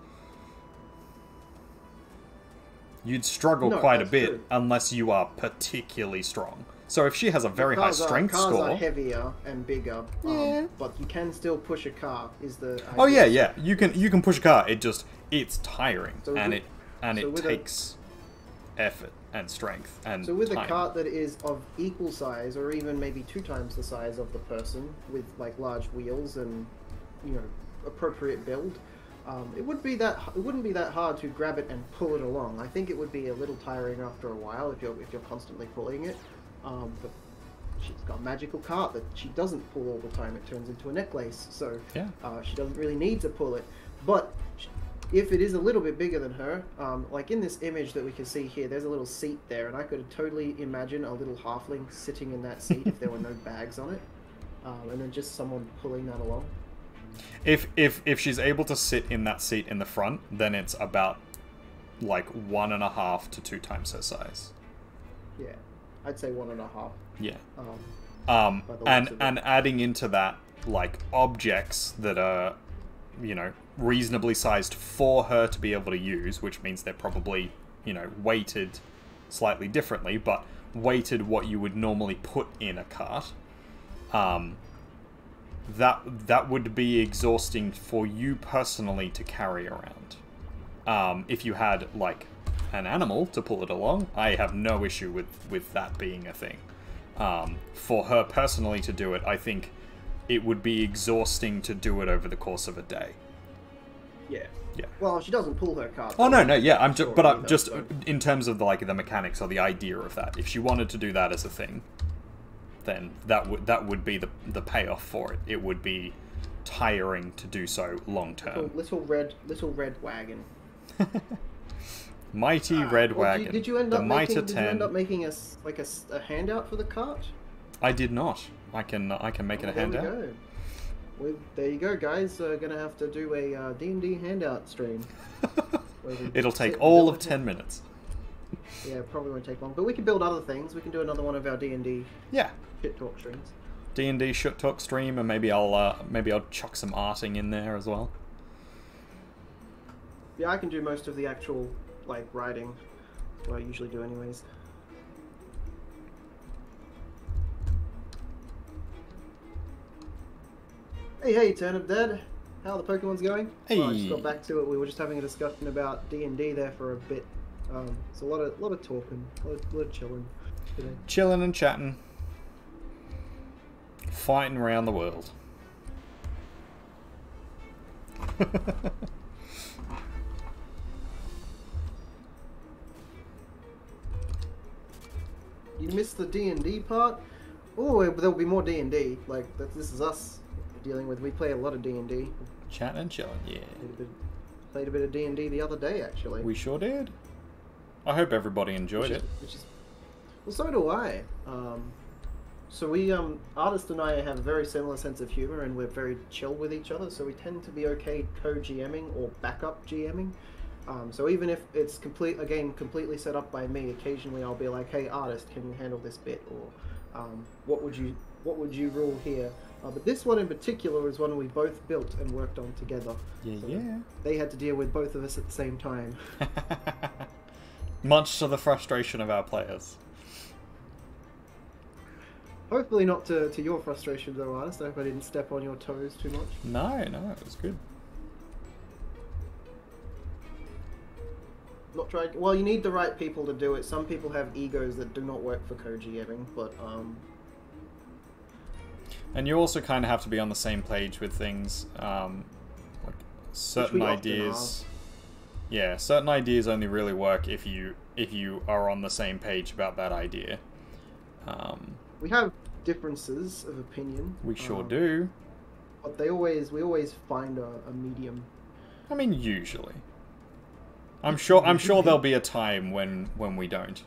You'd struggle No, quite a that's bit true. unless you are particularly strong. So if she has a very high strength cars score... are heavier and bigger, Yeah. but you can still push a car. Is the Oh idea. yeah, you can push a car. It's tiring, So and with- it so with a- takes effort and strength and So with time. a cart that is of equal size, or even maybe 2 times the size of the person, with like large wheels and appropriate build, it wouldn't be that hard to grab it and pull it along. I think it would be a little tiring after a while if you're constantly pulling it. But she's got a magical cart that she doesn't pull all the time. It turns into a necklace, so Yeah. she doesn't really need to pull it. But if it is a little bit bigger than her, like in this image that we can see here, there's a little seat there, and I could totally imagine a little halfling sitting in that seat if there were no bags on it, and then just someone pulling that along. If she's able to sit in that seat in the front, then it's about like 1.5 to 2 times her size. Yeah, I'd say 1.5. Yeah. By the looks And of it. and adding into that like objects that are, reasonably sized for her to be able to use, which means they're probably, weighted slightly differently, but weighted what you would normally put in a cart. That would be exhausting for you personally to carry around. If you had like an animal to pull it along, I have no issue with that being a thing. For her personally to do it, I think it would be exhausting to do it over the course of a day. Yeah. Yeah. Well, she doesn't pull her cart. Oh no, yeah, I'm Sure, just, but I'm either, just so- in terms of the mechanics or the idea of that. If she wanted to do that as a thing, then that would be the payoff for it. It would be tiring to do so long term. Little red wagon. Mighty Red Well, Wagon. did you end the up Mitre making? Did you 10. end up making a handout for the cart? I did not. I can make it a There we handout. go. There you go, guys. Gonna have to do a D&D handout stream. where we It'll sit take and all build of 10 minutes. Yeah, probably won't take long. But we can build other things. We can do another one of our D&D Yeah. shit talk streams. D&D shit talk stream, and maybe I'll chuck some arting in there as well. Yeah, I can do most of the actual like writing. That's what I usually do, anyways. Hey, Turnip Dead. How are the Pokemon's going? Hey. Well, I just got back to it. We were just having a discussion about D&D there for a bit. It's a lot of talking, a lot of chilling today. Chilling and chatting. Fighting around the world. You missed the D&D part? Oh, there'll be more D&D. Like, this is us dealing with. We play a lot of D&D. Chatting and chilling, yeah. Played a bit of D&D the other day, actually. We sure did. I hope everybody enjoyed it. Well, so do I. So we, Artist and I have a very similar sense of humor, and we're very chill with each other, so we tend to be okay co-GMing or backup GMing. So even if it's completely set up by me, occasionally I'll be like, "Hey, Artist, can you handle this bit?" Or what would you rule here? But this one in particular is one we both built and worked on together. Yeah, So yeah. They had to deal with both of us at the same time. Much to the frustration of our players. Hopefully not to your frustration though, Artist. I hope I didn't step on your toes too much. No, it was good. Not trying. Well, you need the right people to do it. Some people have egos that do not work for co-GMing, but And you also kind of have to be on the same page with things. Like certain we often ideas. Yeah, certain ideas only really work if you are on the same page about that idea. We have differences of opinion. We sure do. But we always find a medium. I mean, usually. I'm sure there'll be a time when we don't,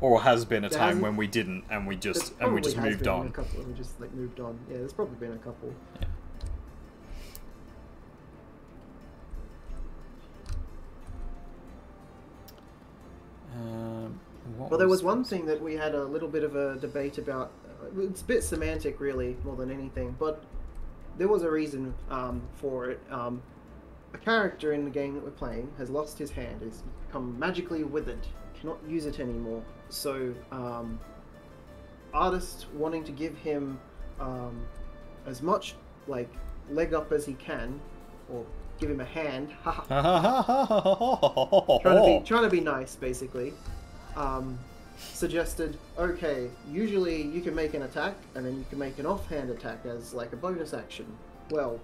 or has been a time when we didn't, and we just moved on. We just like moved on. Yeah, there's probably been a couple. Yeah. Well, there was one thing that we had a little bit of a debate about. It's a bit semantic, really, more than anything, but there was a reason for it. A character in the game that we're playing has lost his hand. He's become magically withered. Cannot use it anymore. So, Artist wanting to give him as much like leg up as he can, or give him a hand. trying to be nice, basically. Suggested, okay, usually you can make an attack and then you can make an offhand attack as like a bonus action. Well,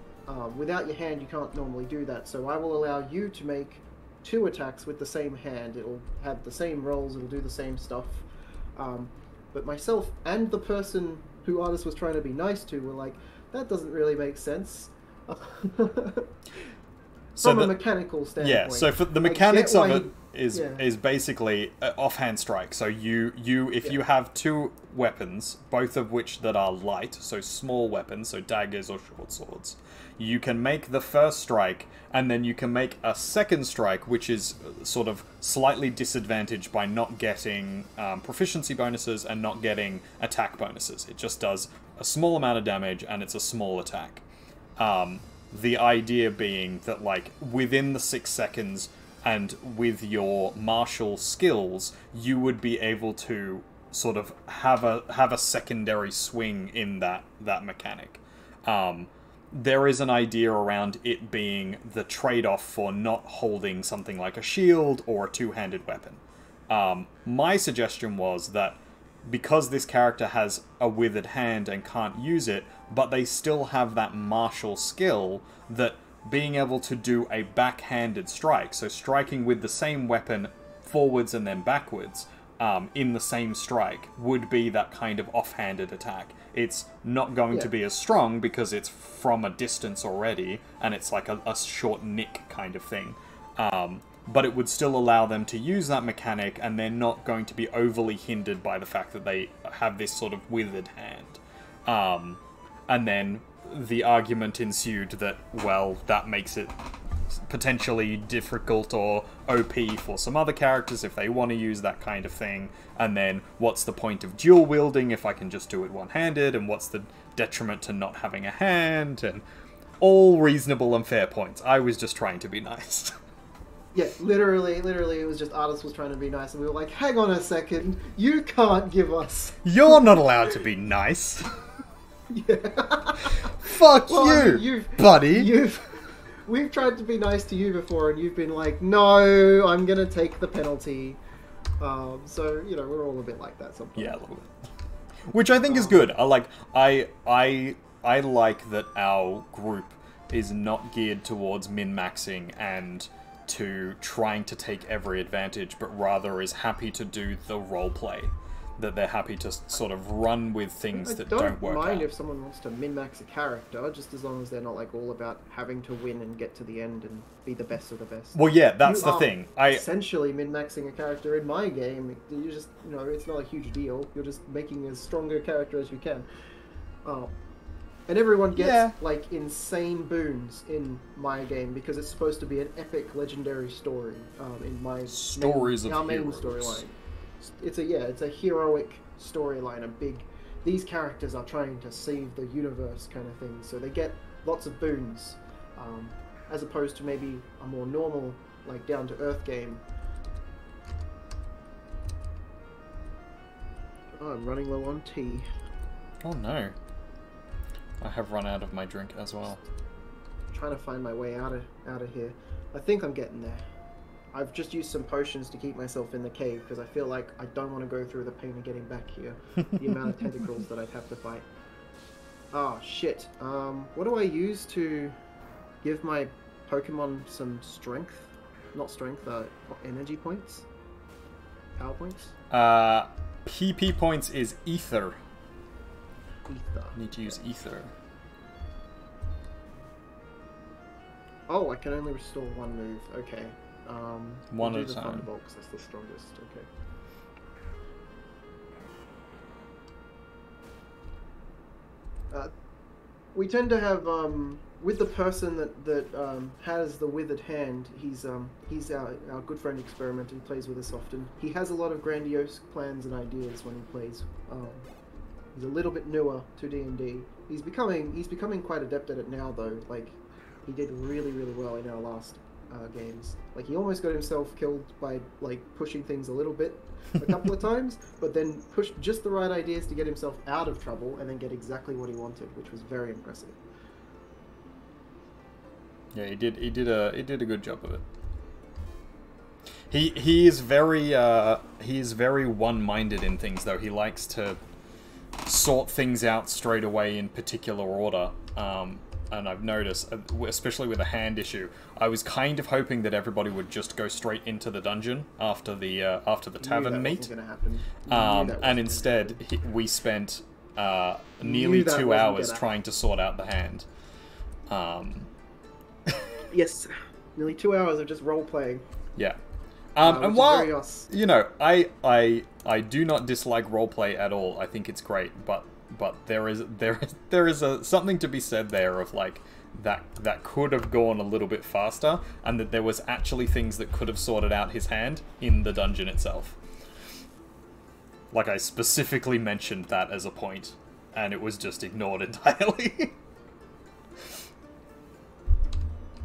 without your hand you can't normally do that, so I will allow you to make 2 attacks with the same hand. It'll have the same rolls, it'll do the same stuff. But myself and the person who Artist was trying to be nice to were like, that doesn't really make sense. From a mechanical standpoint. Yeah, so for the mechanics of it is basically offhand strike. So if you have 2 weapons, both of which that are light, so small weapons, so daggers or short swords, you can make the first strike, and then you can make a second strike, which is sort of slightly disadvantaged by not getting proficiency bonuses and not getting attack bonuses. It just does a small amount of damage, and it's a small attack. The idea being that, like, within the 6 seconds and with your martial skills, you would be able to sort of have a secondary swing in that mechanic. There is an idea around it being the trade-off for not holding something like a shield or a 2-handed weapon. My suggestion was that because this character has a withered hand and can't use it, but they still have that martial skill, that being able to do a backhanded strike, so striking with the same weapon forwards and then backwards in the same strike, would be that kind of offhanded attack. It's not going to be as strong because it's from a distance already, and it's like a short nick kind of thing. but it would still allow them to use that mechanic, and they're not going to be overly hindered by the fact that they have this sort of withered hand. And then the argument ensued that, well, that makes it potentially difficult or OP for some other characters if they want to use that kind of thing, and then what's the point of dual wielding if I can just do it one-handed, and what's the detriment to not having a hand, and all reasonable and fair points. I was just trying to be nice. Yeah, literally, it was just Artist was trying to be nice, and we were like, hang on a second, you can't give us... You're not allowed to be nice. Yeah. Fuck Well, you, I mean, buddy. We've tried to be nice to you before, and you've been like, no, I'm gonna take the penalty. So, you know, we're all a bit like that sometimes. Yeah, a little bit. Which I think is good. I like that our group is not geared towards min-maxing and to trying to take every advantage, but rather is happy to do the roleplay. That they're happy to sort of run with things that don't work out. I don't mind if someone wants to min-max a character, just as long as they're not like all about having to win and get to the end and be the best of the best. Well, yeah, that's the thing. Essentially min-maxing a character in my game, you just, you know, it's not a huge deal. You're just making as strong a character as you can. And everyone gets like insane boons in my game because it's supposed to be an epic, legendary story. In my main storyline. It's a heroic storyline, these characters are trying to save the universe kind of thing, so they get lots of boons, as opposed to maybe a more normal, like, down-to-earth game. Oh, I'm running low on tea. Oh no. I have run out of my drink as well. I'm trying to find my way out of here. I think I'm getting there. I've just used some potions to keep myself in the cave because I feel like I don't want to go through the pain of getting back here. The amount of tentacles that I'd have to fight. Oh, shit. What do I use to give my Pokemon some strength? Not strength, energy points? Power points? PP points is ether. Ether. Need to use ether. Oh, I can only restore one move. Okay. One we'll at a time. Thunderbolt, 'cause that's the strongest. Okay. We tend to have with the person that has the withered hand. He's our good friend Experimenter. He plays with us often. He has a lot of grandiose plans and ideas when he plays. He's a little bit newer to D&D. He's becoming quite adept at it now, though. Like, he did really well in our last games. Like, he almost got himself killed by like pushing things a little bit a couple of times, but then pushed just the right ideas to get himself out of trouble and then get exactly what he wanted, which was very impressive. Yeah, he did a good job of it. He is very one-minded in things, though. He likes to sort things out straight away in particular order. And I've noticed, especially with a hand issue, I was kind of hoping that everybody would just go straight into the dungeon after the tavern meet. And instead, we spent nearly 2 hours trying to sort out the hand. Yes, nearly 2 hours of just role playing. Yeah. And while, you know, I do not dislike roleplay at all. I think it's great, but there is something to be said there of like that could have gone a little bit faster, and that there was actually things that could have sorted out his hand in the dungeon itself. Like, I specifically mentioned that as a point, and it was just ignored entirely.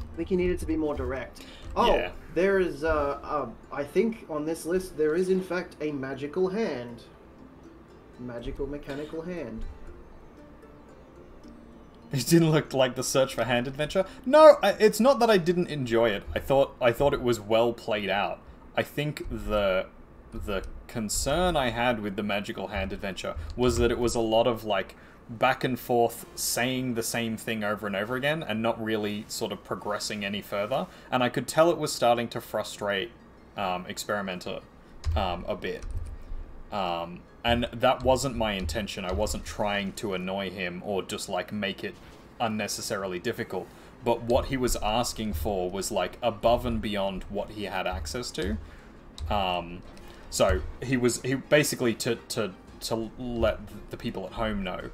I think he needed to be more direct. Oh, yeah. There is, I think on this list there is in fact a magical hand. Magical mechanical hand. It didn't look like the search for hand adventure. No, it's not that I didn't enjoy it. I thought it was well played out. I think the concern I had with the magical hand adventure was that it was a lot of like back and forth saying the same thing over and over again and not really sort of progressing any further. And I could tell it was starting to frustrate Experimenter a bit. And that wasn't my intention. I wasn't trying to annoy him or just like make it unnecessarily difficult. but what he was asking for was like above and beyond what he had access to. So he basically to let the people at home know,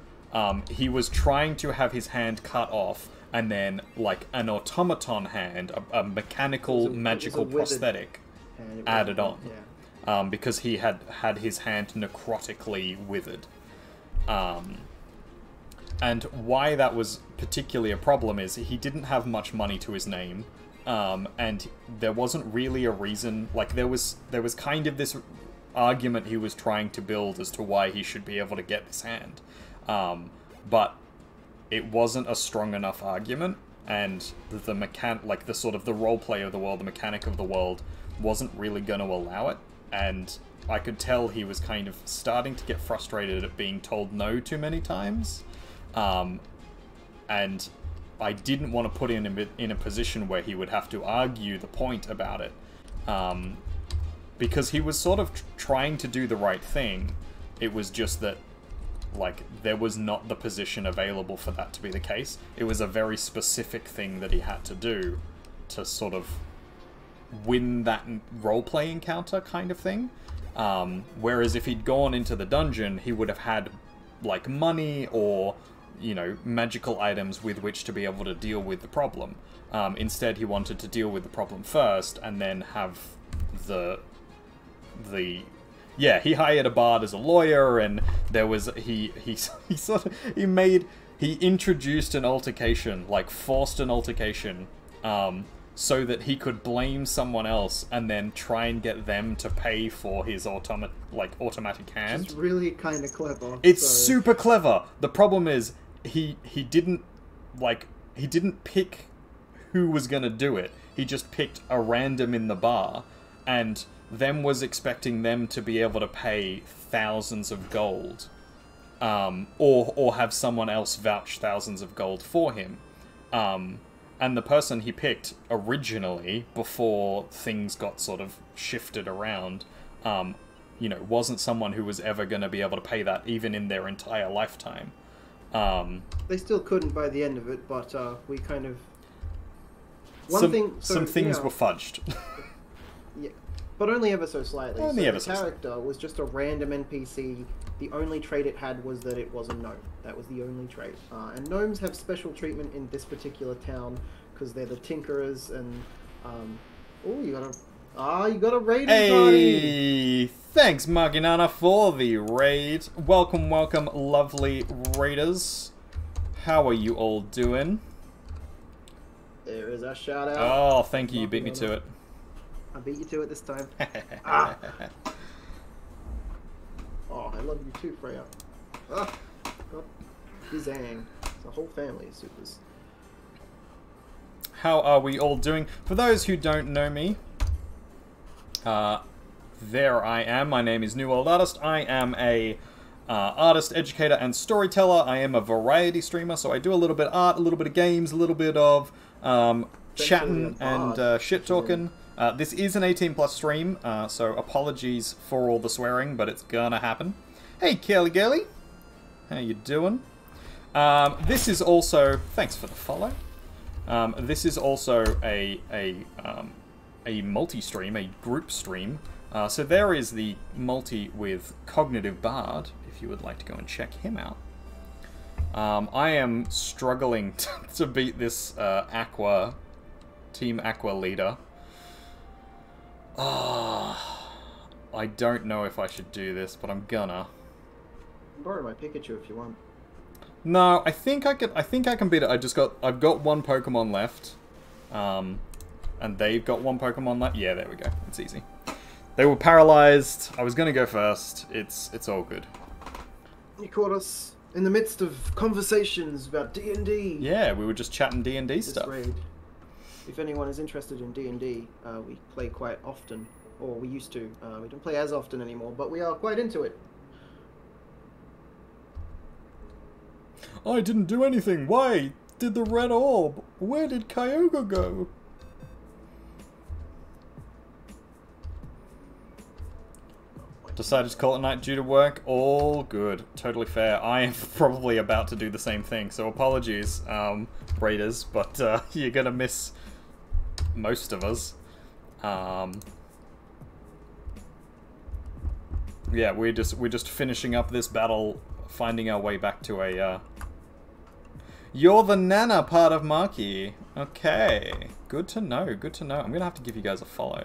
he was trying to have his hand cut off and then like an automaton hand, a mechanical magical prosthetic added on. Yeah. Because he had his hand necrotically withered. And why that was particularly a problem is he didn't have much money to his name, and there wasn't really a reason. Like there was kind of this argument he was trying to build as to why he should be able to get this hand, but it wasn't a strong enough argument, and the the sort of the roleplay of the world, the mechanic of the world, wasn't really going to allow it, and I could tell he was kind of starting to get frustrated at being told no too many times. And I didn't want to put him in a position where he would have to argue the point about it, because he was sort of trying to do the right thing. It was just that, like, there was not the position available for that to be the case. It was a very specific thing that he had to do to sort of win that roleplay encounter kind of thing. Whereas if he'd gone into the dungeon, he would have had, like, money or, you know, magical items with which to be able to deal with the problem. Instead, he wanted to deal with the problem first and then have yeah, he hired a bard as a lawyer, and there was he introduced an altercation, like forced an altercation, so that he could blame someone else and then try and get them to pay for his automatic hand. It's really kind of clever. It's super clever. The problem is he didn't pick who was gonna do it. He just picked a random in the bar, and then was expecting them to be able to pay thousands of gold, or have someone else vouch thousands of gold for him. And the person he picked originally, before things got sort of shifted around, you know, wasn't someone who was ever going to be able to pay that, even in their entire lifetime. They still couldn't by the end of it, but we kind of... Some things were fudged. Yeah, but only ever so slightly. Only ever the so character was just a random NPC. The only trait it had was that it was a gnome. That was the only trait. And gnomes have special treatment in this particular town because they're the tinkerers. And oh, you got a raid party. Hey, thanks, Maginana, for the raid. Welcome, welcome, lovely raiders. How are you all doing? There is a shout out. Oh, thank you. You beat me to it. I beat you to it this time. Ah. Oh, I love you too, Freya. Ah, God. Gizang. It's a whole family of supers. How are we all doing? For those who don't know me, there I am. My name is TheNewWorldArtist. I am a artist, educator, and storyteller. I am a variety streamer, so I do a little bit of art, a little bit of games, a little bit of chatting and shit-talking. This is an 18+ stream, so apologies for all the swearing, but it's gonna happen. Hey, Kelly Gelly. How you doing? This is also... Thanks for the follow. This is also a multi-stream, a group stream. So there is the multi with C0gnitivebard, if you would like to go and check him out. I am struggling to beat this Team Aqua leader. I don't know if I should do this, but I'm gonna. Borrow my Pikachu if you want. No, I think I can beat it. I've got one Pokemon left. And they've got one Pokemon left. Yeah, there we go. It's easy. They were paralyzed. I was gonna go first. It's all good. You caught us in the midst of conversations about D&D. Yeah, we were just chatting D&D stuff. Raid. If anyone is interested in D&D, we play quite often, or we used to. We don't play as often anymore, but we are quite into it. I didn't do anything. Why did the red orb? Where did Kyogre go? Oh my Decided to call it night due to work. All good. Totally fair. I am probably about to do the same thing, so apologies, Raiders, but you're gonna miss most of us. Yeah, we're just finishing up this battle, finding our way back to a You're the Nana part of Marky. Okay. Good to know, good to know. I'm gonna have to give you guys a follow.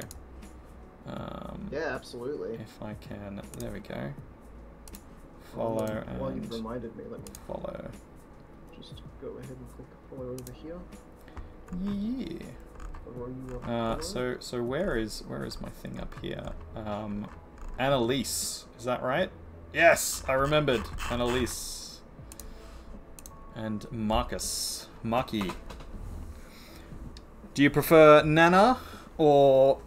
Yeah, absolutely. If I can, there we go. Follow While you've and reminded me, let me follow. just go ahead and click follow over here. Yeah. Or you are So where is my thing up here? Annalise, is that right? Yes, I remembered. Annalise. And Marcus. Marky. Do you prefer Nana or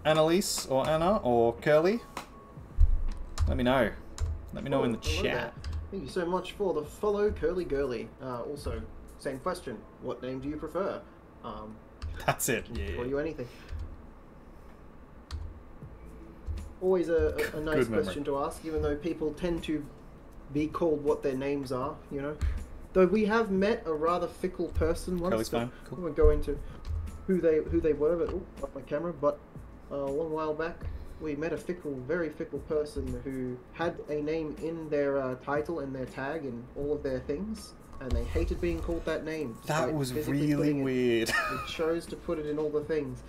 Annalise or Anna or Curly? Let me know. Let me know in the hello chat. there. Thank you so much for the follow, Curly Girly. Also, same question. What name do you prefer? That's it. Yeah. Call you anything. Always a nice Good memory. question to ask, even though people tend to be called what their names are, you know. Though we have met a rather fickle person once. Curly's fine. Cool. I won't go into who they were, but off my camera. But a long while back, we met a very fickle person who had a name in their title and their tag and all of their things, and they hated being called that name. That was really weird. They chose to put it in all the things.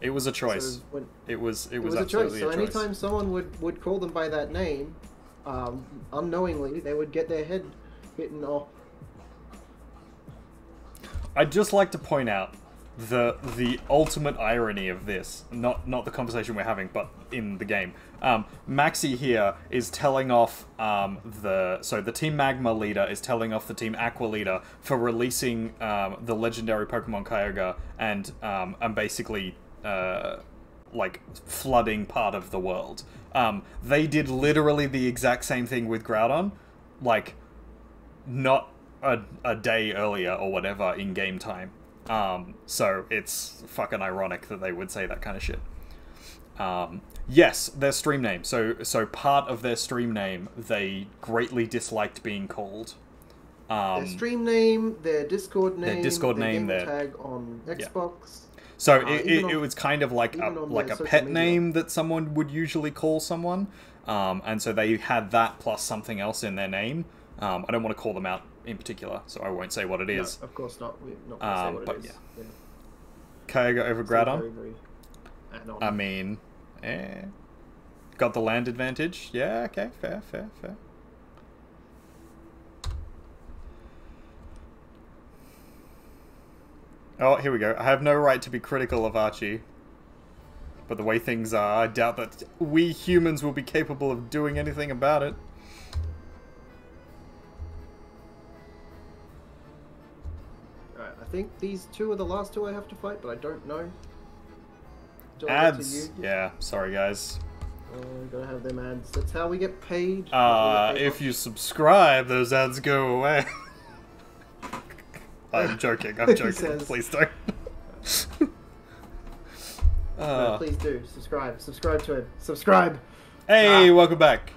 It was a choice. So it was a choice. absolutely So a choice. anytime someone would call them by that name, unknowingly, they would get their head bitten off. I'd just like to point out the ultimate irony of this, not the conversation we're having, but in the game. Maxi here is telling off the Team Magma leader is telling off the Team Aqua leader for releasing the legendary Pokemon Kyogre and basically like flooding part of the world. They did literally the exact same thing with Groudon, like not a day earlier or whatever in game time. So it's fucking ironic that they would say that kind of shit. Yes, their stream name. So part of their stream name they greatly disliked being called. Their stream name, their Discord name, their tag on Xbox. So it was kind of like a pet media. name that someone would usually call someone. And so they had that plus something else in their name. I don't want to call them out in particular, so I won't say what it is. No, of course not. We're not going to say what but it is. yeah. Kyogre over Groudon? Very I mean, got the land advantage. Yeah, okay, fair. Oh, here we go. I have no right to be critical of Archie. But the way things are, I doubt that we humans will be capable of doing anything about it. Alright, I think these two are the last two I have to fight, but I don't know. Ads? Yeah, sorry guys. Gotta have them ads. That's how we get paid. If you subscribe, those ads go away. I'm joking, Says, please don't. no, please do. Subscribe to him. Subscribe! Hey, welcome back.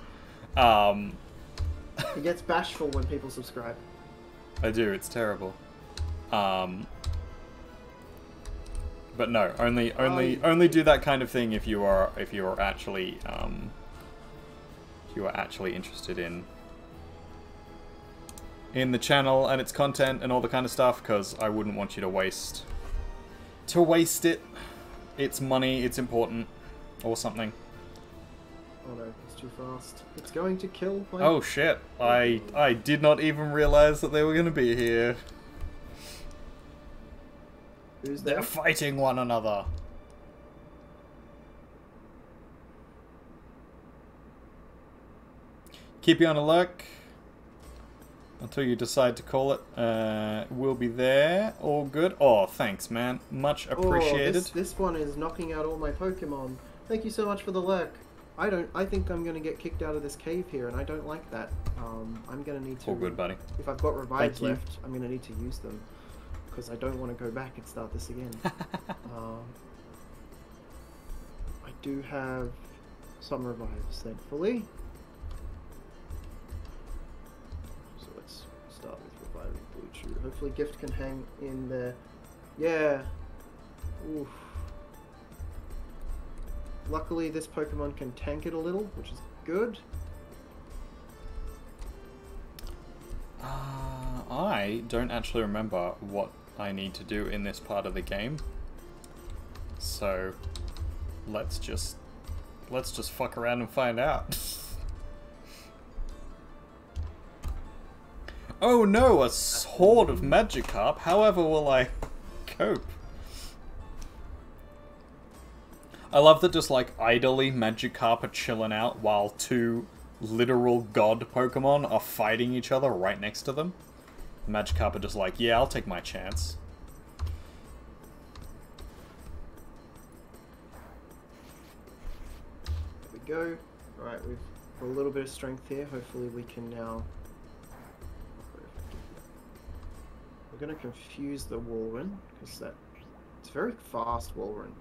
He gets bashful when people subscribe. I do, it's terrible. But no, only do that kind of thing if you are actually interested in the channel and its content and all the kind of stuff, because I wouldn't want you to waste it. It's money, it's important, or something. Oh no, it's too fast. It's going to kill my... Oh shit, I did not even realize that they were going to be here. Who's there? They're fighting one another. Keep you on alert until you decide to call it. We'll be there. All good. Oh, thanks, man. Much appreciated. Oh, this one is knocking out all my Pokemon. Thank you so much for the lurk. I think I'm gonna get kicked out of this cave here, and I don't like that. I'm gonna need to... All good, buddy. If I've got revives Thank you. left, I'm gonna need to use them. Because I don't want to go back and start this again. I do have some revives, thankfully. So let's start with reviving Blue Chew. Hopefully Gift can hang in there. Yeah. Oof. Luckily this Pokemon can tank it a little, which is good. I don't actually remember what I need to do in this part of the game. So let's just fuck around and find out. Oh no, a horde of Magikarp. However will I cope? I love that just like idly Magikarp are chilling out while two literal god Pokemon are fighting each other right next to them. Magikarp are just like, yeah, I'll take my chance. There we go. Alright, we've got a little bit of strength here. Hopefully we can now... We're going to confuse the Walrein, because it's very fast Walrein.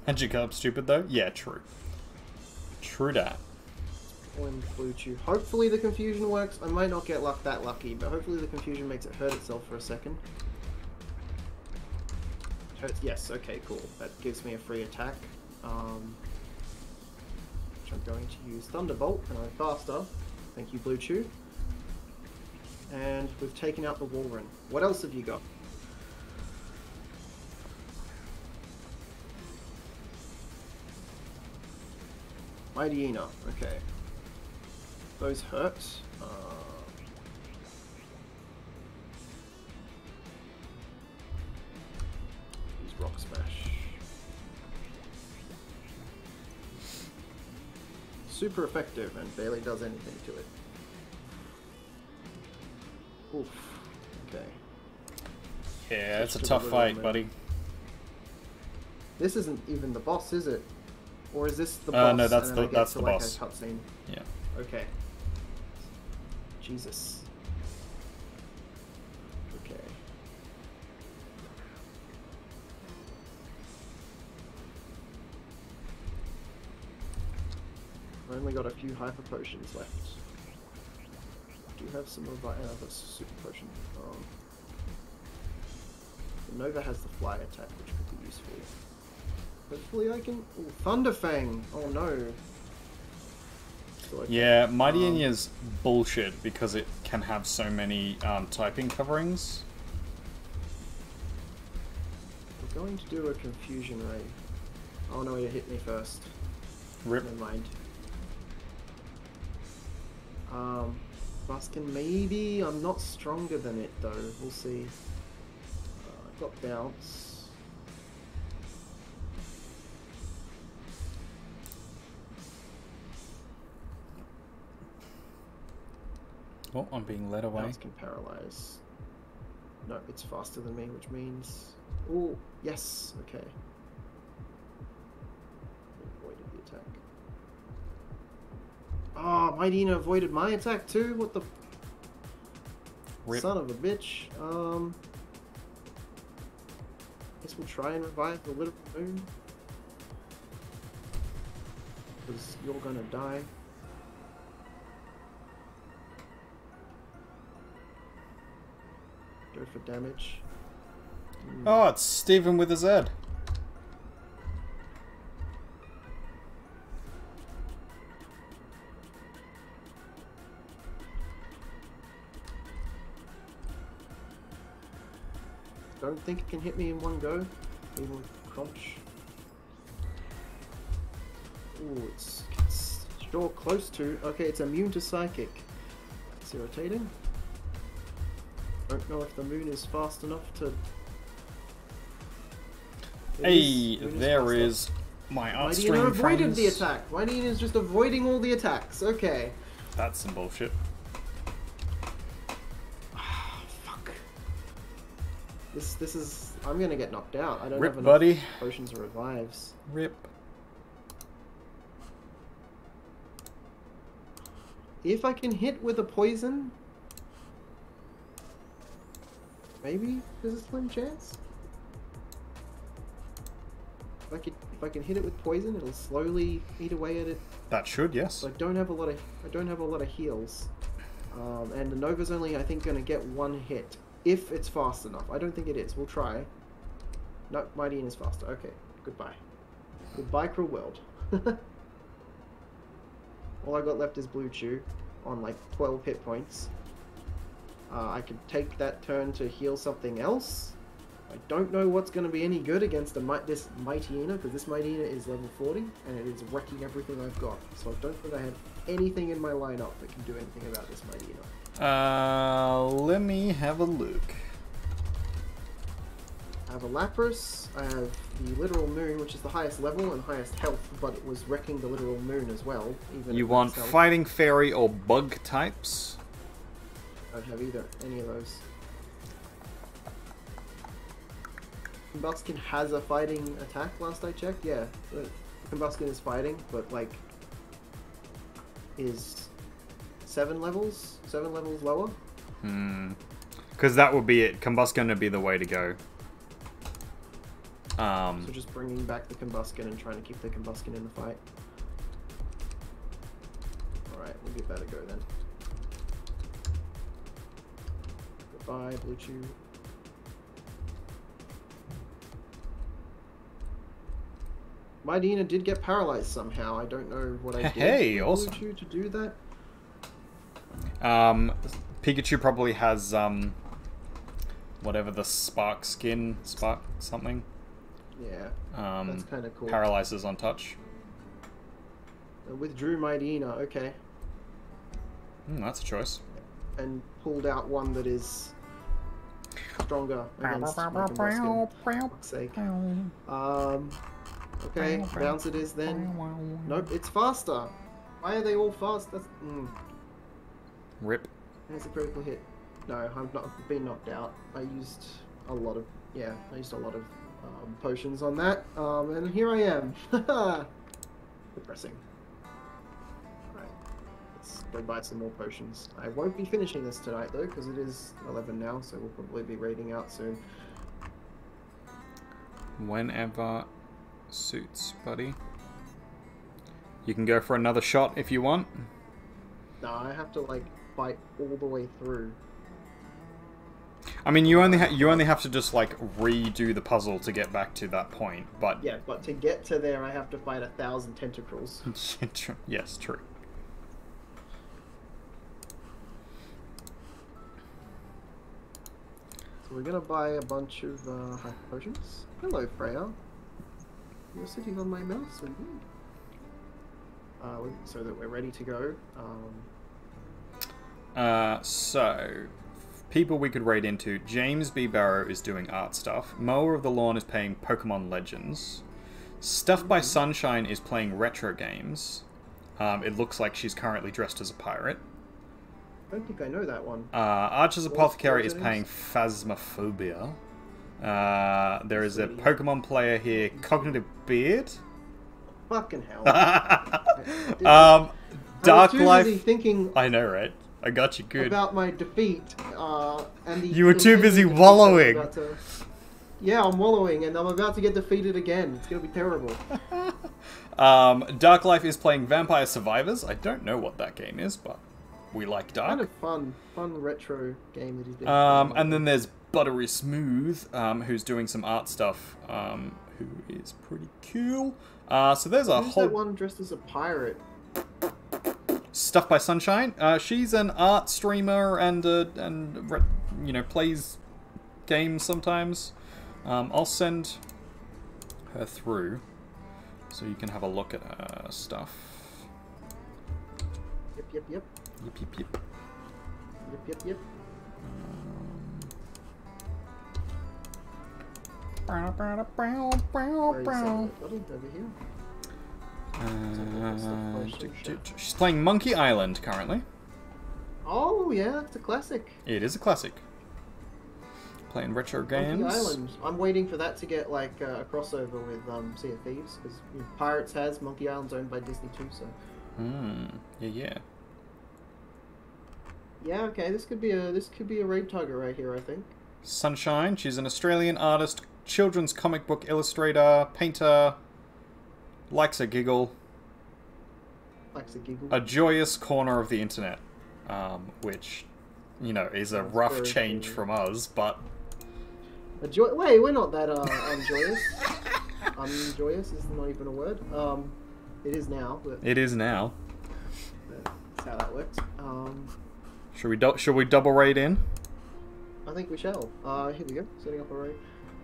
Magikarp stupid though? Yeah, true. True that. When Blue Chew. Hopefully the confusion works. I might not get that lucky, but hopefully the confusion makes it hurt itself for a second. It hurts. Yes, okay, cool. That gives me a free attack. Which I'm going to use Thunderbolt, and I'm faster. Thank you, Blue Chew. And we've taken out the Walrein. What else have you got? Mightyena, okay. Those hurt. Use Rock Smash. Super effective and barely does anything to it. Oof. Okay. Yeah, it's a tough fight, buddy. This isn't even the boss, is it? Or is this the boss? No, that's and then that's the like boss. A cutscene? Yeah. Okay. Jesus. Okay. I've only got a few hyper potions left. Do you have some of that? That's super potion. The Nova has the fly attack, which could be useful. Hopefully I can... Ooh, Thunderfang! Oh no. So yeah, Mightyena's bullshit because it can have so many typing coverings. We're going to do a confusion ray. Oh no, you hit me first. Rip. Never mind. Buskin maybe? I'm not stronger than it though. We'll see. I've got bounce. Oh, I'm being led away. Bounce can paralyze. No, it's faster than me, which means... Oh, yes, okay. Avoided the attack. Oh, Mightyena avoided my attack too? What the... Rip. Son of a bitch. Guess we'll try and revive the Little Moon. Because you're gonna die. Go for damage. Oh, it's Steven with his head. Don't think it can hit me in one go, even with Crunch. Ooh, it's sure close to. Okay, it's immune to Psychic. That's irritating. Don't know if the moon is fast enough to... Hey, there is my art stream Mightyena avoided friends. the attack. Mightyena is just avoiding all the attacks. Okay. That's some bullshit. Fuck. This is... I'm gonna get knocked out. I don't Rip, have enough buddy. potions or revives. Rip. If I can hit with a poison... Maybe there's a slim chance? if I can hit it with poison, it'll slowly eat away at it. That should, yes. So I don't have a lot of heals. And the Nova's only, I think, going to get one hit. If it's fast enough. I don't think it is. We'll try. No, Mighty Ian is faster. Okay, goodbye. Goodbye, cruel world. All I got left is Blue Chew on like 12 hit points. I could take that turn to heal something else. I don't know what's going to be any good against this Mighty Ina, because this Mighty Ina is level 40, and it is wrecking everything I've got. So I don't think I have anything in my lineup that can do anything about this Mighty Ina. Let me have a look. I have a Lapras, I have the Literal Moon, which is the highest level and highest health, but it was wrecking the Literal Moon as well. Even You at want max health. Fighting Fairy or Bug types? I don't have either, any of those. Combuskin has a fighting attack last I checked, yeah. Combuskin is fighting, but like is 7 levels lower. Because that would be it. Combuskin would be the way to go. So just bringing back the Combuskin and trying to keep the Combuskin in the fight. Alright, we'll give that a go then. Goodbye, Blue Chew. Mighty Ina did get paralyzed somehow. I don't know what I did Hey, with awesome. Blue Chew to do that. Pikachu probably has whatever the spark something. Yeah, that's kind of cool. Paralyzes on touch. Withdrew Mighty Ina, okay. That's a choice. And pulled out one that is stronger against my Combuskin. For fuck's sake. Okay, bounce it is then. Nope, it's faster. Why are they all fast? That's Rip. There's a critical hit. No, I've not been knocked out. I used a lot of potions on that. And here I am. Depressing. Alright, let's go buy some more potions. I won't be finishing this tonight though, because it is 11 now, so we'll probably be raiding out soon. Whenever suits, buddy. You can go for another shot if you want. No, I have to like fight all the way through. I mean, you only have to just like redo the puzzle to get back to that point, but Yeah, but to get to there, I have to fight 1,000 tentacles. yes, true. So we're gonna buy a bunch of hyper potions. Hello, Freya. You're sitting on my mouse, and so that we're ready to go. So people we could raid into. James B. Barrow is doing art stuff. Mower of the Lawn is playing Pokemon Legends. Stuff by Sunshine is playing retro games. It looks like she's currently dressed as a pirate. I don't think I know that one. Archer's Apothecary is What's playing Phasmophobia. There is a Pokemon player here, Cognitive Beard. Fucking hell. Dark I was too Life. busy thinking I know, right? I got you good. about my defeat. And the You were too busy defeat wallowing. I'm about to- Yeah, I'm wallowing, and I'm about to get defeated again. It's gonna be terrible. Dark Life is playing Vampire Survivors. I don't know what that game is, but we like Dark. Kind of fun retro game that he's been. And then there's Buttery Smooth, who's doing some art stuff, who is pretty cool. So there's a Who's whole that one dressed as a pirate? Stuff by Sunshine. She's an art streamer and plays games sometimes. I'll send her through so you can have a look at her stuff. Yep. Yep. Yep. Where is that, buddy? Over here. She's playing Monkey Island currently. Oh yeah, it's a classic. It is a classic. Playing retro games. Monkey Island. I'm waiting for that to get like a crossover with Sea of Thieves, because Pirates has Monkey Island's owned by Disney too. So. Yeah. Yeah. Okay. This could be a raid target right here. I think. Sunshine. She's an Australian artist children's comic book illustrator, painter, likes a giggle. Likes a giggle. A joyous corner of the internet, which, you know, is a rough very change cool. from us, but... Wait, we're not that unjoyous. Unjoyous is not even a word. It is now. But It is now. that's how that works. Should we double raid in? I think we shall. Here we go. Setting up a raid.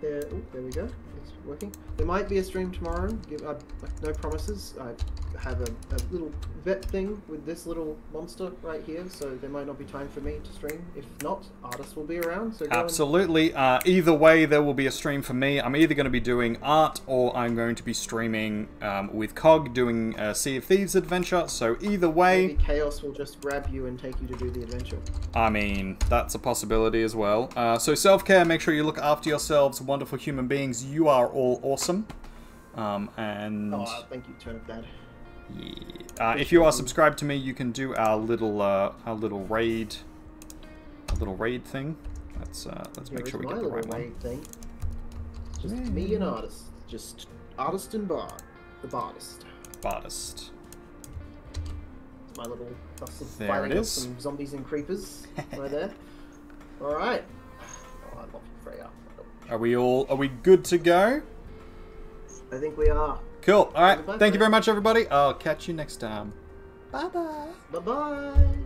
There. Oh, there we go. It's working. There might be a stream tomorrow. No promises. I have a little vet thing with this little monster right here, so there might not be time for me to stream. If not, artists will be around. So go Absolutely. Either way, there will be a stream for me. I'm either going to be doing art or I'm going to be streaming with Cog doing a Sea of Thieves adventure. So either way, maybe Chaos will just grab you and take you to do the adventure. I mean, that's a possibility as well. So self-care, make sure you look after yourselves, wonderful human beings. You are all awesome. And Oh, thank you, Turnip Dad. yeah. If you are subscribed to me, you can do our little raid thing. Let's make sure we get the right one. Thing. Just me and artist. Just artist and bard. The bardist. Bardist. My little dust of There fighting it off is. some zombies and creepers right there. Alright. Oh, I love Freya. Are we good to go? I think we are. Cool. Alright. Bye, Thank you Freya. very much, everybody. I'll catch you next time. Bye-bye. Bye-bye.